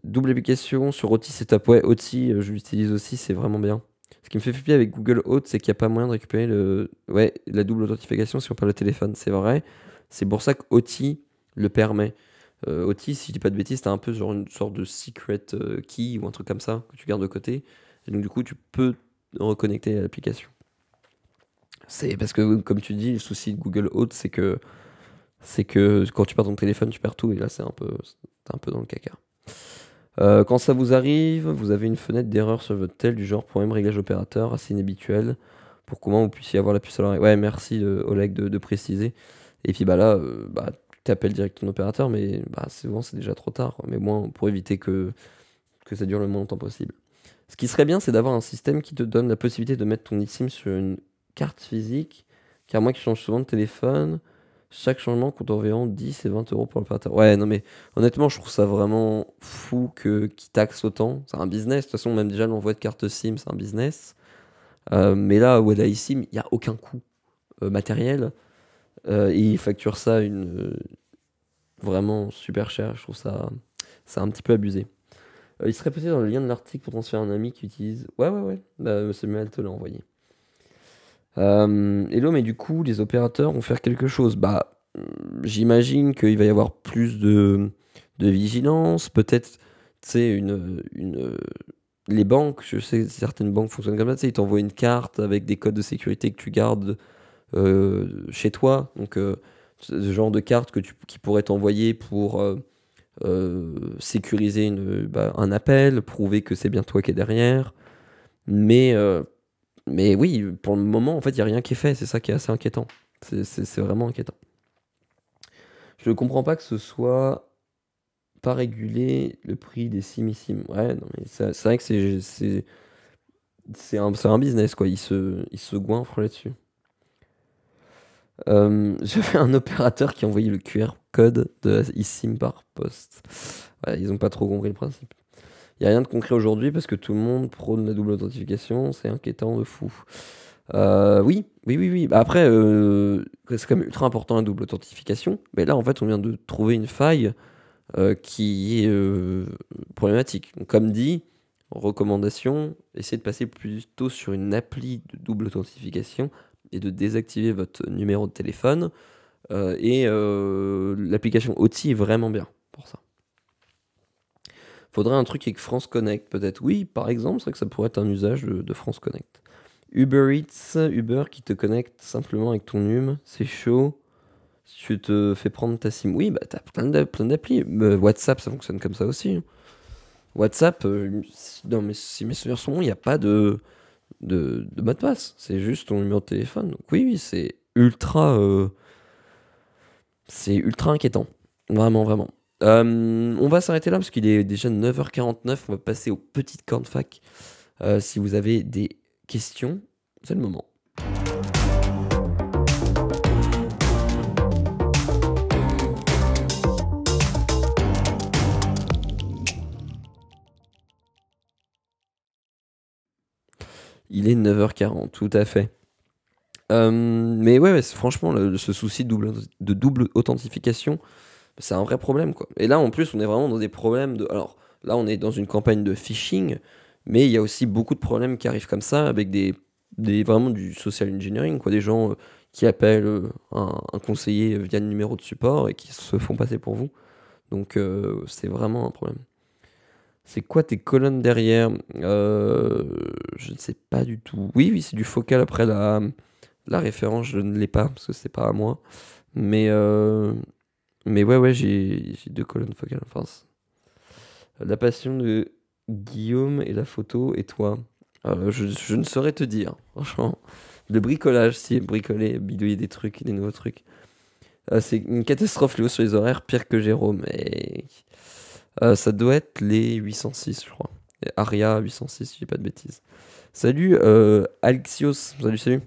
Double application sur Authy Setup. Ouais, Authy, je l'utilise aussi, c'est vraiment bien. Ce qui me fait flipper avec Google Auth, c'est qu'il n'y a pas moyen de récupérer la double authentification si on parle le téléphone. C'est vrai. C'est pour ça qu'Authy le permet. Authy, si je dis pas de bêtises, t'as un peu genre une sorte de secret key ou un truc comme ça que tu gardes de côté. Et donc du coup, tu peux reconnecter à l'application. C'est parce que, comme tu dis, le souci de Google Auth, c'est que quand tu perds ton téléphone, tu perds tout. Et là, t'es un peu dans le caca. Quand ça vous arrive, vous avez une fenêtre d'erreur sur votre tel du genre problème réglage opérateur, assez inhabituel, pour comment vous puissiez avoir la puce à l'oreille. Ouais, merci Oleg de préciser. Et puis bah là, tu appelles direct ton opérateur, mais souvent c'est déjà trop tard, quoi. Mais bon, pour éviter que ça dure le moins longtemps possible. Ce qui serait bien, c'est d'avoir un système qui te donne la possibilité de mettre ton eSIM sur une carte physique, car moi qui change souvent de téléphone, chaque changement coûte environ 10 et 20 euros pour l'opérateur. Ouais, non mais honnêtement, je trouve ça vraiment fou qu'ils taxent autant. C'est un business, de toute façon, même déjà l'envoi de carte SIM, c'est un business. Mais là, où la eSIM, il n'y a aucun coût matériel. Et ils facturent ça vraiment super cher. Je trouve ça c'est un petit peu abusé. Il serait possible dans le lien de l'article pour transférer un ami qui utilise. Ouais, ouais, ouais. Samuel te l'a envoyé. Hello, mais du coup, les opérateurs vont faire quelque chose. J'imagine qu'il va y avoir plus de vigilance. Peut-être, tu sais, les banques, je sais que certaines banques fonctionnent comme ça. Tu sais, ils t'envoient une carte avec des codes de sécurité que tu gardes chez toi. Donc, ce genre de carte qui pourrait t'envoyer pour sécuriser un appel, prouver que c'est bien toi qui es derrière. Mais oui, pour le moment, en fait, il n'y a rien qui est fait. C'est ça qui est assez inquiétant. C'est vraiment inquiétant. Je ne comprends pas que ce soit pas régulé le prix des simissimes. Ouais, non, mais c'est vrai que c'est un business, quoi. Ils se goinfrent là-dessus. J'avais un opérateur qui envoyait le QR code de la eSIM par poste. Ouais, ils n'ont pas trop compris le principe. Il n'y a rien de concret aujourd'hui parce que tout le monde prône la double authentification. C'est inquiétant de fou. Oui, oui, oui, oui. Après, c'est quand même ultra important la double authentification. Mais là, en fait, on vient de trouver une faille qui est problématique. Donc, comme dit, recommandation, essayez de passer plutôt sur une appli de double authentification et de désactiver votre numéro de téléphone. L'application Authy est vraiment bien pour ça. Faudrait un truc avec France Connect, peut-être. Oui, par exemple, c'est vrai que ça pourrait être un usage de France Connect. Uber Eats, Uber qui te connecte simplement avec ton hume, c'est chaud. Tu te fais prendre ta SIM. Oui, t'as plein d'applis. WhatsApp, ça fonctionne comme ça aussi. WhatsApp, si mes souvenirs sont bons, il n'y a pas de mot de passe. C'est juste ton numéro de téléphone. Donc oui, c'est ultra inquiétant. Vraiment, vraiment. On va s'arrêter là parce qu'il est déjà 9h49. On va passer aux petites cornes fac. Si vous avez des questions, c'est le moment. Il est 9h40, tout à fait. Mais ouais, franchement, ce souci de double authentification, c'est un vrai problème, quoi. Et là, en plus, on est vraiment dans des problèmes de. Alors, là, on est dans une campagne de phishing, mais il y a aussi beaucoup de problèmes qui arrivent comme ça, avec vraiment du social engineering, quoi. Des gens qui appellent un conseiller via le numéro de support et qui se font passer pour vous. Donc, c'est vraiment un problème. C'est quoi tes colonnes derrière? Je ne sais pas du tout. Oui, oui, c'est du focal après la référence, je ne l'ai pas parce que c'est pas à moi. Mais ouais, j'ai deux colonnes focales. Enfin, la passion de Guillaume et la photo et toi. Je ne saurais te dire, franchement. Le bricolage, si, bricoler, bidouiller des trucs, des nouveaux trucs. C'est une catastrophe, Léo, sur les horaires, pire que Jérôme. Et ça doit être les 806, je crois. Et Aria 806, si j'ai pas de bêtises. Salut, Alexios. Salut, salut.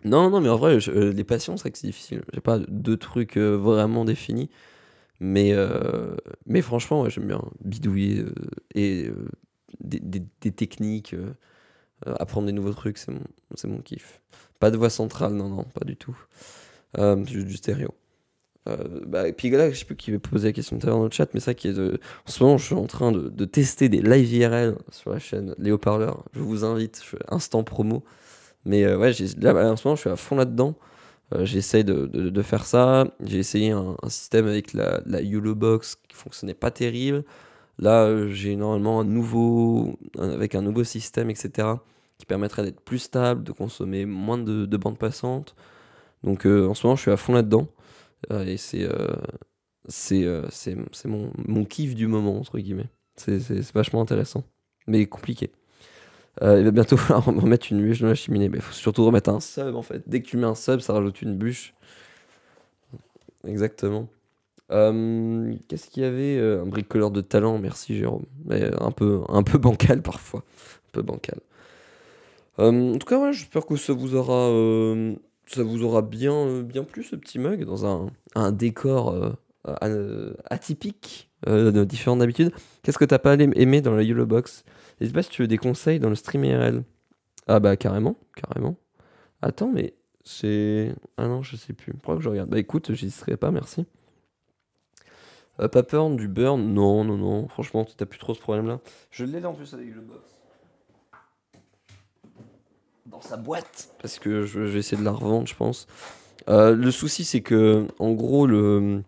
Non, non, mais en vrai, les passions, c'est vrai que c'est difficile. J'ai pas de trucs vraiment définis, mais, mais franchement, ouais, j'aime bien bidouiller et des techniques, apprendre des nouveaux trucs, c'est mon kiff. Pas de voix centrale, non, non, pas du tout. Juste du stéréo. Bah, et puis là, je sais plus qui m'a posé la question tout à l'heure dans le chat, mais ça qui est en ce moment, je suis en train de tester des live IRL sur la chaîne Les Haut-Parleurs. Je vous invite, je fais instant promo. Mais ouais, là, bah, en ce moment, je suis à fond là-dedans. J'essaye de faire ça. J'ai essayé un système avec la YOLO Box qui fonctionnait pas terrible. Là, j'ai normalement avec un nouveau système, etc., qui permettrait d'être plus stable, de consommer moins de bandes passantes. Donc en ce moment, je suis à fond là-dedans. Et c'est mon kiff du moment, entre guillemets. C'est vachement intéressant, mais compliqué. Il va bientôt falloir remettre une bûche dans la cheminée, mais il faut surtout remettre un sub en fait. Dès que tu mets un sub, ça rajoute une bûche. Exactement. Qu'est-ce qu'il y avait? Un bricoleur de talent, merci Jérôme. Mais un peu bancal parfois. Un peu bancal. En tout cas, ouais, j'espère que ça vous aura bien plu ce petit mug dans un décor atypique, différent d'habitude. Qu'est-ce que t'as pas aimé dans la Yellow Box? N'hésite pas si tu veux des conseils dans le stream IRL. Ah bah carrément, carrément. Attends, mais c'est... Ah non, je sais plus. Pourquoi que je regarde? Bah écoute, j'y serai pas, merci. Pas peur du burn? Non, non, non. Franchement, t'as plus trop ce problème-là. Je l'ai là en plus avec le box. Dans sa boîte. Parce que je vais essayer de la revendre, je pense. Le souci, c'est que, en gros, le,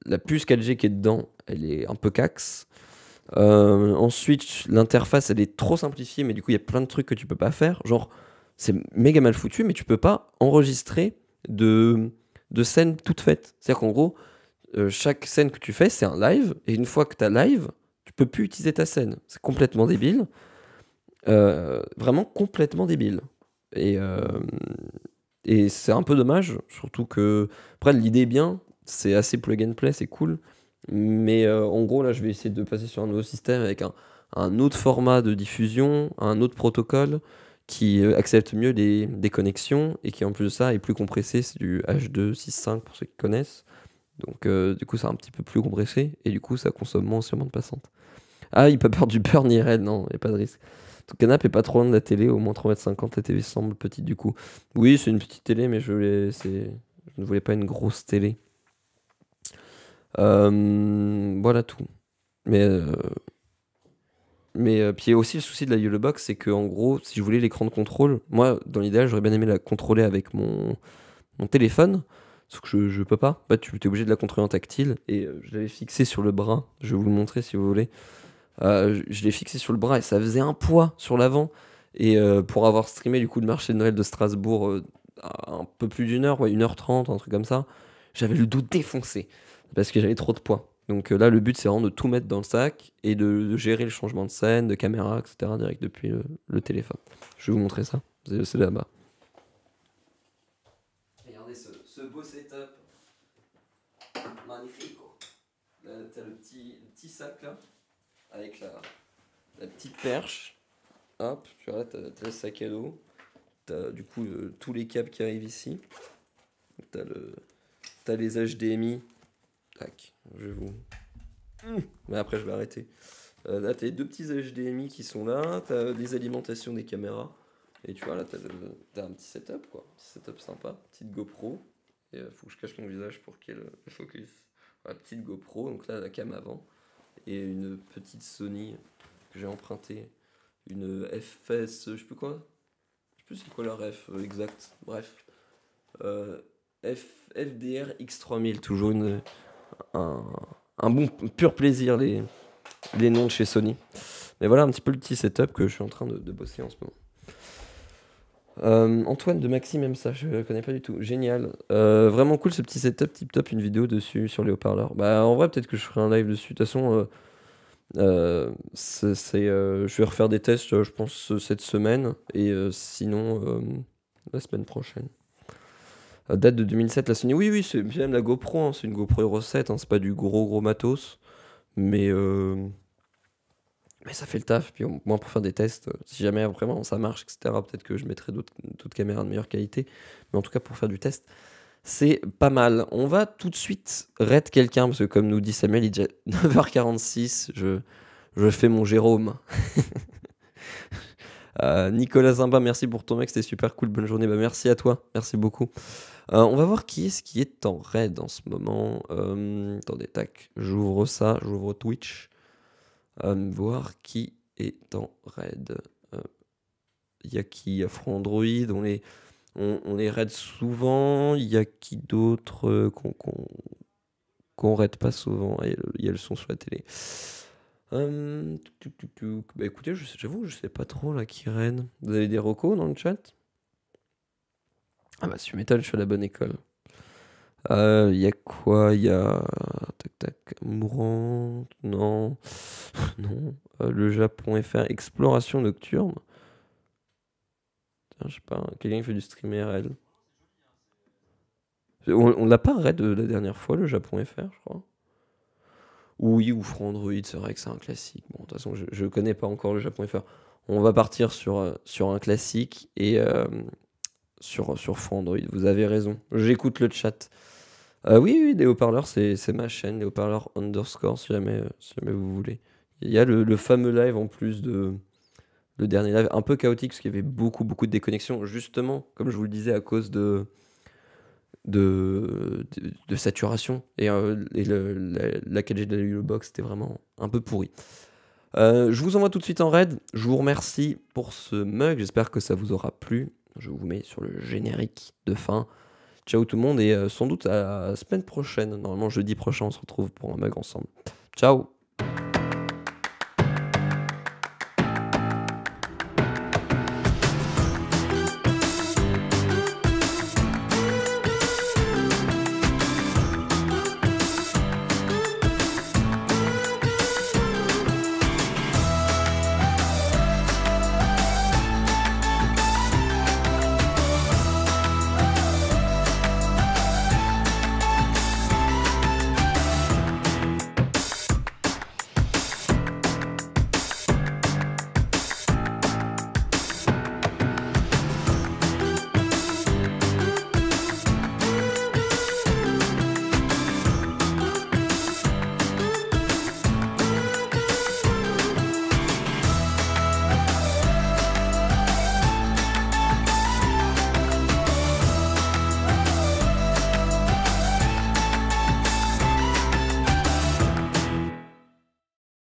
la puce 4G qui est dedans, elle est un peu cax. Ensuite, l'interface, elle est trop simplifiée, mais du coup, il y a plein de trucs que tu peux pas faire. Genre, c'est méga mal foutu, mais tu peux pas enregistrer de scènes toutes faites. C'est-à-dire qu'en gros, chaque scène que tu fais, c'est un live, et une fois que tu as live, tu peux plus utiliser ta scène. C'est complètement débile. Vraiment complètement débile. Et, et c'est un peu dommage, surtout que. Après, l'idée est bien, c'est assez plug and play, c'est cool. Mais en gros, là, je vais essayer de passer sur un nouveau système avec un autre format de diffusion, un autre protocole qui accepte mieux des connexions et qui, en plus de ça, est plus compressé. C'est du H.265 pour ceux qui connaissent. Donc, du coup, c'est un petit peu plus compressé et du coup, ça consomme moins sur bande passante. Ah, il peut perdre du burn IRL, non, il n'y a pas de risque. Ton canapé est pas trop loin de la télé, au moins 3,50 m, la télé semble petite du coup. Oui, c'est une petite télé, mais je ne voulais pas une grosse télé. Voilà tout. Mais, puis il y a aussi le souci de la Yellow Box, c'est que en gros, si je voulais l'écran de contrôle, moi, dans l'idéal, j'aurais bien aimé la contrôler avec mon téléphone, sauf que je peux pas. Bah, tu es obligé de la contrôler en tactile, et je l'avais fixé sur le bras. Je vais vous le montrer si vous voulez. Je l'ai fixé sur le bras et ça faisait un poids sur l'avant. Et pour avoir streamé du coup le marché de Noël de Strasbourg un peu plus d'une heure, ouais, 1h30, un truc comme ça, j'avais le dos défoncé parce que j'avais trop de poids. Donc là, le but c'est vraiment de tout mettre dans le sac et de gérer le changement de scène, de caméra, etc. direct depuis le téléphone. Je vais vous montrer ça. C'est là-bas. Regardez ce beau setup. Magnifique. Là, t'as le petit sac là avec la petite perche. Hop, tu vois, t'as le sac à dos. T'as du coup tous les câbles qui arrivent ici. T'as les HDMI. Tac, je vais vous. Mais après, je vais arrêter. Là, t'as les deux petits HDMI qui sont là. T'as des alimentations des caméras. Et tu vois, là, t'as un petit setup, quoi. Petit setup sympa. Petite GoPro. Et faut que je cache mon visage pour qu'il y ait le focus. Voilà, petite GoPro. Donc là, la cam avant. Et une petite Sony que j'ai empruntée. Une FS, je sais plus quoi. Je sais plus c'est quoi la ref exact. Bref. FDR X3000, toujours un, un bon pur plaisir les noms de chez Sony. Mais voilà un petit peu le petit setup que je suis en train de bosser en ce moment. Antoine de Maxime aime ça, je connais pas du tout. Génial. Vraiment cool ce petit setup, tip top, une vidéo dessus sur les haut-parleurs. Bah en vrai peut-être que je ferai un live dessus. De toute façon, je vais refaire des tests, je pense, cette semaine. Et sinon, la semaine prochaine. Date de 2007, la Sony. Oui, oui, c'est bien la GoPro. Hein, c'est une GoPro Hero 7. Hein, c'est pas du gros matos. Mais Mais ça fait le taf, puis au moins pour faire des tests, si jamais vraiment ça marche, et cetera, peut-être que je mettrai d'autres caméras de meilleure qualité. Mais en tout cas, pour faire du test, c'est pas mal. On va tout de suite raid quelqu'un, parce que comme nous dit Samuel, il est déjà 9h46, je fais mon Jérôme. Nicolas Zimba, merci pour ton mec, c'était super cool, bonne journée. Bah, merci à toi, merci beaucoup. On va voir qui est-ce qui est en raid en ce moment. Attendez, tac, j'ouvre ça, j'ouvre Twitch. Voir qui est en raid. Il y a qui? Il y a Front Android, on les raid souvent. Il y a qui d'autre qu'on raid pas souvent? Il y a le son sur la télé. Bah écoutez, j'avoue, je sais pas trop là qui raid. Vous avez des recos dans le chat? Ah bah tu m'étonnes, je suis à la bonne école. Il y a quoi? Il y a... Tac tac. Mourant... Non. Non. Le Japon FR. Exploration nocturne. Tiens, je sais pas. Quelqu'un qui fait du stream IRL. On l'a pas raid la dernière fois, le Japon FR, je crois. Oui, ou Front Android, c'est vrai que c'est un classique. Bon, de toute façon, je connais pas encore le Japon FR. On va partir sur un classique et sur Front Android. Vous avez raison. J'écoute le chat. Oui, oui, des haut-parleurs, c'est ma chaîne, les haut-parleurs underscore, si jamais vous voulez. Il y a le fameux live en plus le dernier live, un peu chaotique, parce qu'il y avait beaucoup, beaucoup de déconnexions, justement, comme je vous le disais, à cause de saturation. Et la 4G de la box c'était vraiment un peu pourri. Je vous envoie tout de suite en raid. Je vous remercie pour ce mug. J'espère que ça vous aura plu. Je vous mets sur le générique de fin. Ciao tout le monde et sans doute à la semaine prochaine. Normalement jeudi prochain on se retrouve pour un mug ensemble. Ciao.